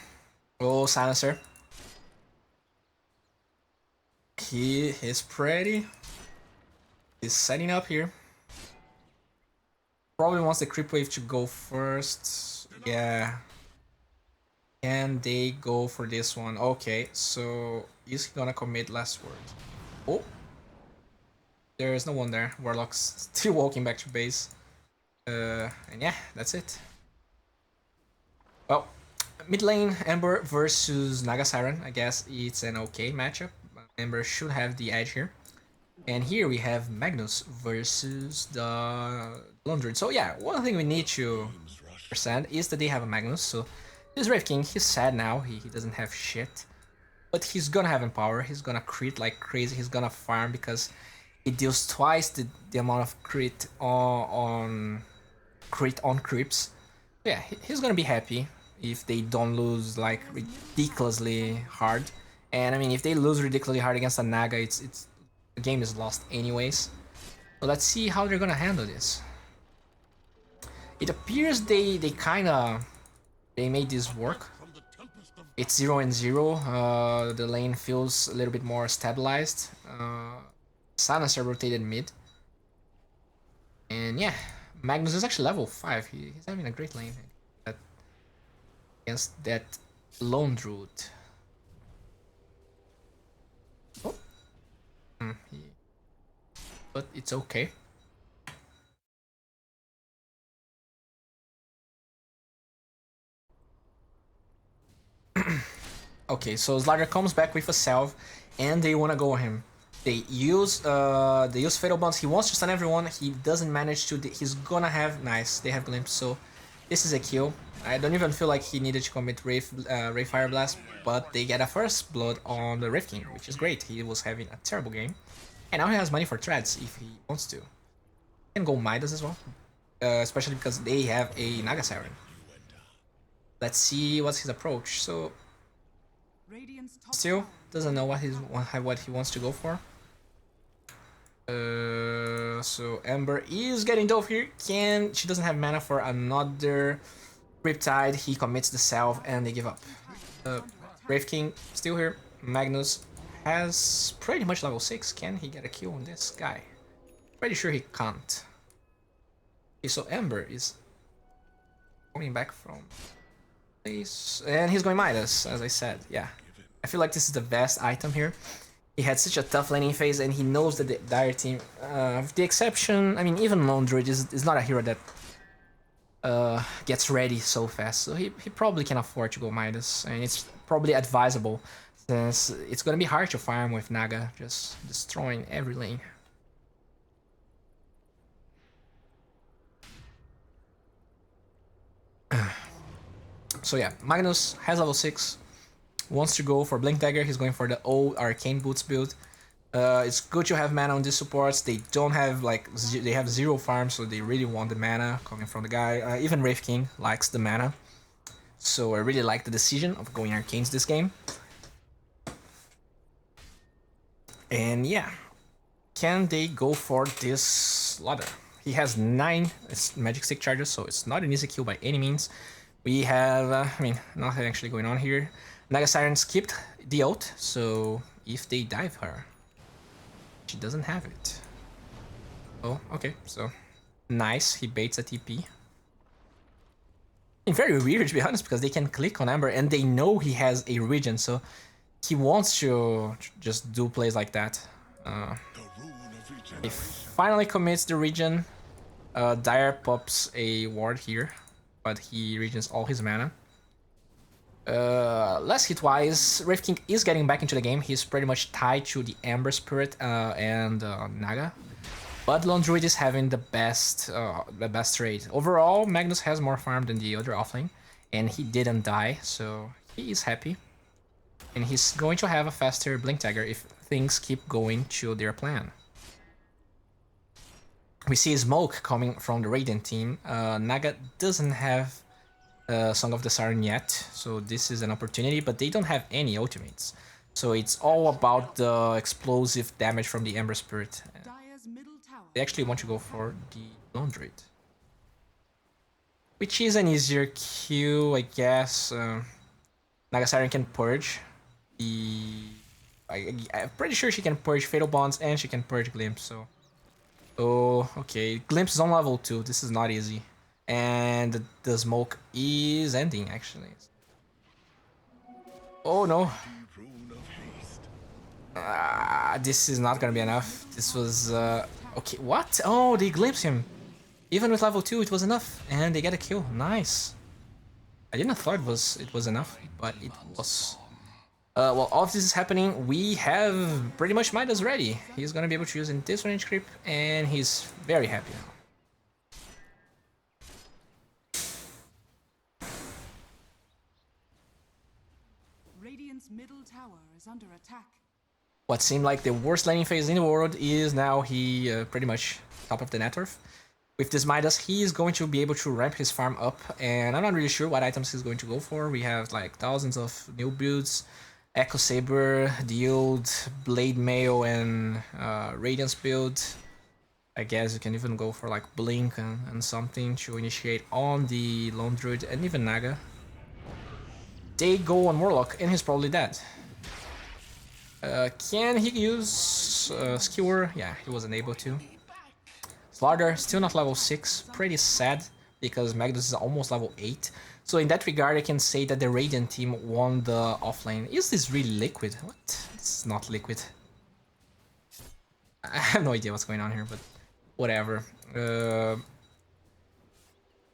Oh, Silencer. He is pretty. He's setting up here. Probably wants the creep wave to go first. Yeah. Can they go for this one? Okay, so is he gonna commit last word? Oh. There is no one there. Warlock's still walking back to base. And yeah, that's it. Well, mid lane, Ember versus Naga Siren. I guess it's an okay matchup. Ember should have the edge here. And here we have Magnus versus the Lone Druid. So yeah, one thing we need to understand is that they have a Magnus. So this Wraith King, he's sad now. He doesn't have shit. But he's gonna have Empower. He's gonna crit like crazy. He's gonna farm because he deals twice the amount of crit on creeps. Yeah, he's gonna be happy if they don't lose like ridiculously hard. And I mean, if they lose ridiculously hard against a Naga, it's the game is lost anyways. So let's see how they're gonna handle this. It appears they made this work. It's 0-0. The lane feels a little bit more stabilized. Silencer rotated mid. And yeah, Magnus is actually level 5. He's having a great lane against that Lone Druid. Oh. But it's okay. Okay, so Slider comes back with a salve, and they wanna go him. They use Fatal Bounce. He wants to stun everyone. He doesn't manage to. He's gonna have nice. They have glimpse, so this is a kill. I don't even feel like he needed to commit Wraith Fire Blast, but they get a first blood on the Wraith King, which is great. He was having a terrible game, and now he has money for treads if he wants to. He can go Midas as well, especially because they have a Naga Siren. Let's see what's his approach. So still doesn't know what he wants to go for. So Ember is getting dove here. She doesn't have mana for another Riptide. He commits the salve and they give up. Wraith King still here. Magnus has pretty much level 6. Can he get a kill on this guy? Pretty sure he can't. Okay, so Ember is coming back from place and he's going Midas, as I said. Yeah, I feel like this is the best item here. He had such a tough laning phase, and he knows that the Dire team, with the exception, I mean, even Lone Druid is not a hero that gets ready so fast, so he probably can afford to go Midas, and it's probably advisable, since it's gonna be hard to farm with Naga, just destroying every lane. So yeah, Magnus has level 6. Wants to go for Blink Dagger. He's going for the old Arcane Boots build. It's good to have mana on these supports. They don't have they have 0 farm, so they really want the mana coming from the guy. Even Wraith King likes the mana, so I really like the decision of going Arcanes this game. And yeah, can they go for this Slaughter? He has 9 Magic Stick charges, so it's not an easy kill by any means. We have, I mean, nothing actually going on here. Naga Siren skipped the ult, so if they dive her, she doesn't have it. Oh, okay, so nice, he baits a TP. And very weird to be honest, because they can click on Ember and they know he has a regen, so he wants to just do plays like that. He finally commits the regen. Dire pops a ward here, but he regens all his mana. Less hit-wise, Wraith King is getting back into the game. He's pretty much tied to the Ember Spirit and Naga. But Lone Druid is having the best trade. Overall, Magnus has more farm than the other offlane, and he didn't die, so he is happy. And he's going to have a faster Blink Dagger if things keep going to their plan. We see smoke coming from the Radiant team. Naga doesn't have Song of the Siren yet, so this is an opportunity, but they don't have any ultimates. So it's all about the explosive damage from the Ember Spirit. They actually want to go for the Lone Druid, which is an easier Q, I guess. Naga Siren can purge I'm pretty sure she can purge Fatal Bonds and she can purge Glimpse, so... Oh, okay. Glimpse is on level 2, this is not easy. And the smoke is ending, actually. Oh no. This is not gonna be enough. This was... Okay, what? Oh, they glimpse him. Even with level 2, it was enough. And they get a kill. Nice. I didn't thought it was enough, but it was. While all of this is happening, we have pretty much Midas ready. He's gonna be able to use in this range creep, and he's very happy now. Radiant's middle tower is under attack. What seemed like the worst laning phase in the world is now he pretty much top of the net worth. With this Midas, he is going to be able to ramp his farm up, and I'm not really sure what items he's going to go for. We have like thousands of new builds. Echo Saber, the old Blade Mail and Radiance build. I guess you can even go for like Blink and something to initiate on the Lone Druid and even Naga. They go on Warlock and he's probably dead. Can he use Skewer? Yeah, he wasn't able to. Slaughter, still not level 6, pretty sad because Magnus is almost level 8. So in that regard, I can say that the Radiant team won the offlane. Is this really liquid? What? It's not liquid. I have no idea what's going on here, but whatever.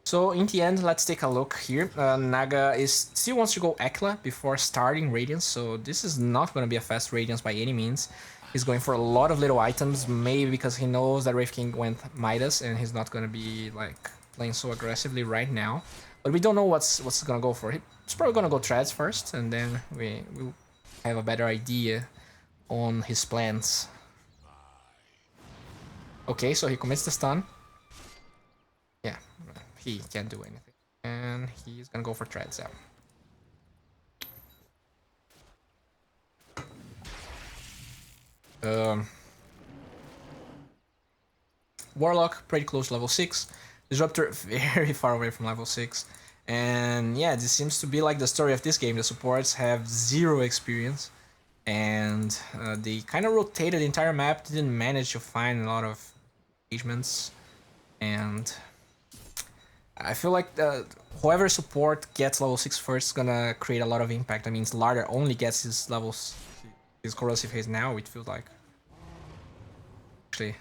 So in the end, let's take a look here. Naga still wants to go Ekla before starting Radiance, so this is not going to be a fast Radiance by any means. He's going for a lot of little items, maybe because he knows that Wraith King went Midas and he's not going to be like playing so aggressively right now. But we don't know what's gonna go for. He's probably gonna go Treads first, and then we'll have a better idea on his plans. Okay, so he commits the stun. Yeah, he can't do anything. And he's gonna go for Treads, yeah. Warlock, pretty close to level 6. Disruptor very far away from level 6. And yeah, this seems to be like the story of this game. The supports have 0 experience. And they kind of rotated the entire map, didn't manage to find a lot of engagements. And I feel like whoever support gets level 6 first is gonna create a lot of impact. I mean, Larder only gets his levels, his corrosive haze now, it feels like. Actually.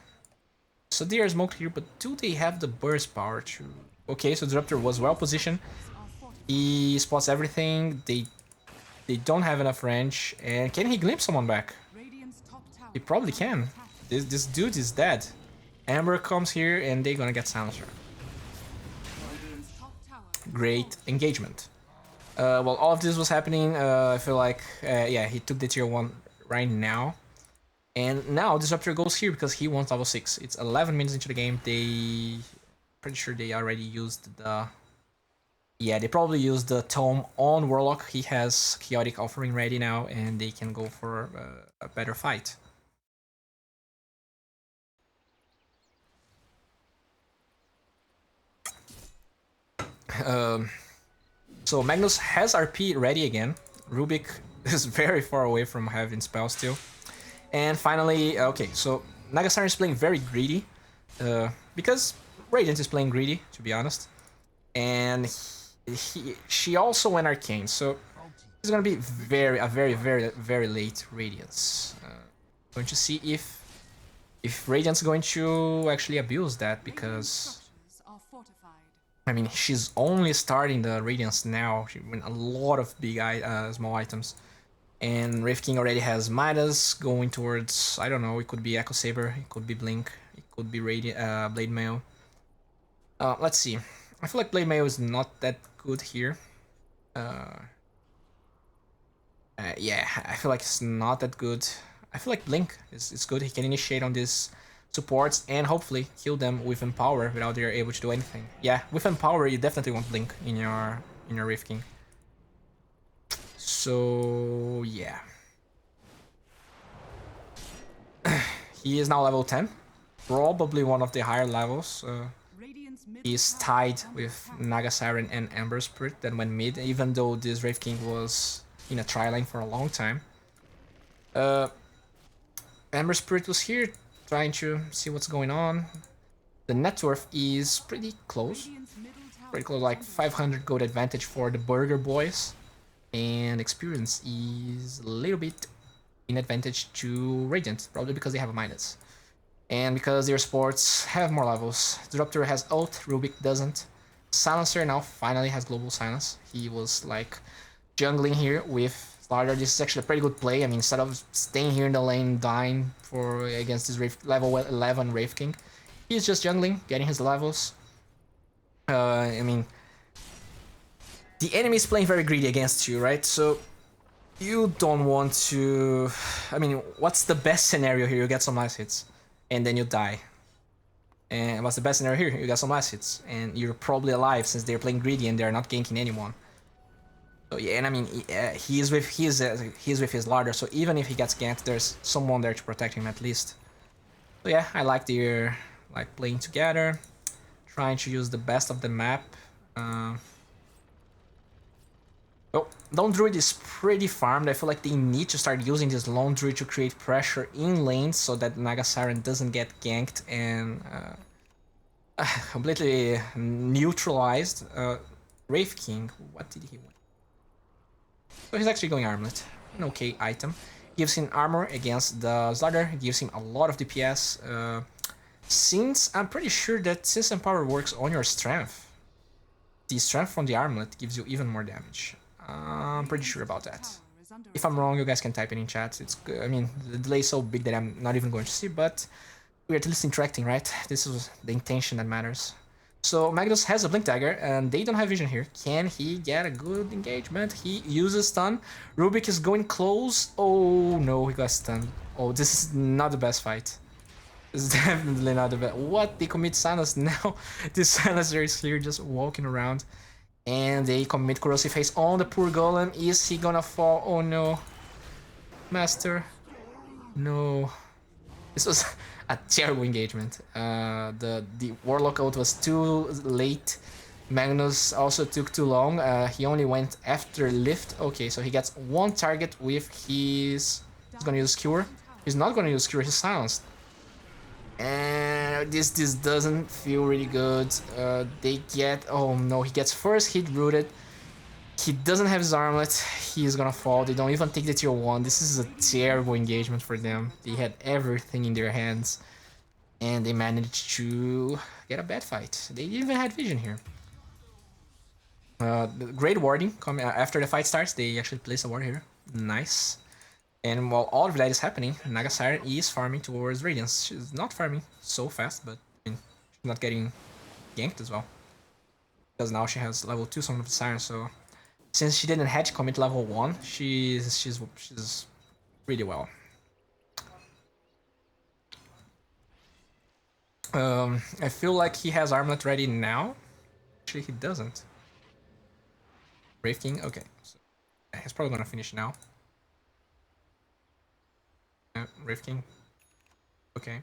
So they are smoked here, but do they have the burst power to... Okay, so Disruptor was well positioned. He spots everything. They don't have enough range. And can he glimpse someone back? He probably can. This dude is dead. Amber comes here and they're gonna get Silencer. Great engagement. While all of this was happening, I feel like, yeah, he took the tier 1 right now. And now Disruptor goes here because he wants level 6. It's 11 minutes into the game. Pretty sure they already used the... Yeah, they probably used the Tome on Warlock. He has Chaotic Offering ready now, and they can go for a better fight. So Magnus has RP ready again. Rubik is very far away from having spells still. And finally, okay, so Nagasari is playing very greedy, because Radiant is playing greedy, to be honest. And she also went Arcane, so it's gonna be very late Radiance. Going to see if Radiant's going to actually abuse that, because Structures are fortified. I mean, she's only starting the Radiance now. She went a lot of big small items. And Wraith King already has Midas going towards, I don't know, it could be Echo Saber, it could be Blink, it could be Blade Mail. Let's see. I feel like Blade Mail is not that good here. Yeah, I feel like it's not that good. I feel like Blink is good. He can initiate on these supports and hopefully kill them with Empower without they're able to do anything. Yeah, with Empower you definitely want Blink in your Wraith King. So yeah. He is now level 10. Probably one of the higher levels. Radiant's middle He's tower tied is under with attack. Naga Siren and Ember Spirit that went mid, even though this Wraith King was in a tri-lane for a long time. Ember Spirit was here trying to see what's going on. The net worth is pretty close. Radiant's middle tower Pretty close, is like under 500 gold advantage for the Burger Boys. And experience is a little bit in advantage to Radiant, probably because they have a minus. And because their sports have more levels. Disruptor has ult, Rubik doesn't. Silencer now finally has global silence. He was like jungling here with Slardar. This is actually a pretty good play. I mean, instead of staying here in the lane dying for against this level 11 Wraith King, he's just jungling, getting his levels. I mean, the enemy is playing very greedy against you, right? So you don't want to. I mean, what's the best scenario here? You get some nice hits, and then you die. And what's the best scenario here? You get some last hits, and you're probably alive since they're playing greedy and they're not ganking anyone. So yeah, and I mean, he's with his larder, so even if he gets ganked, there's someone there to protect him at least. So yeah, I like their like playing together, trying to use the best of the map. Oh, Lone Druid is pretty farmed. I feel like they need to start using this Lone Druid to create pressure in lanes so that Naga Siren doesn't get ganked and completely neutralized. Wraith King, what did he win? So he's actually going Armlet. An okay item. Gives him armor against the Slardar, gives him a lot of DPS. Since I'm pretty sure that since Empower works on your strength, the strength from the armlet gives you even more damage. I'm pretty sure about that. If I'm wrong, you guys can type it in chat. It's, I mean, the delay is so big that I'm not even going to see, but we're at least interacting, right? This is the intention that matters. So Magnus has a Blink Dagger, and they don't have vision here. Can he get a good engagement? He uses stun. Rubik is going close. Oh no, he got stunned. Oh, this is not the best fight. This is definitely not the best. What? They commit silence now? This silencer is here just walking around. And they commit Corrosive Haze on the poor golem. Is he gonna fall? Oh no. Master. No. This was a terrible engagement. The Warlock ult was too late. Magnus also took too long. He only went after lift. Okay, so he gets one target with his... He's gonna use Cure. He's not gonna use Cure, he's silenced. And this doesn't feel really good. They get... Oh no, he gets first hit rooted. He doesn't have his armlet. He's gonna fall. They don't even take the tier 1. This is a terrible engagement for them. They had everything in their hands. And they managed to get a bad fight. They even had vision here. Great warding. After the fight starts, they actually place a ward here. Nice. And while all of that is happening, Naga Siren is farming towards Radiance. She's not farming so fast, but I mean, she's not getting ganked as well. Because now she has level 2 Song of the Siren, so since she didn't hedge commit level 1, she's really well. I feel like he has Armlet ready now. Actually, he doesn't. Wraith King, okay. So, yeah, he's probably gonna finish now. Wraith King. Okay.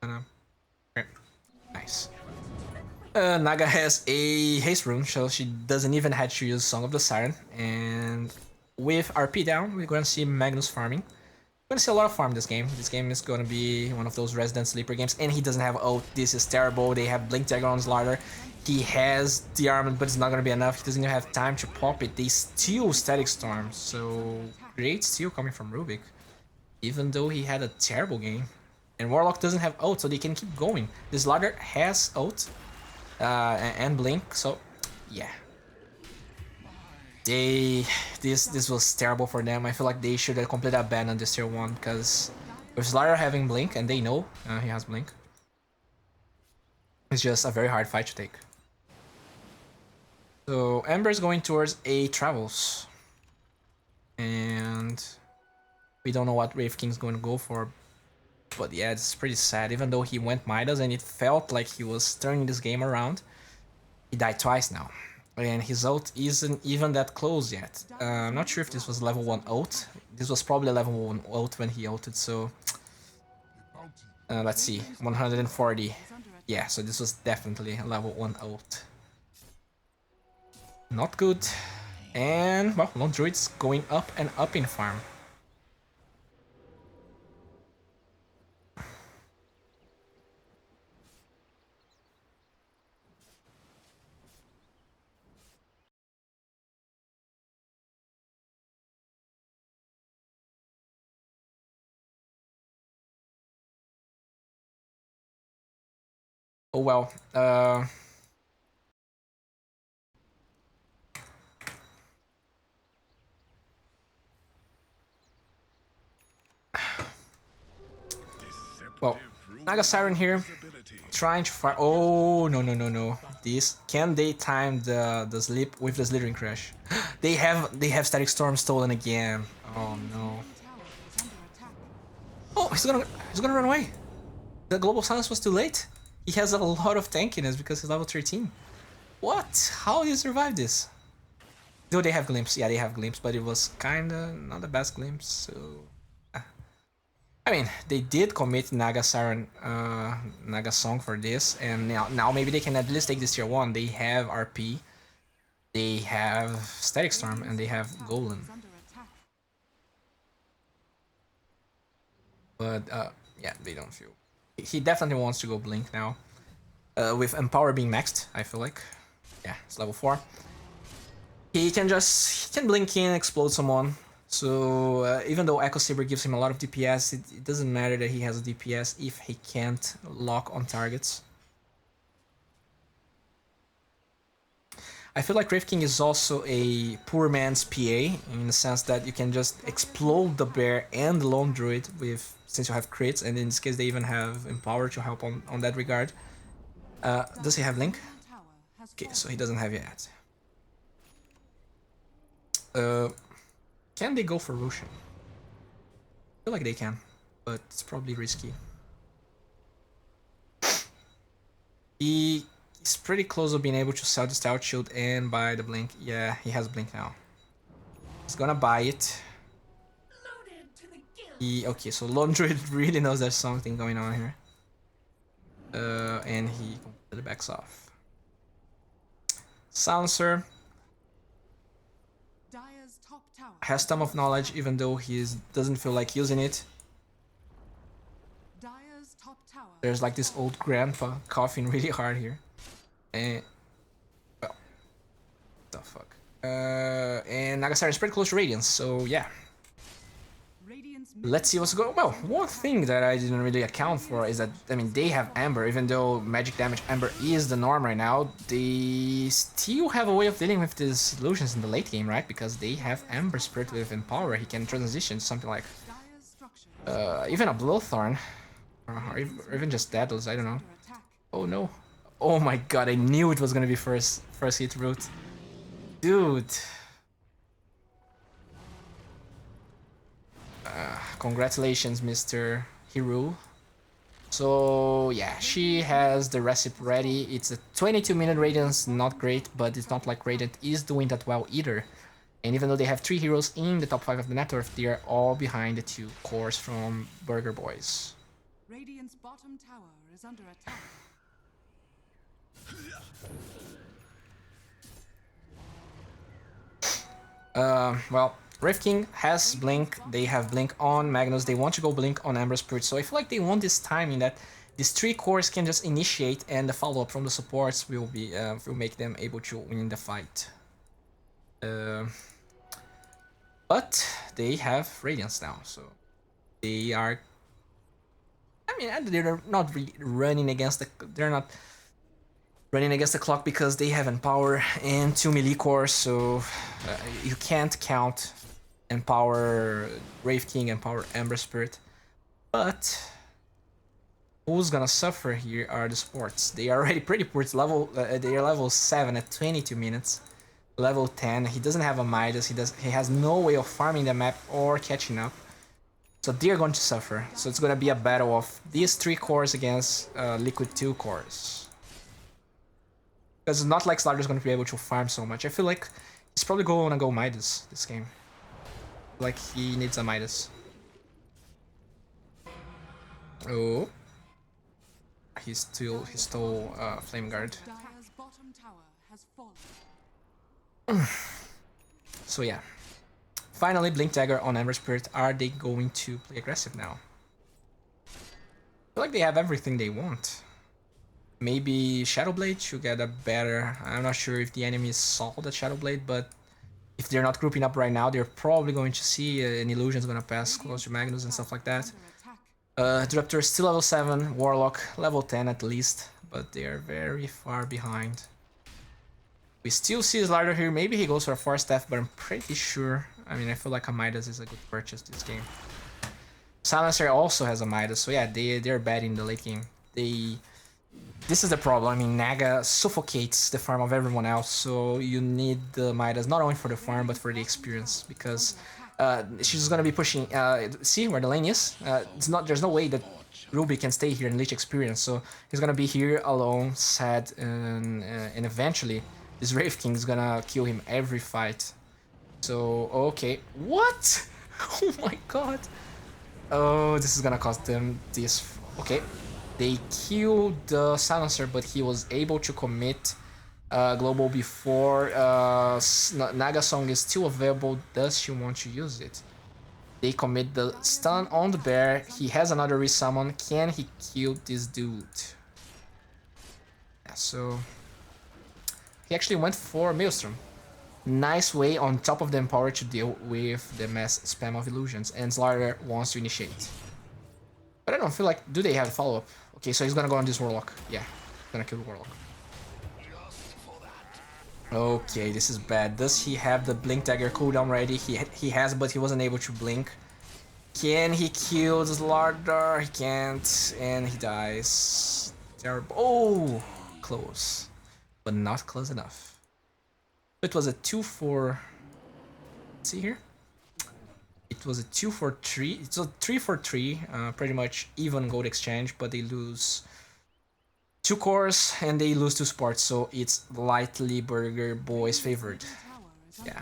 Okay. Nice. Naga has a haste rune, so she doesn't even have to use Song of the Siren, and with RP down, we're gonna see Magnus farming. We're gonna see a lot of farm this game. This game is gonna be one of those resident sleeper games, and he doesn't have ult. This is terrible. They have Blink Dagger on his ladder. He has the armor, but it's not gonna be enough. He doesn't even have time to pop it. They steal Static Storm, so great steal coming from Rubik, even though he had a terrible game. And Warlock doesn't have ult, so they can keep going. This ladder has ult and Blink, so yeah. This was terrible for them. I feel like they should have completely abandoned this tier 1 because with Slayer having Blink and they know he has Blink, it's just a very hard fight to take. So Ember's going towards A Travels, and we don't know what Wraith King's going to go for, but yeah, it's pretty sad. Even though he went Midas and it felt like he was turning this game around, he died twice now. And his ult isn't even that close yet. I'm not sure if this was level 1 ult. This was probably level 1 ult when he ulted, so... let's see, 140. Yeah, so this was definitely a level 1 ult. Not good. And, well, Lone Druid's going up and up in farm. Oh well, well, Naga Siren here, trying to fire. Oh no! This can they time the sleep with the Slithering Crash? they have Static Storm stolen again. Oh no! Oh, he's gonna run away. The Global Silence was too late. He has a lot of tankiness because he's level 13. What? How did he survive this? Do they have Glimpse? Yeah, they have Glimpse, but it was kinda not the best Glimpse, so... I mean, they did commit Naga Siren, Naga Song for this, and now maybe they can at least take this tier 1. They have RP, they have Static Storm, and they have Golem. But, yeah, they don't feel... He definitely wants to go Blink now. With Empower being maxed, I feel like. Yeah, it's level 4. He can blink in, explode someone. So even though Echo Saber gives him a lot of DPS, it doesn't matter that he has a DPS if he can't lock on targets. I feel like Wraith King is also a poor man's PA in the sense that you can just explode the bear and the Lone Druid with, since you have crits, and in this case they even have Empower to help on that regard. Does he have Link? Okay, so he doesn't have yet. Can they go for Roshan? I feel like they can, but it's probably risky. He's pretty close to being able to sell the Stout Shield and buy the Blink. Yeah, he has Blink now. He's gonna buy it. Okay, so Lone Druid really knows there's something going on here. And he completely backs off. Silencer has Tome of Knowledge, even though he doesn't feel like using it. There's like this old grandpa coughing really hard here. And... well... the fuck. And Naga Siren is pretty close to Radiance, so yeah. Let's see what's going on. Well, one thing that I didn't really account for is that, I mean, they have Amber, even though magic damage Amber is the norm right now, they still have a way of dealing with these solutions in the late game, right? Because they have Amber Spirit with Empower, he can transition to something like, even a Blowthorn, or even just Daedalus, I don't know. Oh no. Oh my god, I knew it was gonna be first hit route. Dude. Congratulations, Mr. Hiru. So yeah, she has the recipe ready. It's a 22-minute Radiance, not great, but it's not like Radiant is doing that well either. And even though they have 3 heroes in the top 5 of the net worth, they are all behind the 2 cores from Burger Boys. Radiant's bottom tower is under attack. Well, Wraith King has Blink, they have Blink on Magnus, they want to go Blink on Ember Spirit, so I feel like they want this timing that these 3 cores can just initiate and the follow-up from the supports will make them able to win the fight. But they have Radiance now, so they are... I mean, they're not really running against the... They're not running against the clock because they have Empower and 2 melee cores, so you can't count Empower Wraith King, Empower Ember Spirit. But who's gonna suffer here are the sports. They are already pretty poor. It's level, they are level 7 at 22 minutes. Level 10, he doesn't have a Midas, he has no way of farming the map or catching up. So they're going to suffer. So it's gonna be a battle of these 3 cores against Liquid 2 cores. Because it's not like Slider's gonna be able to farm so much. I feel like he's probably gonna go Midas this game. Like he needs a Midas. Oh. He stole Flame Guard. Dire's bottom tower has fallen. So yeah. Finally, Blink Dagger on Ember Spirit. Are they going to play aggressive now? I feel like they have everything they want. Maybe Shadow Blade should get a better... I'm not sure if the enemies saw the Shadow Blade, but if they're not grouping up right now, they're probably going to see an Illusion's gonna pass close to Magnus and stuff like that. Disruptor is still level 7, Warlock level 10 at least, but they are very far behind. We still see Slider here, maybe he goes for a Force Staff, but I'm pretty sure... I mean, I feel like a Midas is a good purchase this game. Silencer also has a Midas, so yeah, they're bad in the late game. This is the problem, I mean, Naga suffocates the farm of everyone else, so you need the Midas not only for the farm, but for the experience, because she's gonna be pushing... see where the lane is? There's no way that Ruby can stay here and leech experience, so he's gonna be here alone, sad, and eventually this Wraith King is gonna kill him every fight. So, okay. What? Oh my god. Oh, this is gonna cost them this. Okay. They killed the Silencer, but he was able to commit Global before Naga Song is still available. Does she want to use it? They commit the stun on the bear. He has another resummon. Can he kill this dude? Yeah, so... He actually went for Maelstrom. Nice way on top of the Empower to deal with the mass spam of illusions, and Slider wants to initiate. But I don't feel like... Do they have follow-up? Okay, so he's gonna go on this Warlock. Yeah, gonna kill the Warlock. Okay, this is bad. Does he have the Blink Dagger cooldown ready? He has, but he wasn't able to blink. Can he kill the Slider? He can't, and he dies. Terrible. Oh, close, but not close enough. It was a 2-4. Let's see here. It was a 2-4-3. It's a 3-4-3. Pretty much even gold exchange, but they lose 2 cores and they lose 2 sports. So it's lightly Burger Boys favored. Yeah,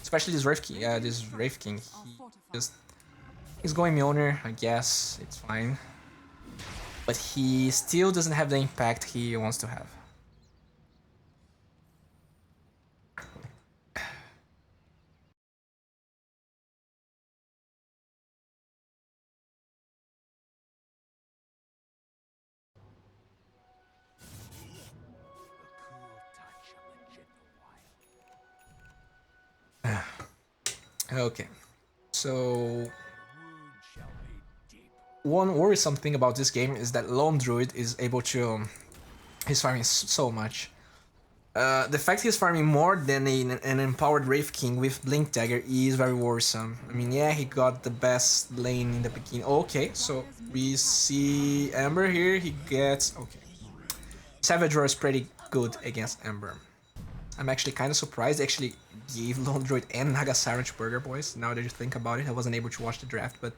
especially this Wraith King. He's going Mjolnir. I guess it's fine, but he still doesn't have the impact he wants to have. Okay, so one worrisome thing about this game is that Lone Druid is able to... he's farming so much. The fact he's farming more than an empowered Wraith King with Blink Dagger is very worrisome. I mean, yeah, he got the best lane in the beginning. Okay, so we see Ember here, he gets... Okay. Savage Roar is pretty good against Ember. I'm actually kind of surprised they actually gave Lone Druid and Naga Siren to Burger Boys. Now that you think about it, I wasn't able to watch the draft, but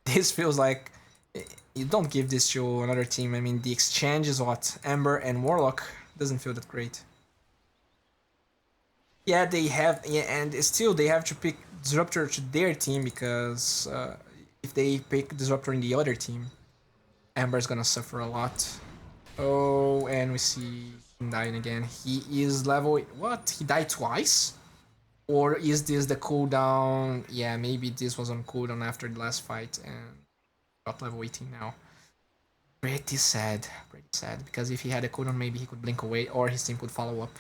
this feels like you don't give this to another team. I mean, the exchange is what? Ember and Warlock doesn't feel that great. Yeah, they have, yeah, and still they have to pick Disruptor to their team because if they pick Disruptor in the other team, Ember's gonna suffer a lot. Oh, and we see him dying again. He is level... What? He died twice? Or is this the cooldown? Yeah, maybe this was on cooldown after the last fight and got level 18 now. Pretty sad, because if he had a cooldown, maybe he could blink away or his team could follow up.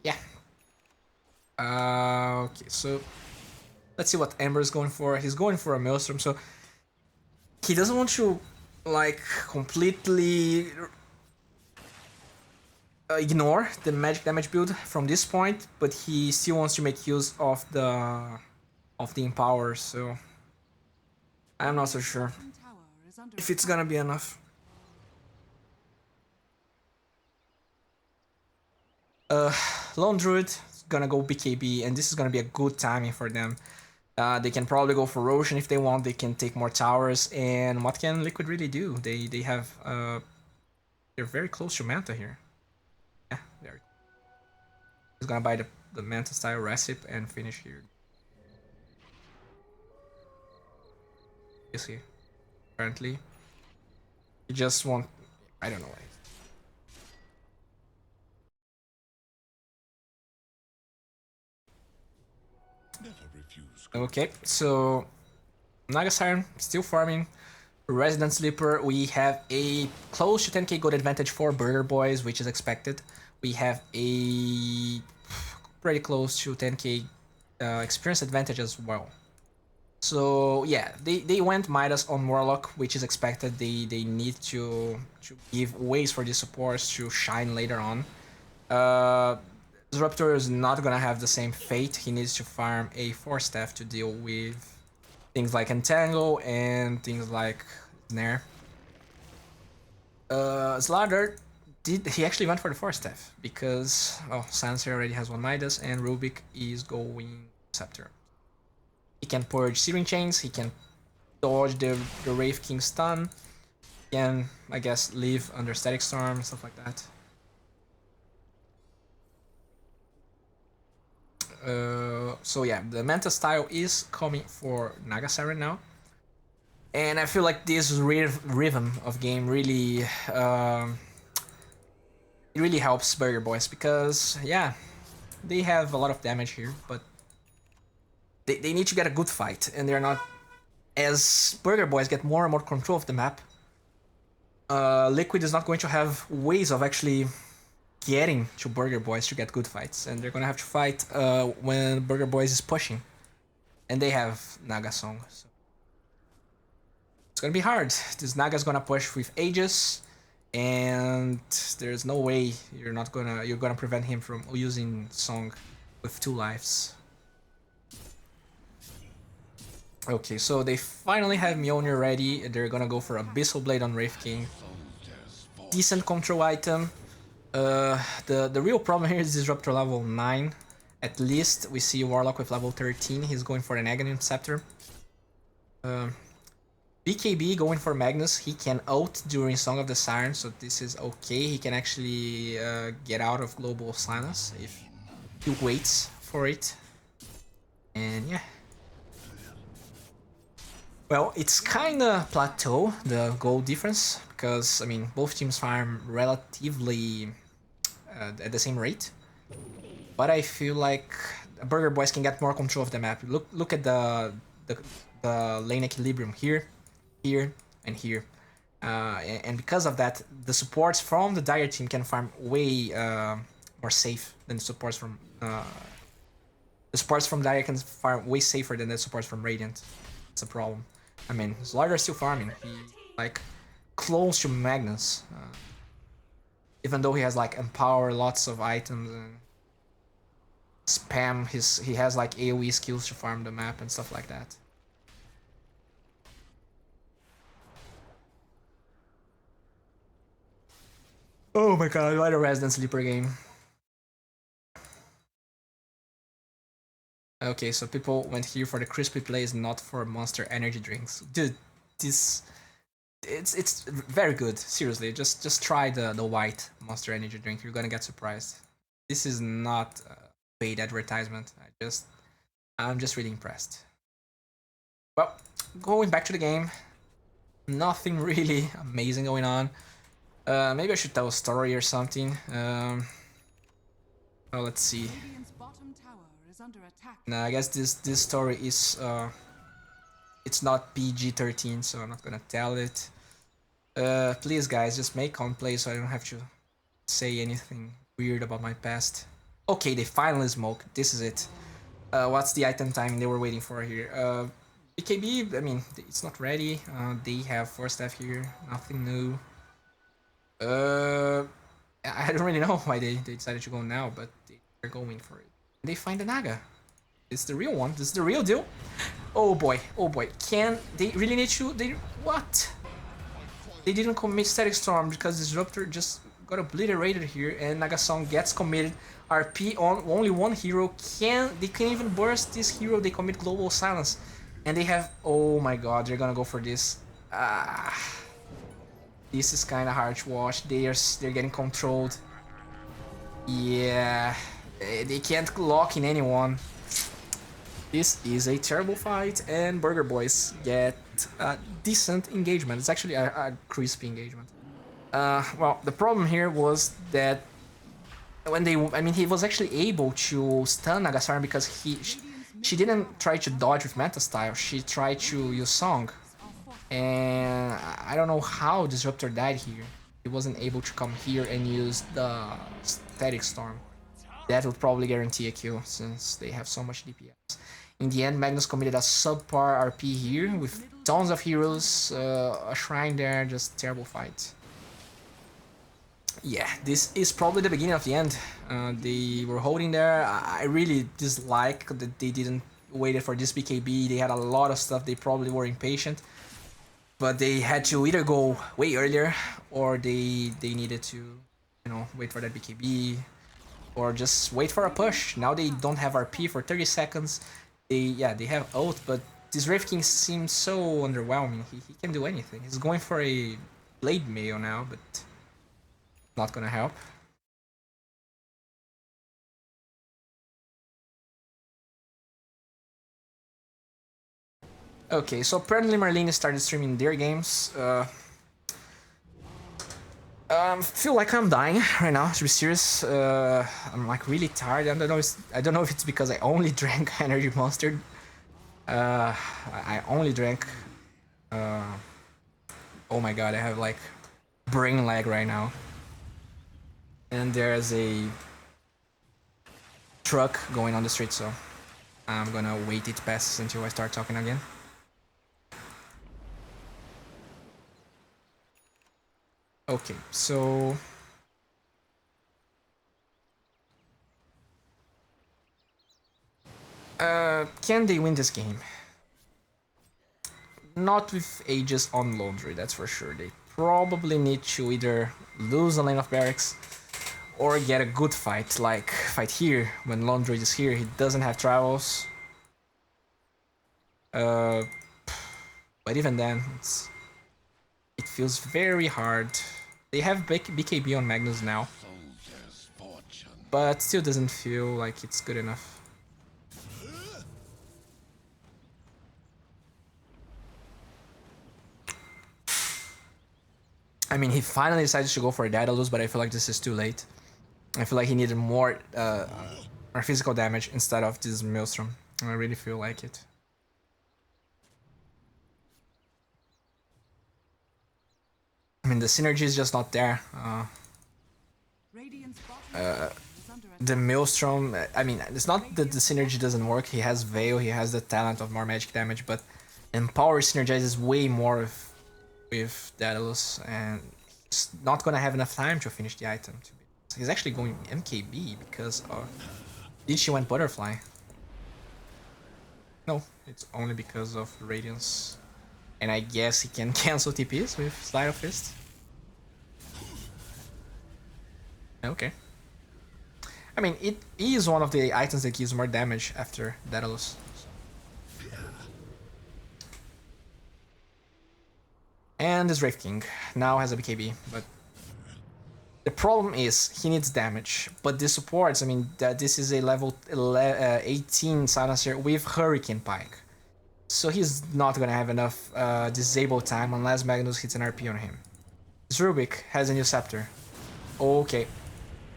Yeah. Okay, so let's see what Ember's going for. He's going for a Maelstrom, so he doesn't want to like completely ignore the magic damage build from this point, but he still wants to make use of the empower, so I'm not so sure Bottom tower is under if it's attack. gonna be enough. Lone Druid is gonna go BKB, and this is gonna be a good timing for them. They can probably go for Roshan if they want. They can take more towers, and what can Liquid really do? They have they're very close to Manta here. Yeah, there. He's gonna buy the Manta style recipe and finish here. You see, apparently, you just want, I don't know. Okay, so Naga Siren still farming. Resident Sleeper, we have a close to 10k gold advantage for Burger Boys, which is expected. We have a pretty close to 10k experience advantage as well. So yeah, they went Midas on Warlock, which is expected. They need to give ways for these supports to shine later on. Disruptor is not gonna have the same fate. He needs to farm a 4-staff to deal with things like Entangle and things like Snare. Slaughter he actually went for the 4-staff because Sansa already has one Midas and Rubik is going Scepter. He can purge Searing Chains, he can dodge the Wraith King stun, he can, I guess, live under Static Storm, stuff like that. So yeah, the Manta style is coming for Naga Siren now. And I feel like this rhythm of game really it really helps Burger Boys because yeah, they have a lot of damage here, but they need to get a good fight, and they're not. As Burger Boys get more and more control of the map, Liquid is not going to have ways of actually getting to Burger Boys to get good fights, and they're gonna have to fight when Burger Boys is pushing, and they have Naga Song. So it's gonna be hard. This Naga's gonna push with Aegis, and there's no way you're gonna prevent him from using Song with 2 lives. Okay, so they finally have Mjolnir ready. They're gonna go for Abyssal Blade on Wraith King. Decent control item. The real problem here is Disruptor level 9. At least we see Warlock with level 13. He's going for an Aghanim Scepter. BKB going for Magnus. He can ult during Song of the Siren, so this is okay. He can actually get out of Global Silence if he waits for it. And yeah. Well, it's kinda plateau, the gold difference, because, I mean, both teams farm relatively at the same rate. But I feel like Burger Boys can get more control of the map. Look at the lane equilibrium here, here, and here. And because of that, the supports from the Dire team can farm way more safe than the supports from... the supports from Dire can farm way safer than the supports from Radiant. It's a problem. I mean, Slaughter's still farming. He's like close to Magnus. Even though he has like Empower, lots of items and spam, he has like AoE skills to farm the map and stuff like that. Oh my god, what a Resident Sleeper game. Okay, so people went here for the crispy plays, not for Monster energy drinks. Dude, this... It's very good, seriously. Just try the white Monster energy drink, you're gonna get surprised. This is not a paid advertisement, I'm just really impressed. Well, going back to the game, nothing really amazing going on. Maybe I should tell a story or something. Oh, let's see. Radiant's bottom tower is under attack. Nah, I guess this story is it's not PG-13, so I'm not gonna tell it. Please guys, just make on play so I don't have to say anything weird about my past. Okay, they finally smoke. This is it. What's the item timing they were waiting for here? BKB, I mean, it's not ready. They have 4 staff here, nothing new. I don't really know why they decided to go now, but they're going for it. They find the Naga. It's the real one. This is the real deal. Oh boy, oh boy. Can they really need to? What? They didn't commit Static Storm because Disruptor just got obliterated here, and Nagasong gets committed. RP on only one hero. They can't even burst this hero. They commit Global Silence, and they have. Oh my God, they're gonna go for this. This is kind of hard to watch. They're getting controlled. Yeah, they can't lock in anyone. This is a terrible fight, and Burger Boys get a decent engagement. It's actually a crispy engagement. Well, the problem here was that when he was actually able to stun Nagasarn because she didn't try to dodge with meta style. She tried to use Song, and I don't know how Disruptor died here. He wasn't able to come here and use the Static Storm. That would probably guarantee a kill since they have so much DPS. In the end, Magnus committed a subpar RP here with tons of heroes, a shrine there, just terrible fight. Yeah, this is probably the beginning of the end. They were holding there. I really dislike that they didn't wait for this BKB. They had a lot of stuff. They probably were impatient. But they had to either go way earlier or they needed to, you know, wait for that BKB or just wait for a push. Now they don't have RP for 30 seconds. They have ult, but this Wraith King seems so underwhelming. He can do anything. He's going for a Blade Mail now, but not gonna help. Okay, so apparently Marlene started streaming their games. Feel like I'm dying right now, to be serious. I'm like really tired. I don't know if it's because I only drank Energy Monster. I only drank. Oh my God, I have like brain lag right now. And there's a truck going on the street, so I'm gonna wait it passes until I start talking again. Okay, so can they win this game? Not with Aegis on Laundry, that's for sure. They probably need to either lose a lane of barracks or get a good fight, like fight here when Laundry is here. He doesn't have travels. But even then, it feels very hard. They have BKB on Magnus now, but still doesn't feel like it's good enough. I mean, he finally decided to go for a Daedalus, but I feel like this is too late. I feel like he needed more physical damage instead of this Maelstrom. I really feel like it. I mean, the synergy is just not there. The Maelstrom, I mean, it's not that the synergy doesn't work. He has Veil, he has the talent of more magic damage, but Empower synergizes way more with Daedalus, and he's not gonna have enough time to finish the item. He's actually going MKB because of... Did she went Butterfly? No, it's only because of Radiance. And I guess he can cancel TPs with Slide of Fist. Okay. I mean, it is one of the items that gives more damage after Daedalus. And this Wraith King now has a BKB, but the problem is he needs damage. But the supports, I mean, this is a level 18 Silencer with Hurricane Pike. So he's not gonna have enough disable time unless Magnus hits an RP on him. This Rubik has a new scepter. Okay.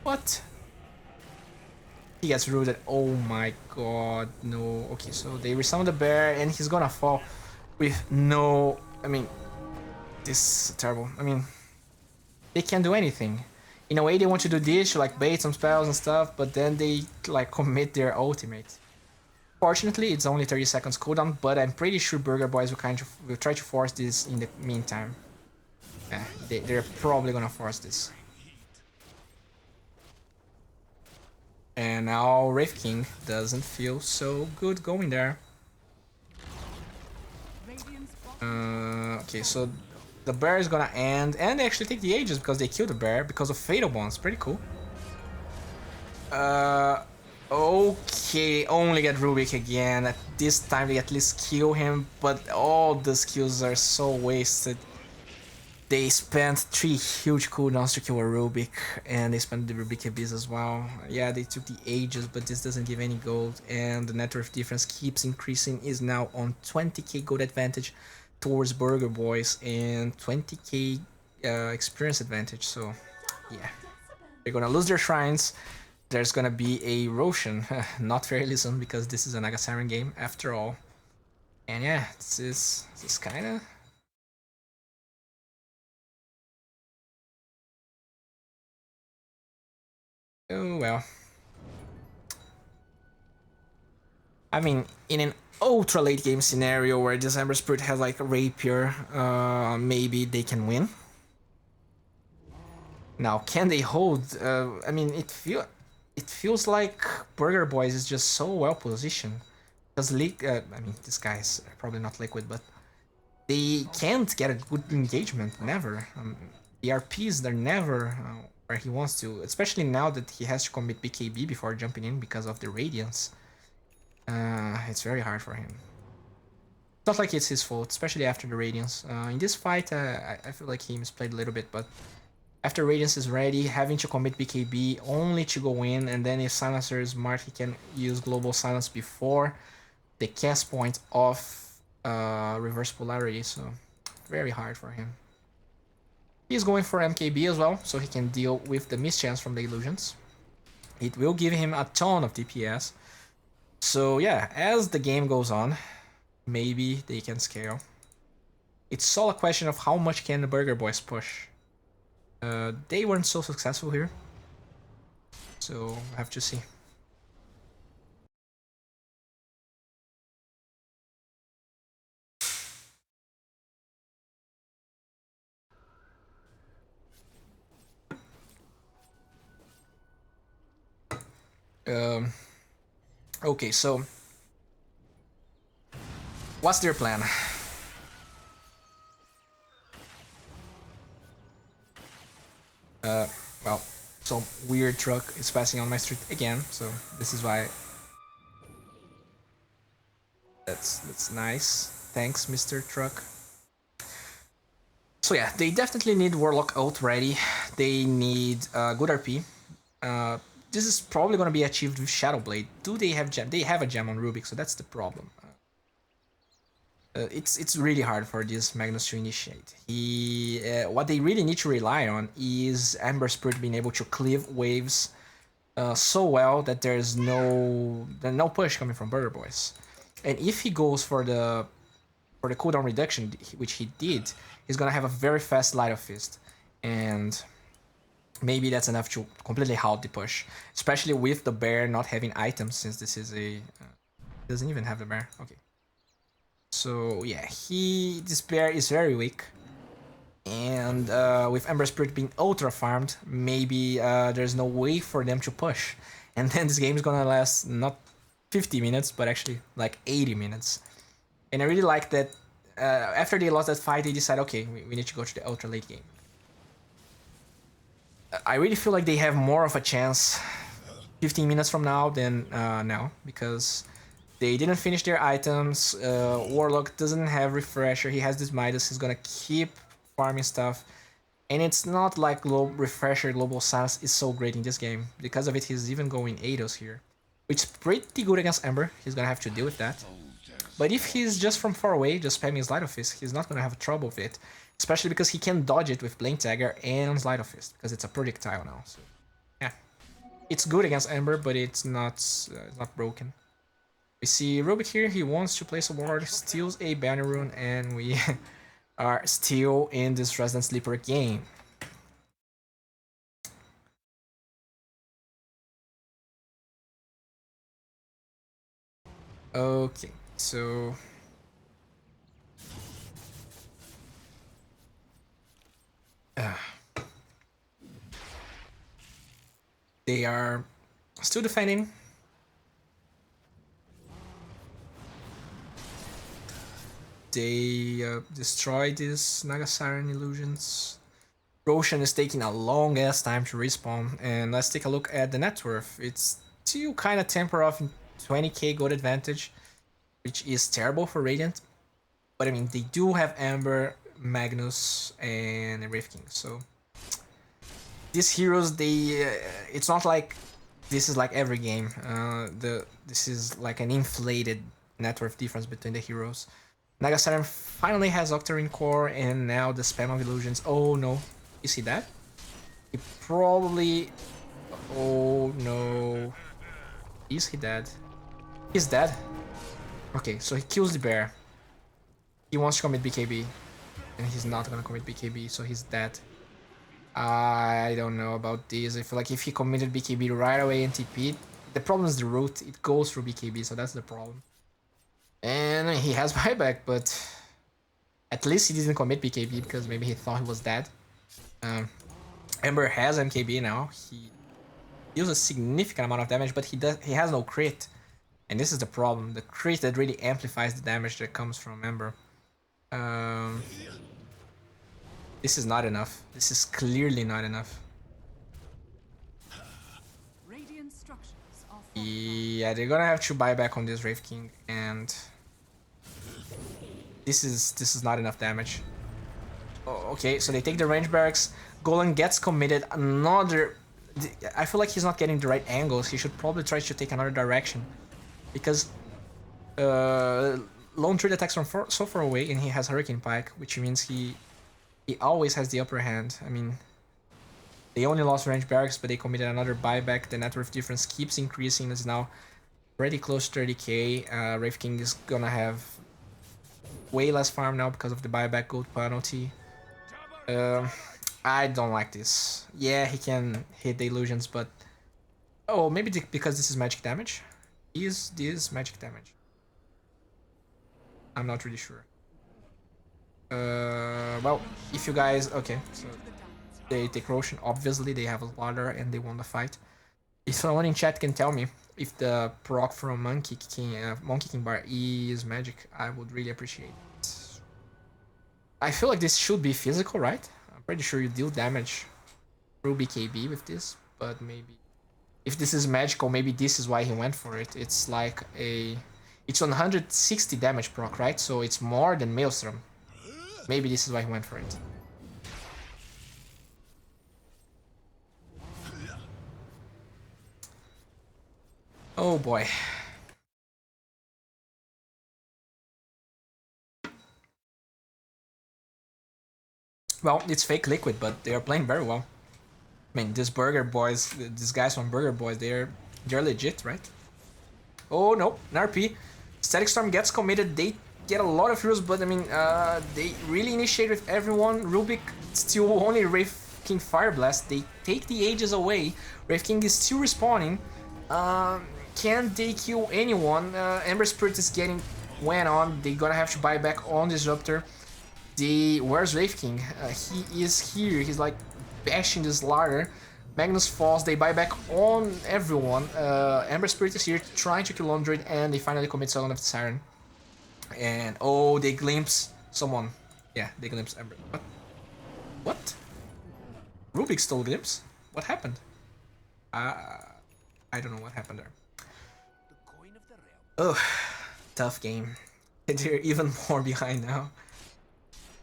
What? He gets rooted. Oh my god, no. Okay, so they resummon the bear and he's gonna fall with no... I mean, this is terrible. I mean, they can't do anything. In a way, they want to do this, to like bait some spells and stuff, but then they like commit their ultimate. Fortunately, it's only 30 seconds cooldown, but I'm pretty sure Burger Boys will try to force this in the meantime. Yeah, they're probably gonna force this. And now Wraith King doesn't feel so good going there. Okay, so the bear is gonna end, and they actually take the Aegis because they killed the bear because of Fatal Bonds. Pretty cool. Okay, only get Rubik again. At this time, they at least kill him, but all the skills are so wasted. They spent 3 huge cooldowns to kill a Rubik, and they spent the Rubik Abyss as well. Yeah, they took the Aegis, but this doesn't give any gold, and the net worth difference keeps increasing, is now on 20k gold advantage towards Burger Boys, and 20k experience advantage, so yeah. They're gonna lose their shrines. There's gonna be a Roshan, not fairly soon, because this is a Naga Siren game after all. And yeah, this is kinda... Oh well. I mean, in an ultra late game scenario where December Spirit has like a rapier, maybe they can win. Now, can they hold? I mean, it feels like Burger Boys is just so well positioned because I mean, these guys are probably not liquid, but they can't get a good engagement. Never. The RPs, they're never where he wants to, especially now that he has to commit BKB before jumping in because of the Radiance. It's very hard for him. It's not like it's his fault, especially after the Radiance. In this fight, I feel like he misplayed a little bit, but after Radiance is ready, having to commit BKB only to go in, and then if Silencer is smart, he can use Global Silence before the cast point of Reverse Polarity, so very hard for him. He's going for MKB as well, so he can deal with the mischance from the illusions. It will give him a ton of DPS. So yeah, as the game goes on, maybe they can scale. It's all a question of how much can the Burger Boys push. They weren't so successful here, so I have to see. Okay, so what's their plan? Well, some weird truck is passing on my street again, so this is why. That's nice. Thanks, Mr. Truck. So yeah, they definitely need Warlock ult ready. They need good RP. This is probably gonna be achieved with Shadow Blade. Do they have gem? They have a gem on Rubik, so that's the problem. It's really hard for this Magnus to initiate. What they really need to rely on is Ember Spirit being able to cleave waves so well that there's no push coming from Burger Boys. And if he goes for the cooldown reduction, which he did, he's gonna have a very fast Light of Fist, and maybe that's enough to completely halt the push, especially with the bear not having items, since this is a doesn't even have the bear. Okay. So yeah, this bear is very weak, and with Ember Spirit being ultra farmed, maybe there's no way for them to push, and then this game is gonna last not 50 minutes, but actually like 80 minutes. And I really like that after they lost that fight, they decided, okay, we need to go to the ultra late game. I really feel like they have more of a chance 15 minutes from now than now, because they didn't finish their items. Warlock doesn't have Refresher. He has this Midas. He's gonna keep farming stuff. And it's not like Refresher Global Silence is so great in this game. Because of it, he's even going Eidos here, which is pretty good against Ember. He's gonna have to deal with that. But if he's just from far away, just spamming Slide of Fist, he's not gonna have trouble with it. Especially because he can dodge it with Blink Dagger and Slide of Fist, because it's a projectile now. So, yeah. It's good against Ember, but it's not broken. We see Rubik here. He wants to place a ward, steals a banner rune, and we are still in this Resident Sleeper game. Okay, so they are still defending. They destroy these Naga Siren illusions. Roshan is taking a long ass time to respawn, and let's take a look at the net worth. It's still kind of temper off in 20k gold advantage, which is terrible for Radiant. But I mean, they do have Amber, Magnus, and Wraith King, so these heroes, it's not like this is like every game. This is like an inflated net worth difference between the heroes. Naga Siren finally has Octarine Core, and now the spam of illusions. Oh no, you see that? He probably. Oh no. Is he dead? He's dead. Okay, so he kills the bear. He wants to commit BKB, and he's not gonna commit BKB, so he's dead. I don't know about this. I feel like if he committed BKB right away and TP, the problem is the root. It goes through BKB, so that's the problem. And he has buyback, but at least he didn't commit BKB because maybe he thought he was dead. Ember has MKB now. He deals a significant amount of damage, but he has no crit. And this is the problem. The crit that really amplifies the damage that comes from Ember. This is not enough. This is clearly not enough. Radiant structures are Yeah, they're gonna have to buy back on this Wraith King, and this is not enough damage. Oh, okay, so they take the range barracks. Golan gets committed. I feel like he's not getting the right angles. He should probably try to take another direction, because Lone Tree attacks from so far away, and he has Hurricane Pike, which means he always has the upper hand. I mean, they only lost range barracks, but they committed another buyback. The net worth difference keeps increasing. It's now pretty close to 30k. Wraith King is gonna have way less farm now because of the buyback gold penalty. I don't like this. Yeah, he can hit the illusions, but oh, maybe because this is magic damage. Is this magic damage? I'm not really sure. Well, if you guys okay, so they take Roshan. Obviously, they have a ladder and they won the fight. If someone in chat can tell me if the proc from Monkey King bar is magic, I would really appreciate it. I feel like this should be physical, right? I'm pretty sure you deal damage through BKB with this, but maybe if this is magical, maybe this is why he went for it. It's like it's 160 damage proc, right? So it's more than Maelstrom. Maybe this is why he went for it. Oh boy. Well, it's fake liquid, but they are playing very well. I mean, these Burger Boys, these guys from Burger Boys, they're legit, right? Oh no, Narp. Static Storm gets committed. They get a lot of heroes, but I mean, they really initiate with everyone. Rubik still only Wraith King Fire Blast. They take the Aegis away. Wraith King is still respawning. Can they kill anyone? Ember Spirit is getting went on. They're gonna have to buy back on Disruptor. Where's Wraith King? He is here. He's like bashing this ladder. Magnus falls. They buy back on everyone. Ember Spirit is here trying to kill Londred, and they finally commit Salon of the Siren. And oh, they glimpse someone. Yeah, they glimpse Ember. What? Rubik stole glimpse? What happened? I don't know what happened there. Oh, tough game. They're even more behind now.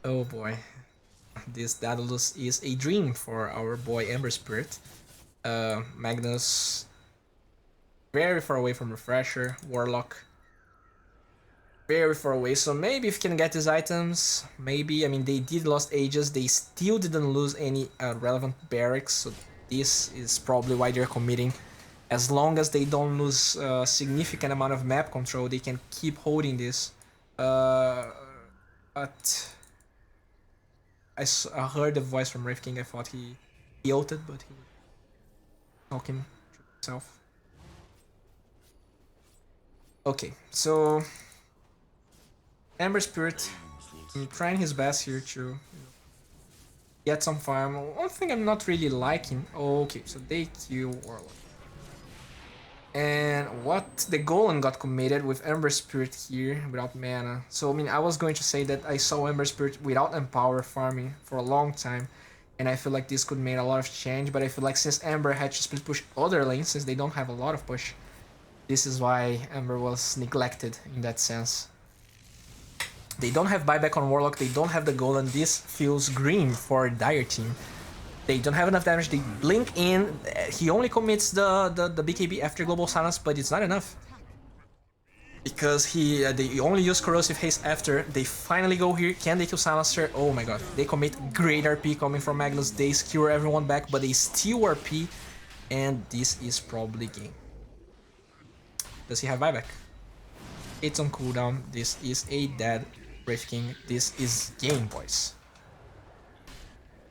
Oh boy. This Daedalus is a dream for our boy Ember Spirit. Magnus very far away from Refresher. Warlock very far away, so maybe if you can get these items, maybe. I mean, they did lost Aegis, they still didn't lose any relevant barracks, so this is probably why they're committing as long as they don't lose a significant amount of map control, they can keep holding this. But I heard the voice from Rift King. I thought he ulted, but he was talking to himself. Okay, so Ember Spirit trying his best here to get some farm. One thing I'm not really liking. Okay, so they kill Warlock. And what the Golem got committed with Ember Spirit here without mana. So I mean, I was going to say that I saw Ember Spirit without Empower farming for a long time, and I feel like this could make a lot of change. But I feel like since Ember had to split push other lanes, since they don't have a lot of push, this is why Ember was neglected in that sense. They don't have buyback on Warlock, they don't have the Golem. This feels green for Dire team. They don't have enough damage, they blink in. He only commits the BKB after Global Silence, but it's not enough. Because they only use Corrosive Haste after. They finally go here. Can they kill Silencer? Oh my god. They commit great RP coming from Magnus. They skewer everyone back, but they steal RP. And this is probably game. Does he have buyback? It's on cooldown. This is a dead Wraith King. This is game, boys.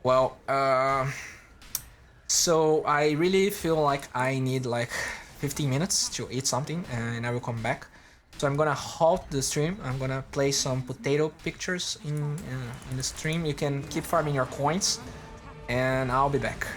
Well, so I really feel like I need like 15 minutes to eat something and I will come back. So I'm gonna halt the stream. I'm gonna play some potato pictures in the stream. You can keep farming your coins and I'll be back.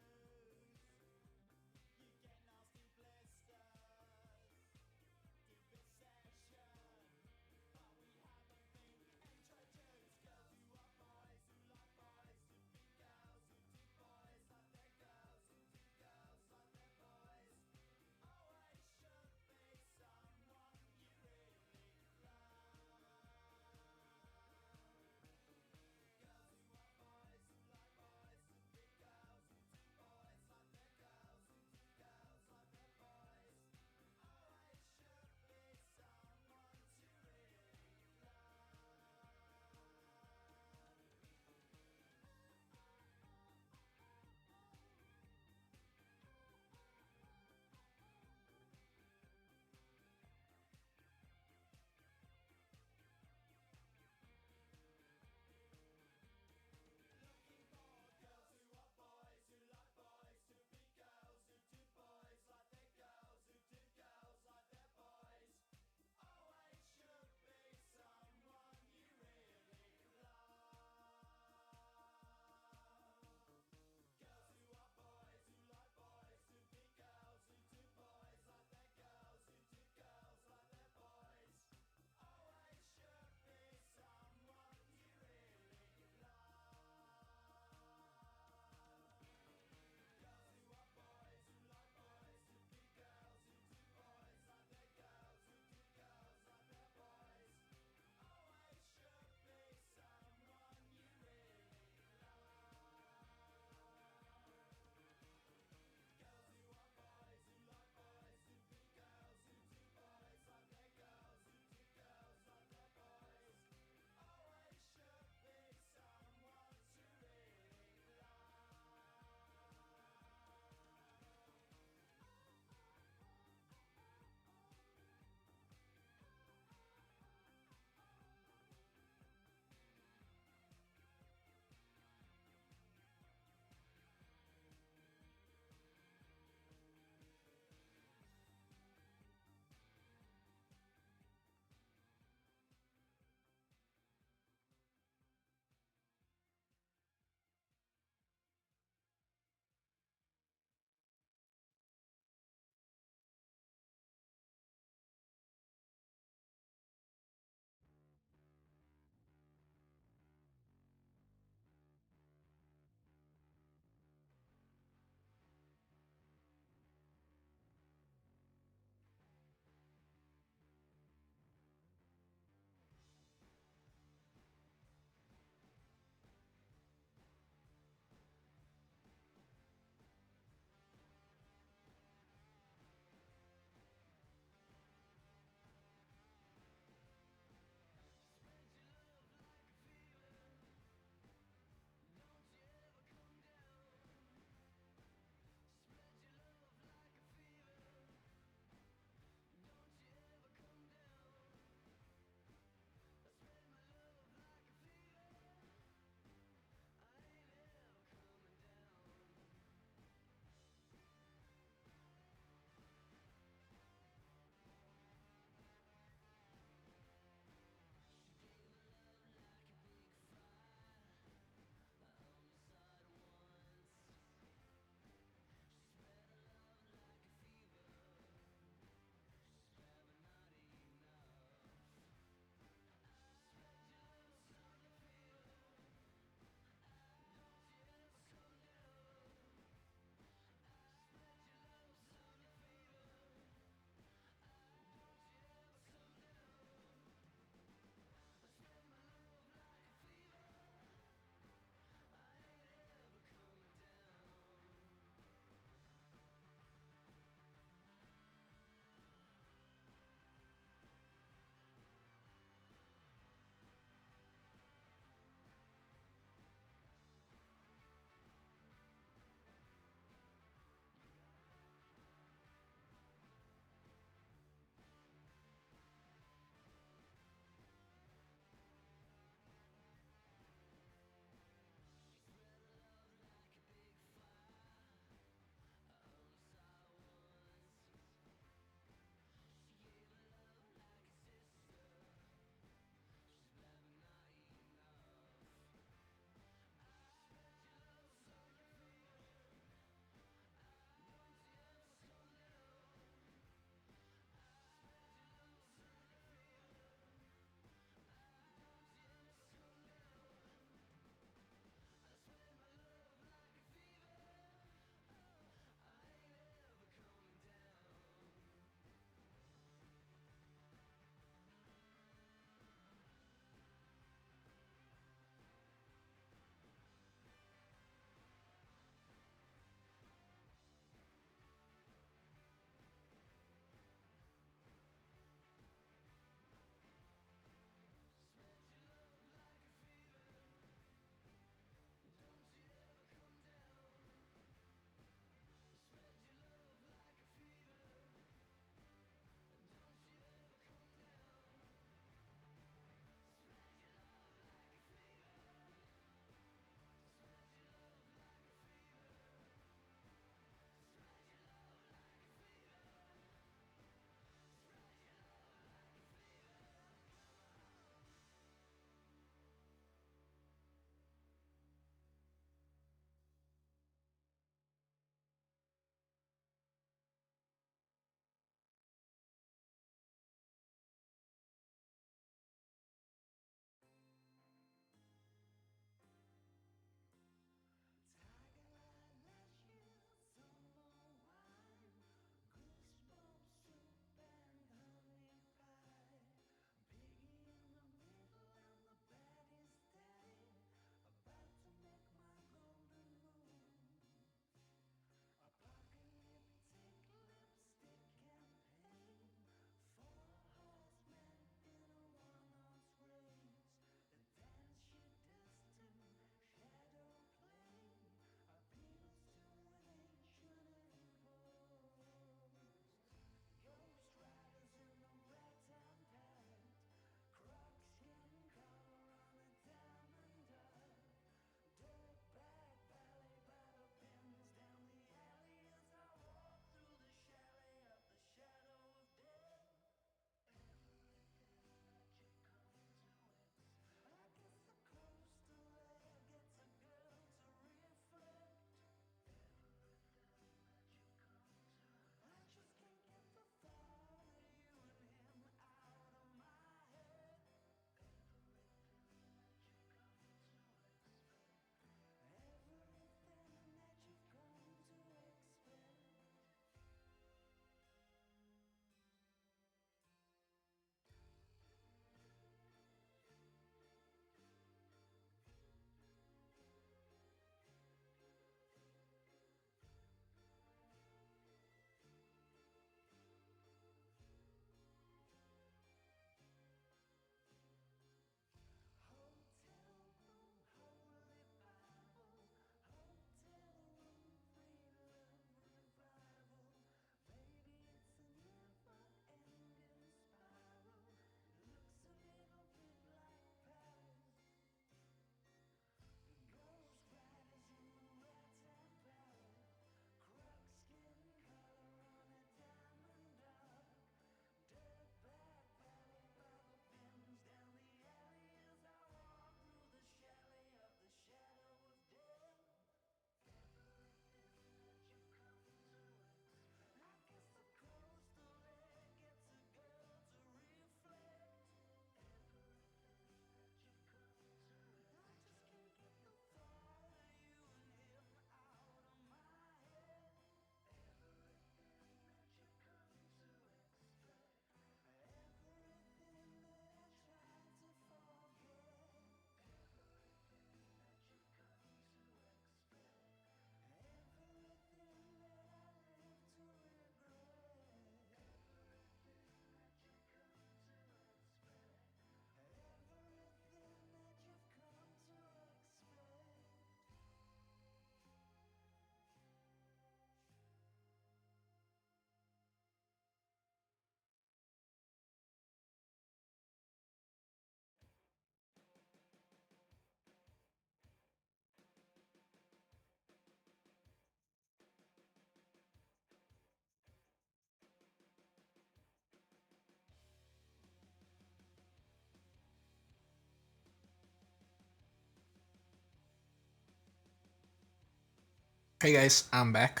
Hey guys, I'm back.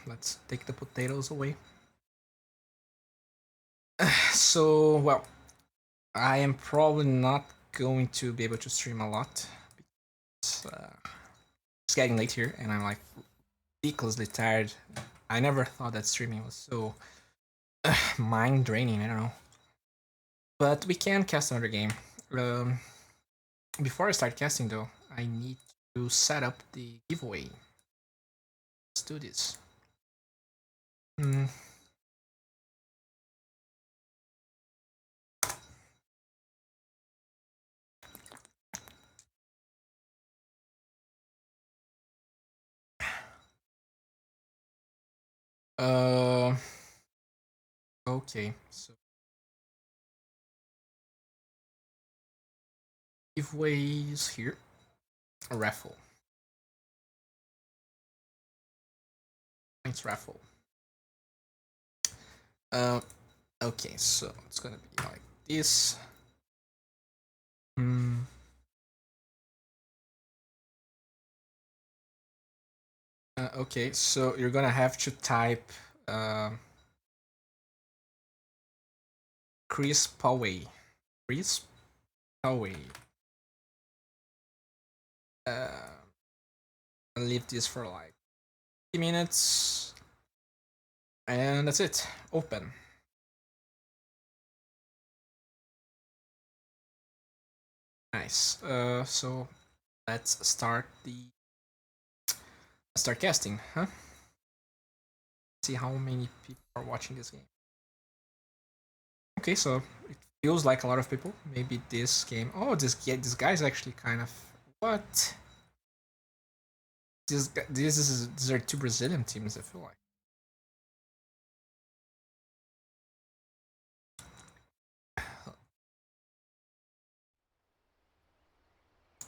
Let's take the potatoes away. So, well, I am probably not going to be able to stream a lot. It's getting late here, and I'm like ridiculously tired. I never thought that streaming was so mind draining. I don't know. But we can cast another game. Um, Before I start casting, though, I need to set up the giveaway. Let's do this. Hmm. Uh, okay, so giveaways here. A raffle. Points raffle. Uh, okay, so it's gonna be like this. Hmm. Okay, so you're gonna have to type Chris Poway. Chris Poway. I'll leave this for like 50 minutes. And that's it. Open. Nice. So let's start casting, huh? See how many people are watching this game. Okay, so it feels like a lot of people. Maybe this game. Oh, this guy's actually kind of what? These are two Brazilian teams. I feel like.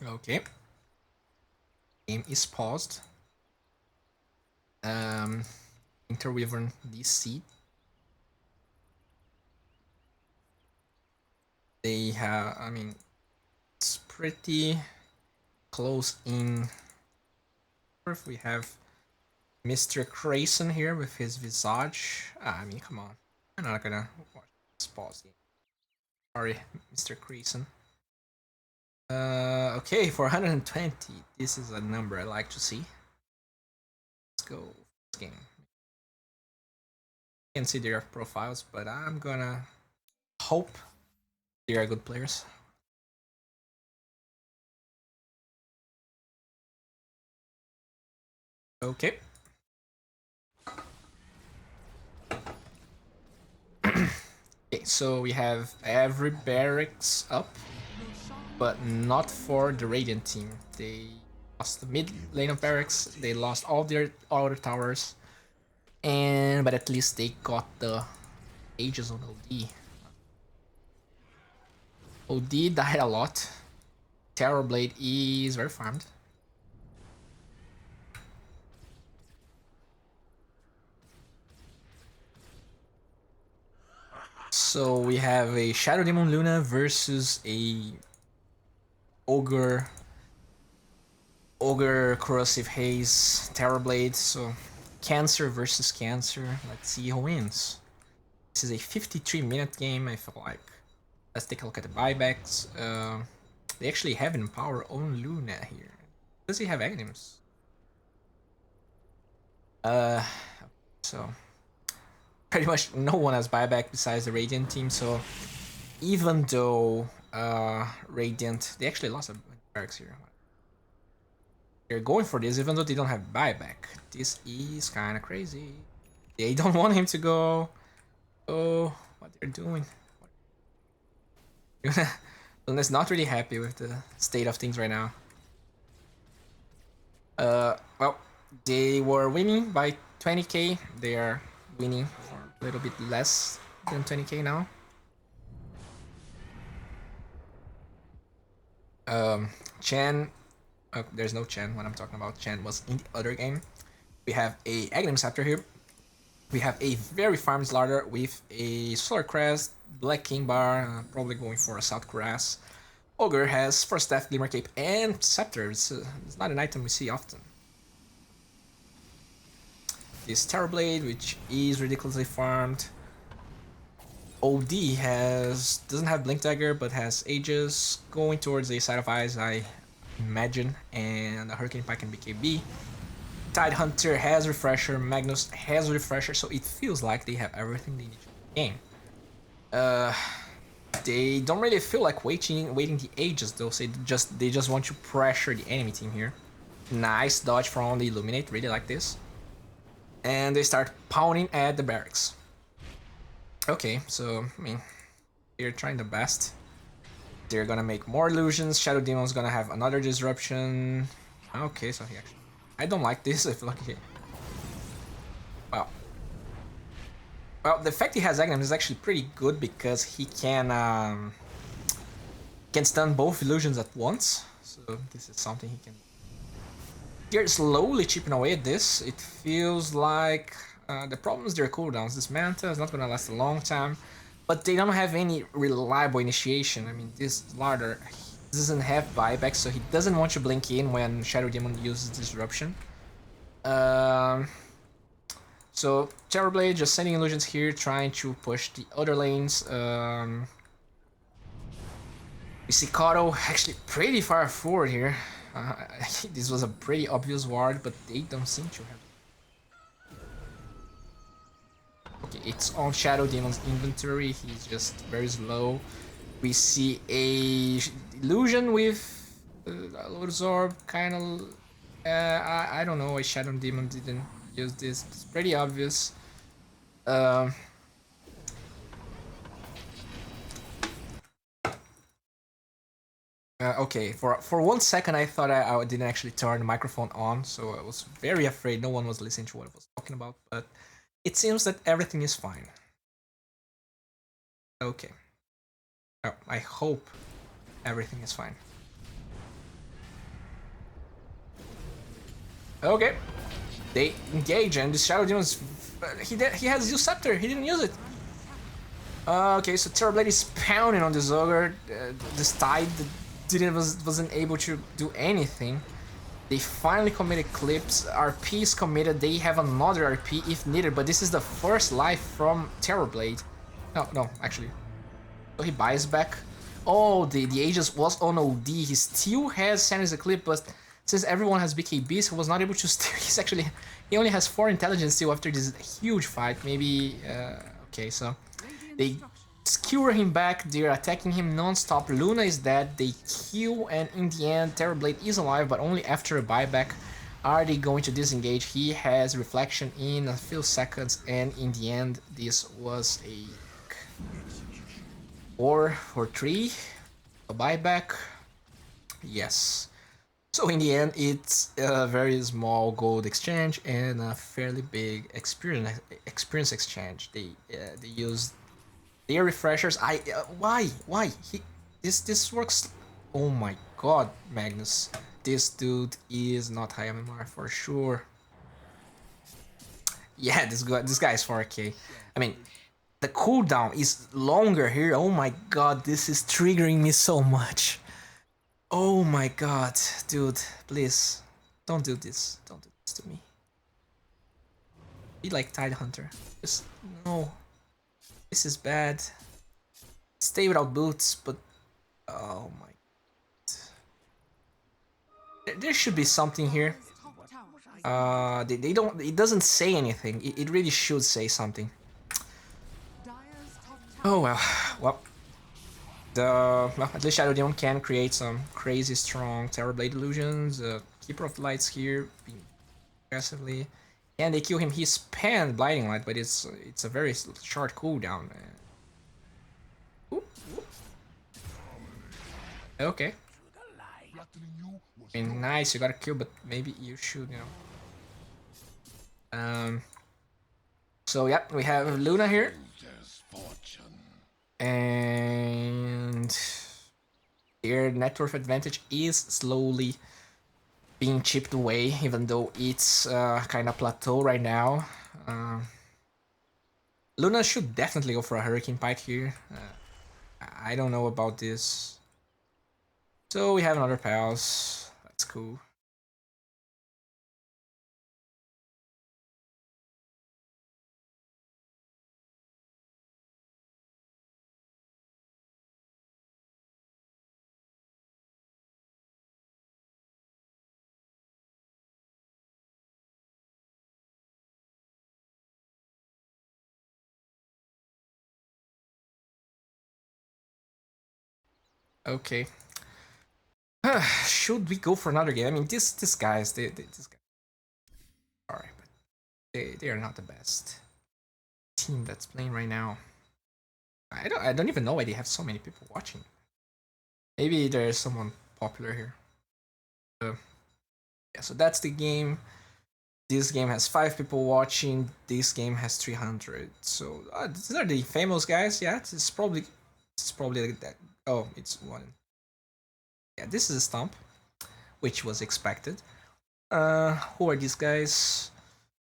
Okay. Game is paused. Interwyvern DC. They have. I mean, it's pretty close in. If we have Mr. Grayson here with his visage. I mean, come on. I'm not gonna watch this pause game. Sorry, Mr. Grayson. Okay, for 120. This is a number I like to see. Let's go this game. You can see their profiles, but I'm gonna hope they are good players. Okay. Okay, so we have every barracks up, but not for the Radiant team. They lost the mid lane of barracks. They lost all their other towers, and but at least they got the ages on OD. OD died a lot. Terrorblade is very farmed. So we have a Shadow Demon Luna versus a Ogre Corrosive Haze Terrorblade. So Cancer versus Cancer. Let's see who wins. This is a 53-minute game, I feel like. Let's take a look at the buybacks. They actually have Empower on Luna here. Does he have items? So pretty much no one has buyback besides the Radiant team, so even though Radiant, they actually lost a barracks here. They're going for this even though they don't have buyback. This is kind of crazy. They don't want him to go. Oh, what they're doing. Luna's not really happy with the state of things right now. Well, they were winning by 20k. They are winning for a little bit less than 20k now. Chen, there's no Chen when I'm talking about. Chen was in the other game. We have a Aghanim Scepter here. We have a very farm Slaughter with a Solar Crest, Black King Bar, probably going for a South Grass. Ogre has First Death, Glimmer Cape, and Scepter. It's not an item we see often. this Terrorblade, which is ridiculously farmed. OD doesn't have Blink Dagger, but has Aegis going towards the side of eyes, I imagine, and a Hurricane Pike and BKB. Tide Hunter has Refresher, Magnus has Refresher, so it feels like they have everything they need to game. They don't really feel like waiting the Aegis though, so they just want to pressure the enemy team here. Nice dodge from the Illuminate, really like this. And they start pounding at the barracks. Okay, so, I mean, they're trying the best. They're gonna make more illusions. Shadow Demon's gonna have another disruption. Okay, so he actually... I don't like this, I feel like he... Wow. Well, the fact he has Agnum is actually pretty good because he can stun both illusions at once. So this is something he can... They're slowly chipping away at this. It feels like... the problem is their cooldowns. This Manta is not gonna last a long time, but they don't have any reliable initiation. I mean, this Larder doesn't have buyback, so he doesn't want to blink in when Shadow Demon uses Disruption. So Terrorblade just sending illusions here, trying to push the other lanes. We see Kato actually pretty far forward here. This was a pretty obvious ward, but they don't seem to have. Okay, it's on Shadow Demon's inventory. He's just very slow. We see a illusion with a Lotus Orb, kind of. I don't know why Shadow Demon didn't use this. It's pretty obvious. Okay, for 1 second I thought I didn't actually turn the microphone on, so I was very afraid no one was listening to what I was talking about, but it seems that everything is fine. Okay. Oh, I hope everything is fine. Okay. They engage, and the Shadow Demon's... He has Zeus Scepter, he didn't use it. Okay, so Terrorblade is pounding on this Ogre. This Tide wasn't able to do anything. They finally committed clips. RP is committed. They have another RP if needed, but this is the first life from Terrorblade. No, actually. So he buys back. Oh, the Aegis was on OD. He still has Sandy's Eclipse, but since everyone has BKBs, he was not able to steal. He only has 4 intelligence still after this huge fight. Maybe, okay, so they skewer him back. They're attacking him non-stop. Luna is dead. They kill, and in the end, Terrorblade is alive, but only after a buyback. Are they going to disengage? He has Reflection in a few seconds, and in the end, this was a 4 for 3. A buyback. Yes. So in the end, it's a very small gold exchange and a fairly big experience exchange. They used their refreshers. Why? This works. Oh my god, Magnus, this dude is not high MMR for sure. Yeah, this guy is 4K. I mean, the cooldown is longer here. Oh my god, this is triggering me so much. Oh my god, dude, please, don't do this. Don't do this to me. Be like Tide Hunter. Just, no. This is bad. Stay without boots, but... Oh my god. There should be something here. They don't... It doesn't say anything. It really should say something. Oh well. Well. At least Shadow Demon can create some crazy strong Terrorblade illusions. Keeper of Lights here, being aggressively. And they kill him. He spanned Blinding Light, but it's a very short cooldown. Okay. I mean, nice, you got a kill, but maybe you should, you know. So yeah, we have Luna here. And their net worth advantage is slowly being chipped away, even though it's kind of plateau right now. Luna should definitely go for a Hurricane Pike here. I don't know about this. So we have another pals. That's cool. Okay. Should we go for another game? I mean, these guys, this guy. Sorry, but they are not the best team that's playing right now. I don't even know why they have so many people watching. Maybe there's someone popular here. Yeah, so that's the game. This game has 5 people watching. This game has 300. So these are the famous guys. Yeah, it's probably like that. Oh, it's one. Yeah, this is a stomp, which was expected. Who are these guys?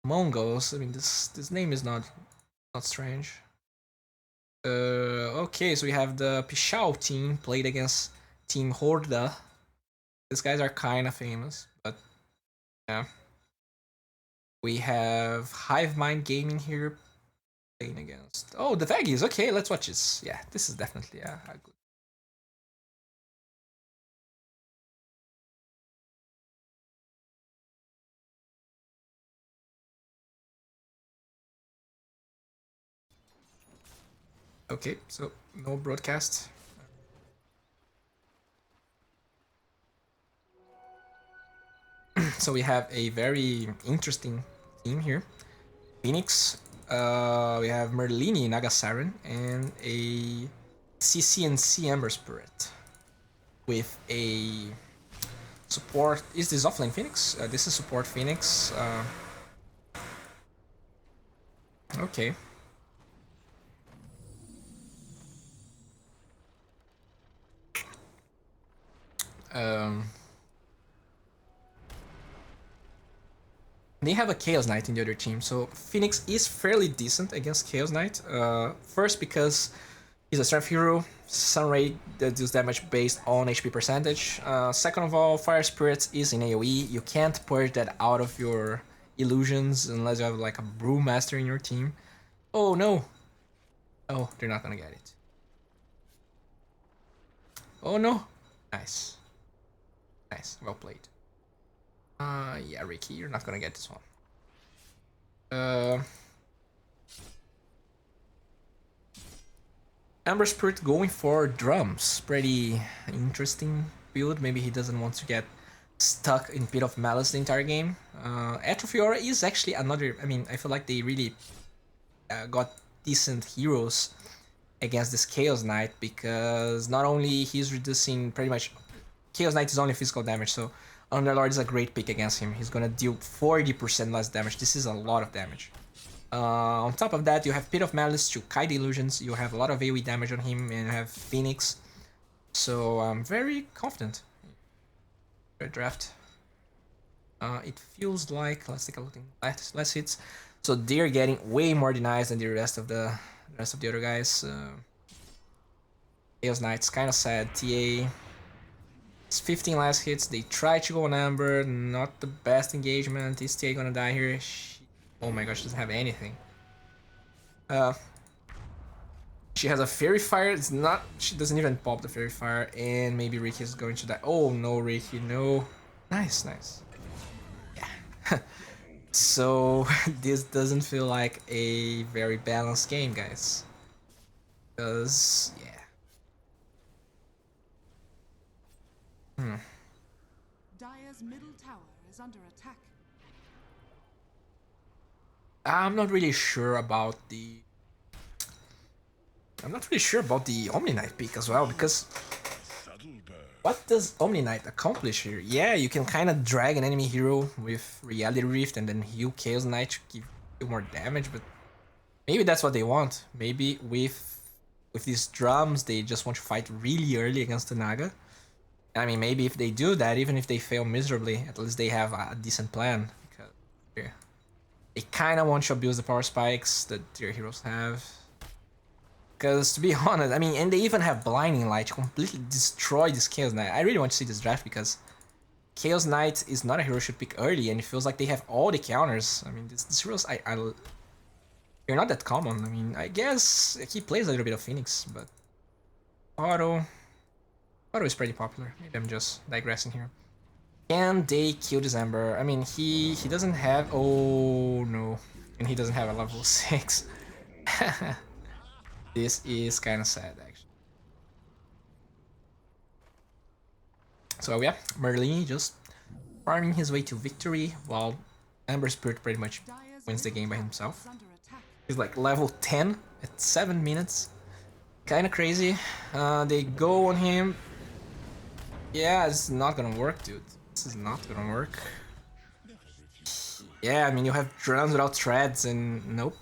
Mongols. I mean, this name is not strange. Okay, so we have the Pichau team played against Team Horda. These guys are kind of famous, but yeah. We have Hive Mind Gaming here playing against. Oh, the Vaggies. Okay, let's watch this. Yeah, this is definitely a good. Okay, so no broadcast. So we have a very interesting team here. Phoenix. We have Merlini Nagasaren and a CCNC Ember Spirit with a support. Is this offlane Phoenix? This is support Phoenix. Okay. They have a Chaos Knight in the other team, so Phoenix is fairly decent against Chaos Knight. First, because he's a strength hero, Sunray that deals damage based on HP percentage. Second of all, Fire Spirits is in AoE. You can't purge that out of your illusions unless you have like a Brewmaster in your team. Oh no! Oh, they're not gonna get it. Oh no! Nice. Nice, well played. Yeah, Ricky, you're not gonna get this one. Ember Spirit going for drums. Pretty interesting build. Maybe he doesn't want to get stuck in Pit of Malice the entire game. Atrophiora is actually another. I mean, I feel like they really got decent heroes against this Chaos Knight because not only he's reducing pretty much. Chaos Knight is only physical damage, so Underlord is a great pick against him. He's gonna deal 40% less damage. This is a lot of damage. On top of that, you have Pit of Malice to kite illusions. You have a lot of AoE damage on him, and you have Phoenix. So I'm very confident. Red draft. It feels like let's take a look at last hits. So they're getting way more denies than the rest of the other guys. Chaos Knight's kind of sad. TA. It's 15 last hits. They try to go on Amber. Not the best engagement. Is TA gonna die here? Oh my gosh, she doesn't have anything. She has a Fairy Fire. It's not. She doesn't even pop the Fairy Fire, and maybe Ricky is going to die. Oh no, Ricky, no. Nice, nice. Yeah. So this doesn't feel like a very balanced game, guys. Because yeah. Dire's middle tower is under attack. I'm not really sure about the. I'm not really sure about the Omni Knight pick as well, because what does Omni Knight accomplish here? Yeah, you can kind of drag an enemy hero with Reality Rift and then heal Chaos Knight to give you more damage, but maybe that's what they want. Maybe with these drums, they just want to fight really early against the Naga. I mean, maybe if they do that, even if they fail miserably, at least they have a decent plan. Because yeah, they kind of want to abuse the power spikes that their heroes have. Because to be honest, I mean, and they even have Blinding Light to completely destroy this Chaos Knight. I really want to see this draft because Chaos Knight is not a hero you should pick early, and it feels like they have all the counters. I mean, these heroes, they're not that common. I mean, I guess he plays a little bit of Phoenix, but Auto is pretty popular. Maybe I'm just digressing here. Can they kill this Ember? I mean, he doesn't have. Oh no, and he doesn't have a level 6. This is kind of sad, actually. So yeah, Merlin just farming his way to victory, while Ember Spirit pretty much Dire's wins the middle game by tower himself. is under attack. He's like level 10 at 7 minutes. Kinda crazy. They go on him. Yeah, it's not gonna work, dude. This is not gonna work. Yeah, I mean, you have drums without treads, and nope.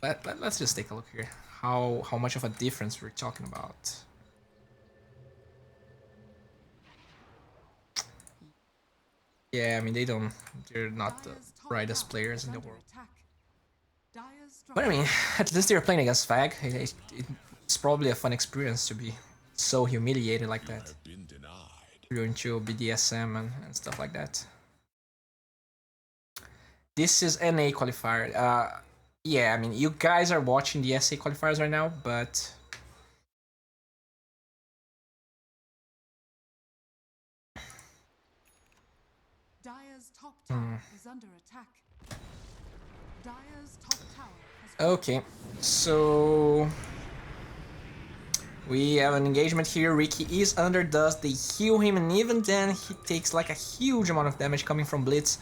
Let's just take a look here. How much of a difference we're talking about. Yeah, I mean, they're not the Dire's top brightest tower players is in the under world. attack. Dire's But I mean, structures at least they're playing against Fag. It's probably a fun experience to be so humiliated like that. You're into BDSM and stuff like that. This is NA qualifier. Yeah, I mean, you guys are watching the SA qualifiers right now, but Dire's top tower is under attack. Dire's top tower has okay. So we have an engagement here. Ricky is under dust. They heal him, and even then, he takes like a huge amount of damage coming from Blitz.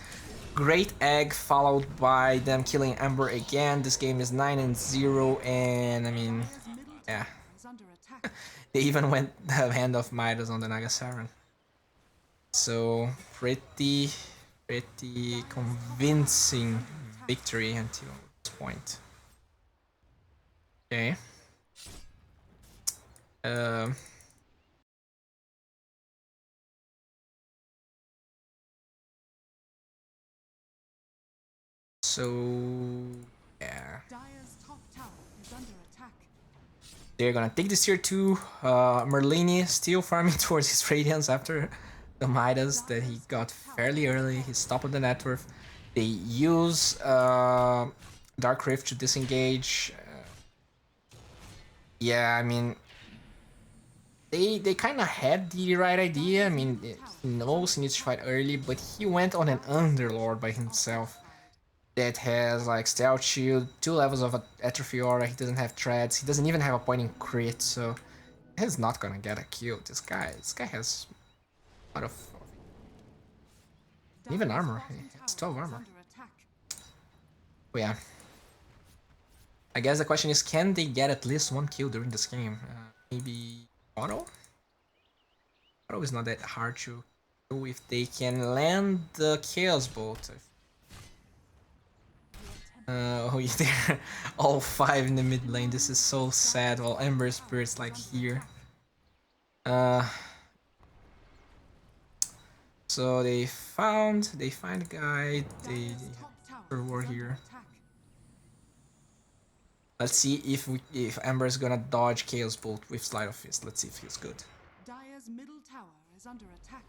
Great egg, followed by them killing Ember again. This game is 9-0, and I mean, Dire's middle yeah. tower is under attack. They even went the Hand of Midas on the Naga Siren. So pretty convincing victory until this point. Okay. So yeah, Dire's top tower is under attack. they're gonna take this tier 2. Merlini still farming towards his Radiance after the Midas that he got fairly early. He's top of the net worth. They use Dark Rift to disengage. Yeah, I mean, they kind of had the right idea. I mean, he knows he needs to fight early, but he went on an Underlord by himself that has like Stealth Shield, 2 levels of Atrophy Aura. He doesn't have Treads. He doesn't even have a point in crit, so he's not gonna get a kill. This guy has a lot of even Dire's armor. He bottom has tower 12 is armor. under attack. But yeah, I guess the question is, can they get at least 1 kill during this game? Maybe Auto? Auto is not that hard to do if they can land the Chaos Bolt. Oh, they're all 5 in the mid lane. This is so sad. While Ember Spirit's like here. So they find a guy. They Dire's top tower for war is under here. attack. Let's see if Ember's gonna dodge Chaos Bolt with Slide of Fist. Let's see if he's good. Dire's middle tower is under attack.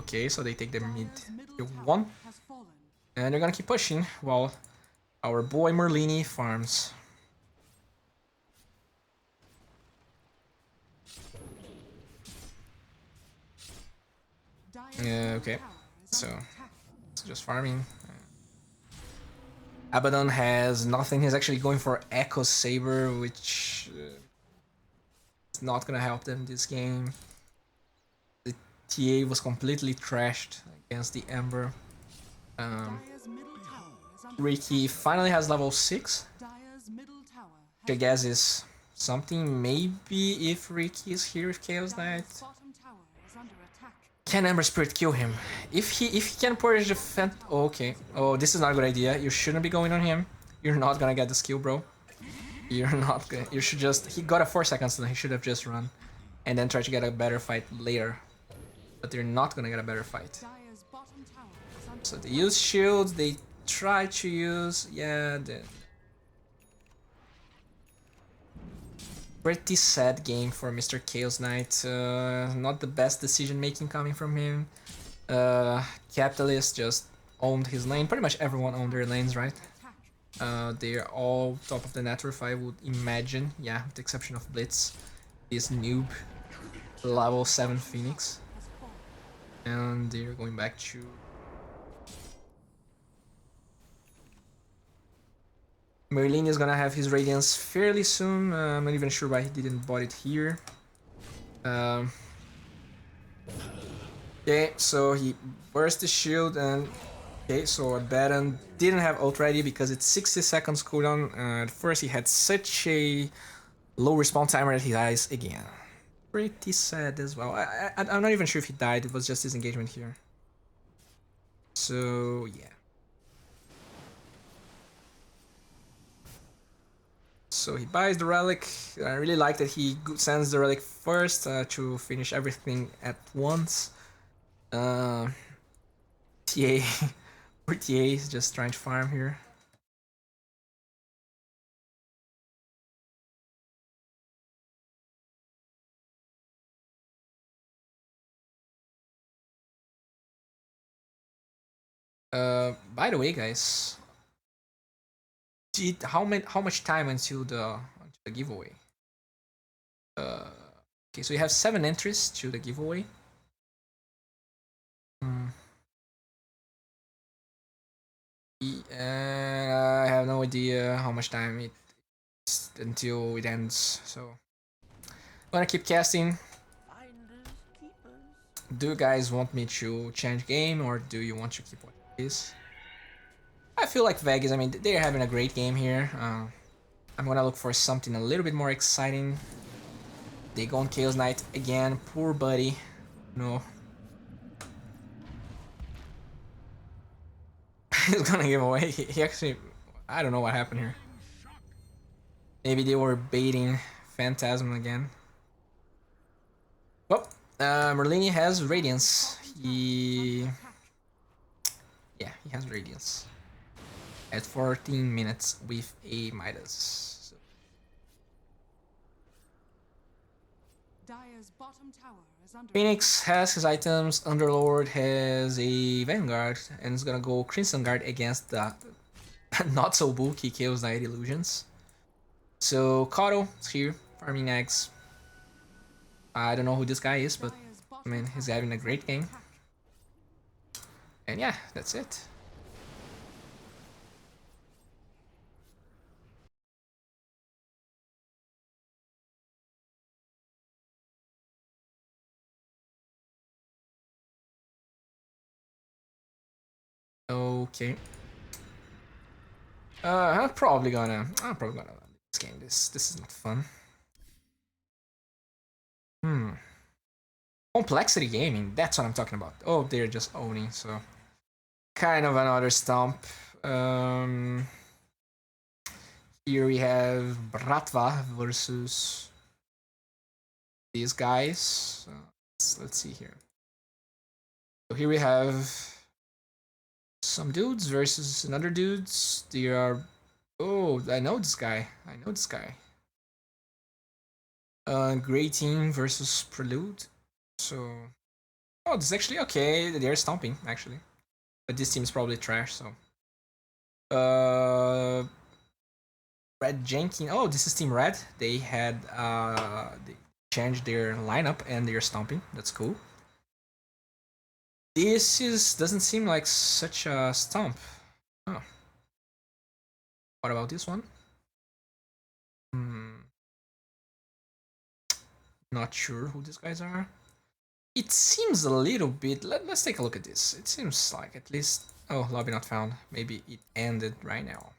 Okay, so they take the mid Dire's middle tier tower 1. has fallen. And they're gonna keep pushing while our boy Merlini farms. Dire's middle Okay, tower is so under attack. it's just farming. Abaddon has nothing. He's actually going for Echo Saber, which is not gonna help them this game. The TA was completely trashed against the Ember. Dire's middle tower is under Ricky finally has level 6, Dire's middle tower which I guess is something maybe if Ricky is here with Chaos Knight. Dire's bottom tower is under attack. Can Ember Spirit kill him? If he can purge the oh, okay. Oh, this is not a good idea. You shouldn't be going on him. You're not gonna get the skill, bro. You're not gonna. You should just. He got a 4 seconds, then he should have just run, and then try to get a better fight later. But they're not gonna get a better fight. Dire's bottom tower is under So they use shields. They try to use pretty sad game for Mr. Chaos Knight. Not the best decision making coming from him. Capitalist just owned his lane. Pretty much everyone owned their lanes, right? attack. They're all top of the net worth, I would imagine. Yeah, with the exception of Blitz. This noob. Level 7 Phoenix. Has fallen. And they're going back to Merlin is gonna have his Radiance fairly soon. I'm not even sure why he didn't bought it here. Okay, so he burst the shield and... Okay, so Abaddon didn't have ult ready because it's 60 seconds cooldown. At first he had such a low respawn timer that he dies again. Pretty sad as well. I'm not even sure if he died, it was just his engagement here. So, yeah. So he buys the relic. I really like that he sends the relic first to finish everything at once. TA, poor TA is just trying to farm here. By the way, guys, how much time until the giveaway? Okay, so you have 7 entries to the giveaway. And I have no idea how much time it's until it ends. So I'm gonna keep casting. Do you guys want me to change game or do you want to keep watching this? I feel like Vegas, I mean, they're having a great game here. I'm gonna look for something a little bit more exciting. They go on Chaos Knight again, poor buddy. No. He's gonna give away. He actually... I don't know what happened here. Maybe they were baiting Phantasm again. Well, Merlini has Radiance. He has Radiance. At 14 minutes with a Midas. So. Dire's bottom tower is under Phoenix has his items, Underlord has a Vanguard, and is gonna go Crimson Guard against the not so bulky Chaos Knight Illusions. So Kato is here, farming eggs. I don't know who this guy is, but I mean, he's having a great game. And yeah, that's it. Okay. I'm probably gonna this game. This is not fun. Complexity gaming, that's what I'm talking about. Oh, they're just owning, so kind of another stomp. Here we have Bratva versus these guys. Let's see here. So here we have some dudes versus another dudes. They are... Oh, I know this guy. Great Team versus Prelude. So... Oh, this is actually okay. They're stomping, actually. But this team is probably trash, so... Red Jenkins. Oh, this is Team Red. They had... They changed their lineup and they're stomping. That's cool. This doesn't seem like such a stomp. Oh. What about this one? Not sure who these guys are. It seems a little bit... Let's take a look at this. It seems like at least... Oh, lobby not found. Maybe it ended right now.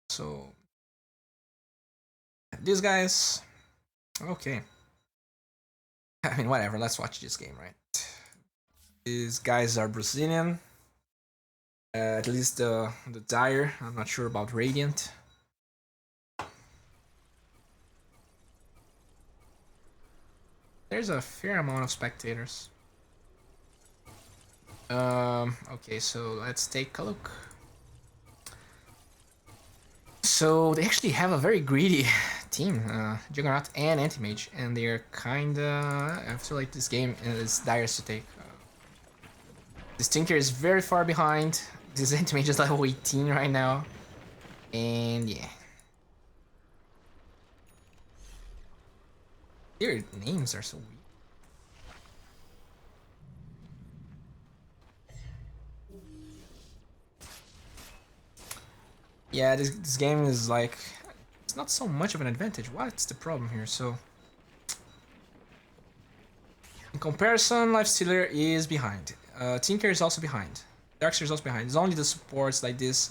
So... These guys... Okay. I mean, whatever. Let's watch this game, right? These guys are Brazilian. At least the Dire. I'm not sure about Radiant. There's a fair amount of spectators. Okay, so let's take a look. So they actually have a very greedy team, Juggernaut and Anti-Mage, and they're kinda... I feel like this game is Dire's to take. This Tinker is very far behind. This Anti-Mage is level 18 right now. And yeah. Their names are so weird. Yeah, this game is like, it's not so much of an advantage. What's the problem here? So, in comparison, Lifestealer is behind. Tinker is also behind. Darkseer is also behind. It's only the supports like this.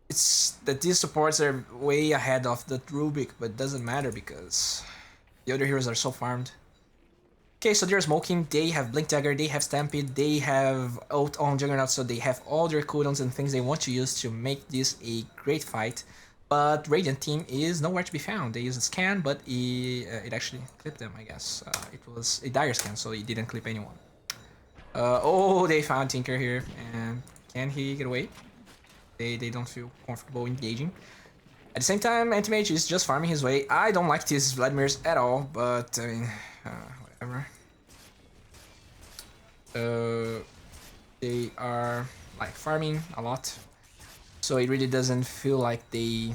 It's that these supports are way ahead of the Rubik, but it doesn't matter because the other heroes are so farmed. Okay, so they're smoking, they have Blink Dagger, they have Stampede, they have ult on Juggernaut, so they have all their cooldowns and things they want to use to make this a great fight. But Radiant team is nowhere to be found. They use a scan, but it actually clipped them, I guess. It was a dire scan, so it didn't clip anyone. Oh, they found Tinker here, and can he get away? They don't feel comfortable engaging. At the same time, Anti-Mage is just farming his way. I don't like these Vladimirs at all, but I mean, whatever. They are like farming a lot, so it really doesn't feel like they.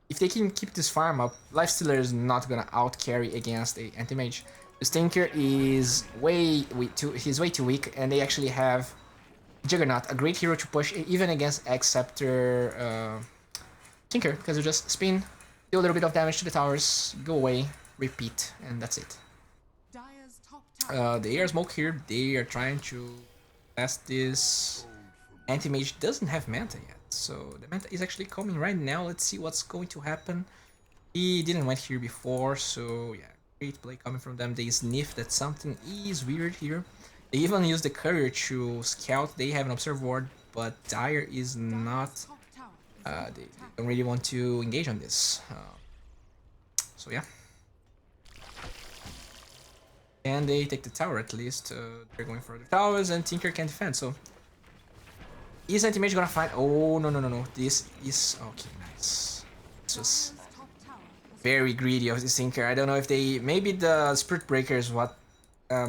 If they can keep this farm up, Lifestealer is not gonna out carry against a Anti-Mage. The Stinker is he's way too weak, and they actually have Juggernaut, a great hero to push even against X-Scepter Tinker, because you just spin, do a little bit of damage to the towers, go away, repeat, and that's it. Dire's top tower. The air smoke here, they are trying to test this. Anti-Mage doesn't have Manta yet, so the Manta is actually coming right now. Let's see what's going to happen. He didn't went here before, so yeah, great play coming from them. They sniff that something is weird here. They even use the courier to scout. They have an observe ward, but Dire is not. Dire's top tower is They under attack. don't really want to engage on this. So yeah. And they take the tower at least. They're going for the towers, and Tinker can defend. So is Anti-Mage gonna find? Oh no! This is okay. Nice. This was Dire's top tower has very greedy of this Tinker. I don't know if they maybe the Spirit Breaker is what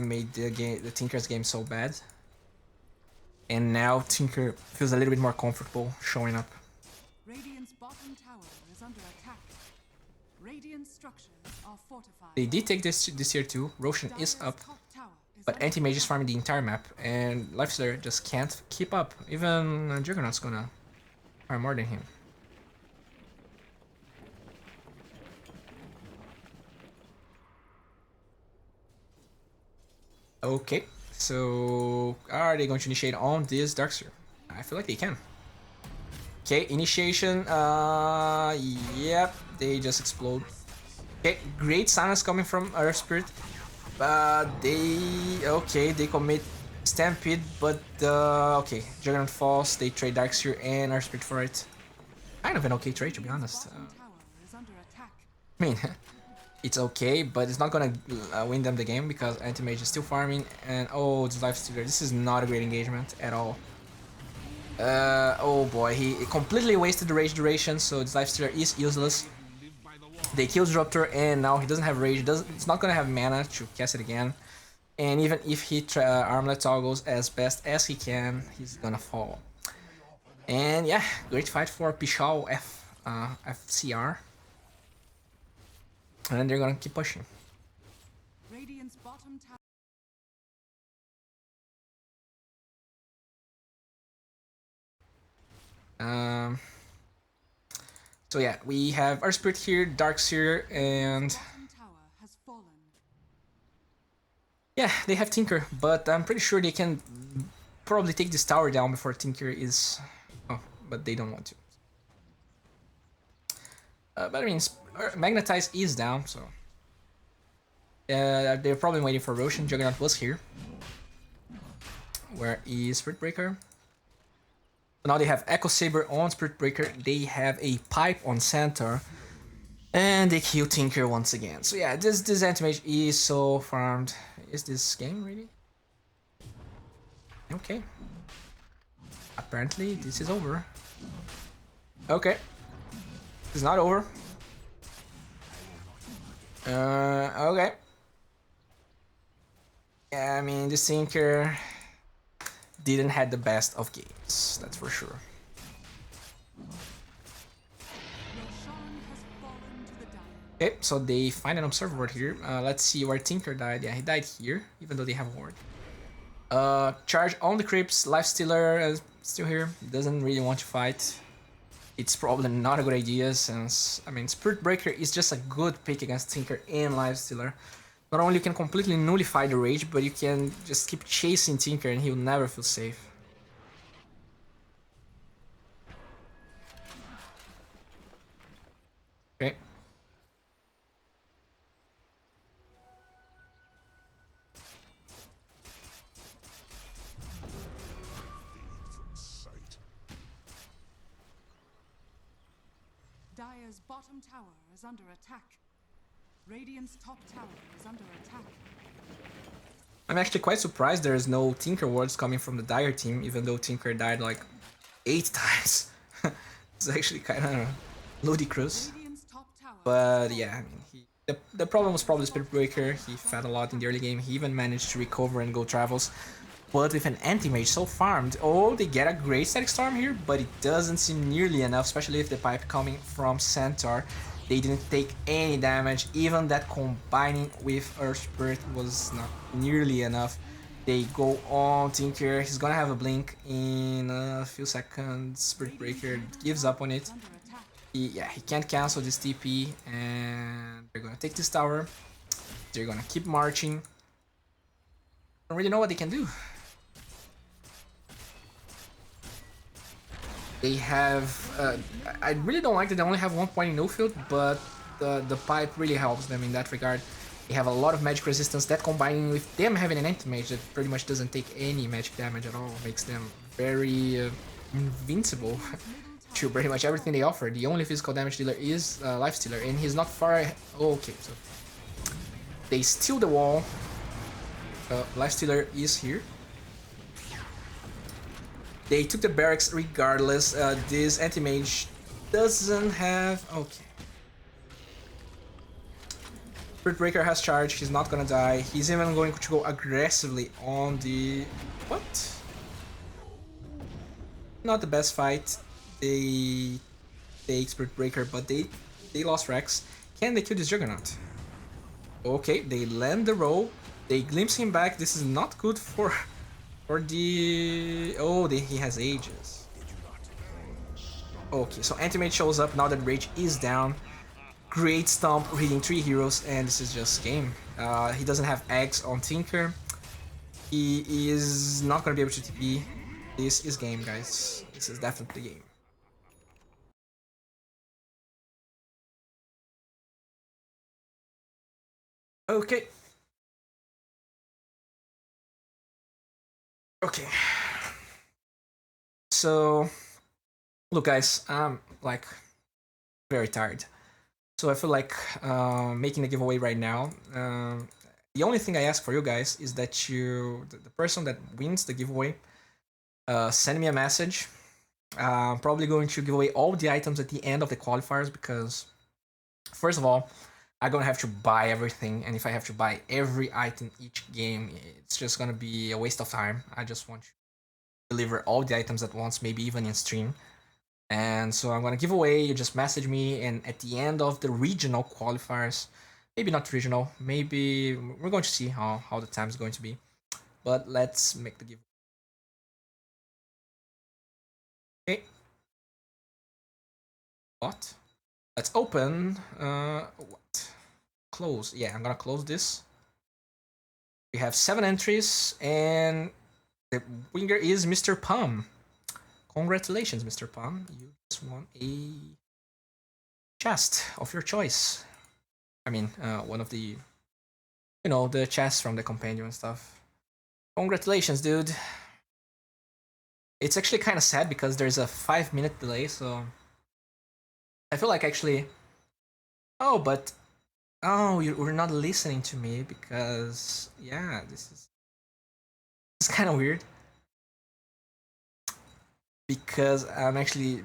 made the Tinker's game so bad. And now Tinker feels a little bit more comfortable showing up. Radiant's bottom tower is under attack. Radiant structures are fortified. They did take this tier 2. Roshan is Dire's up, top tower is but under Anti-Mage is attack. farming the entire map, and Lifestealer just can't keep up. Even Juggernaut's gonna farm more than him. Okay, so are they going to initiate on this Darkseer? I feel like they can. Okay, initiation. Yep, they just explode. Okay, great silence coming from Earth Spirit. They commit Stampede, but okay, Juggernaut falls. They trade Darkseer and Earth Spirit for it. Kind of an okay trade, to be honest. Bottom tower is under attack. I mean, it's okay, but it's not gonna win them the game because Anti-Mage is still farming, and oh, it's Lifestealer. This is not a great engagement at all. Oh boy, he completely wasted the rage duration, so this Lifestealer is useless. They kill Disruptor, and now he doesn't have rage. It's not gonna have mana to cast it again. And even if he Armlet toggles as best as he can, he's gonna fall. And yeah, great fight for Pichal FCR. And then they're gonna keep pushing. Radiant's bottom tower. So yeah, we have our Spirit here, Darkseer, and Bottom tower has fallen. yeah, they have Tinker, but I'm pretty sure they can probably take this tower down before Tinker is. Oh, but they don't want to. But I mean, Magnetize is down, so they're probably waiting for Roshan. Juggernaut was here. Where is Spirit Breaker? Now they have Echo Saber on Spirit Breaker. They have a pipe on center, and they kill Tinker once again. So yeah, this Anti-Mage is so farmed. Is this game ready? Okay. Apparently this is over. Okay. It's not over. Okay. Yeah, I mean, this Tinker didn't have the best of games, that's for sure. Roshan has fallen to the dire. Okay, so they find an observer ward here. Let's see where Tinker died. Yeah, he died here, even though they have a ward. Charge on the creeps. Lifestealer is still here. Doesn't really want to fight. It's probably not a good idea since, I mean, Spirit Breaker is just a good pick against Tinker and Lifestealer. Not only you can completely nullify the rage, but you can just keep chasing Tinker and he'll never feel safe. Okay. Dire's bottom tower is under attack. Radiant's top tower is under attack. I'm actually quite surprised there is no Tinker wards coming from the Dire team, even though Tinker died like 8 times. It's actually kind of ludicrous. Radiant's top tower But yeah, I mean, the problem was probably Spirit Breaker. He fed a lot in the early game. He even managed to recover and go travels. But with an anti-mage so farmed, oh, they get a great static storm here, but it doesn't seem nearly enough, especially if the pipe coming from Centaur. They didn't take any damage. Even that combining with Earth Spirit was not nearly enough. They go on Tinker. He's gonna have a blink in a few seconds. Spirit Breaker gives up on it. He can't cancel this TP, and they're gonna take this tower. They're gonna keep marching. Don't really know what they can do. They have, I really don't like that they only have 1 point in no field, but the pipe really helps them in that regard. They have a lot of magic resistance, that combining with them having an anti-mage that pretty much doesn't take any magic damage at all, makes them very invincible to pretty much everything they offer. The only physical damage dealer is Lifestealer, and he's not far. Okay, so they steal the wall. Lifestealer is here. They took the barracks regardless. This anti-mage doesn't have... Okay. Spirit Breaker has charge. He's not gonna die. He's even going to go aggressively on the... What? Not the best fight. They take Spirit Breaker, but they lost Rex. Can they kill this Juggernaut? Okay, they land the roll. They glimpse him back. This is not good for the... Oh, he has Aegis. Okay, so Anti-Mage shows up now that Rage is down. Great Stomp, reading 3 heroes, and this is just game. He doesn't have eggs on Tinker. He is not gonna be able to TP. This is game, guys. This is definitely game. Okay. Okay. So, look, guys, I'm like very tired. So I feel like making the giveaway right now. The only thing I ask for you guys is that the person that wins the giveaway, send me a message. I'm probably going to give away all the items at the end of the qualifiers because, first of all, I'm gonna have to buy everything, and if I have to buy every item each game, it's just gonna be a waste of time. I just want to deliver all the items at once, maybe even in stream. And so I'm gonna give away, you just message me, and at the end of the regional qualifiers, maybe not regional, maybe we're going to see how the time is going to be. But let's make the giveaway. Okay. What? Let's open, what? Close, yeah, I'm gonna close this. We have 7 entries, and the winner is Mr. Pum. Congratulations, Mr. Pum. You just won a chest of your choice. I mean, one of the, the chests from the compendium and stuff. Congratulations, dude. It's actually kind of sad because there's a 5-minute delay, so I feel like actually... Oh, but... Oh, you're not listening to me because... Yeah, it's kind of weird. Because I'm actually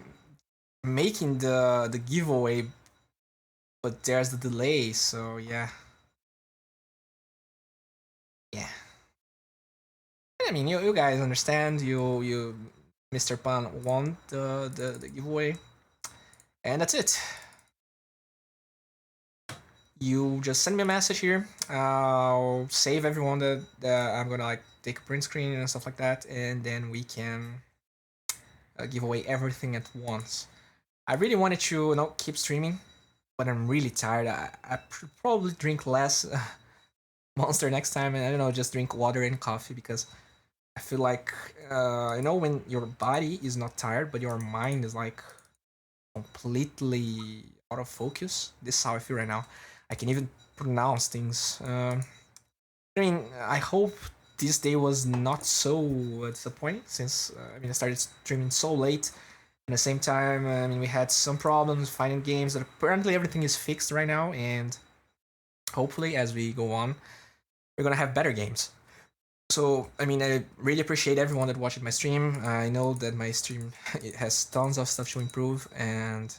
making the giveaway, but there's the delay, so yeah. Yeah. I mean, you guys understand. You Mr. Pan won the giveaway, and that's it. you just send me a message here. I'll save everyone that I'm gonna like take a print screen and stuff like that, and then we can give away everything at once. I really wanted to keep streaming, but I'm really tired. I probably drink less Monster next time, and I don't know, just drink water and coffee because I feel like when your body is not tired, but your mind is like completely out of focus. This is how I feel right now. I can even pronounce things. I mean, I hope this day was not so disappointing since I started streaming so late. At the same time, we had some problems finding games. That apparently everything is fixed right now, and hopefully, as we go on, we're gonna have better games. So, I really appreciate everyone that watched my stream. I know that my stream it has tons of stuff to improve, and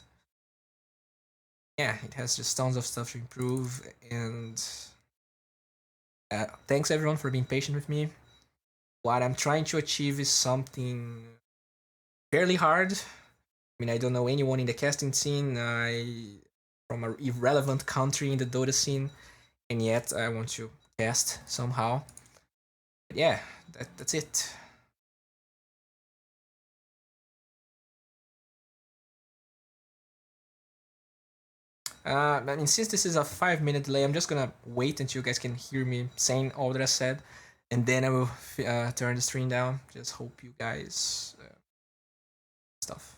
yeah, it has just tons of stuff to improve. And thanks everyone for being patient with me. What I'm trying to achieve is something fairly hard. I don't know anyone in the casting scene. I from a irrelevant country in the Dota scene, and yet I want to cast somehow. But yeah, that's it. Since this is a 5-minute delay, I'm just gonna wait until you guys can hear me saying all that I said, and then I will turn the stream down. Just hope you guys stuff.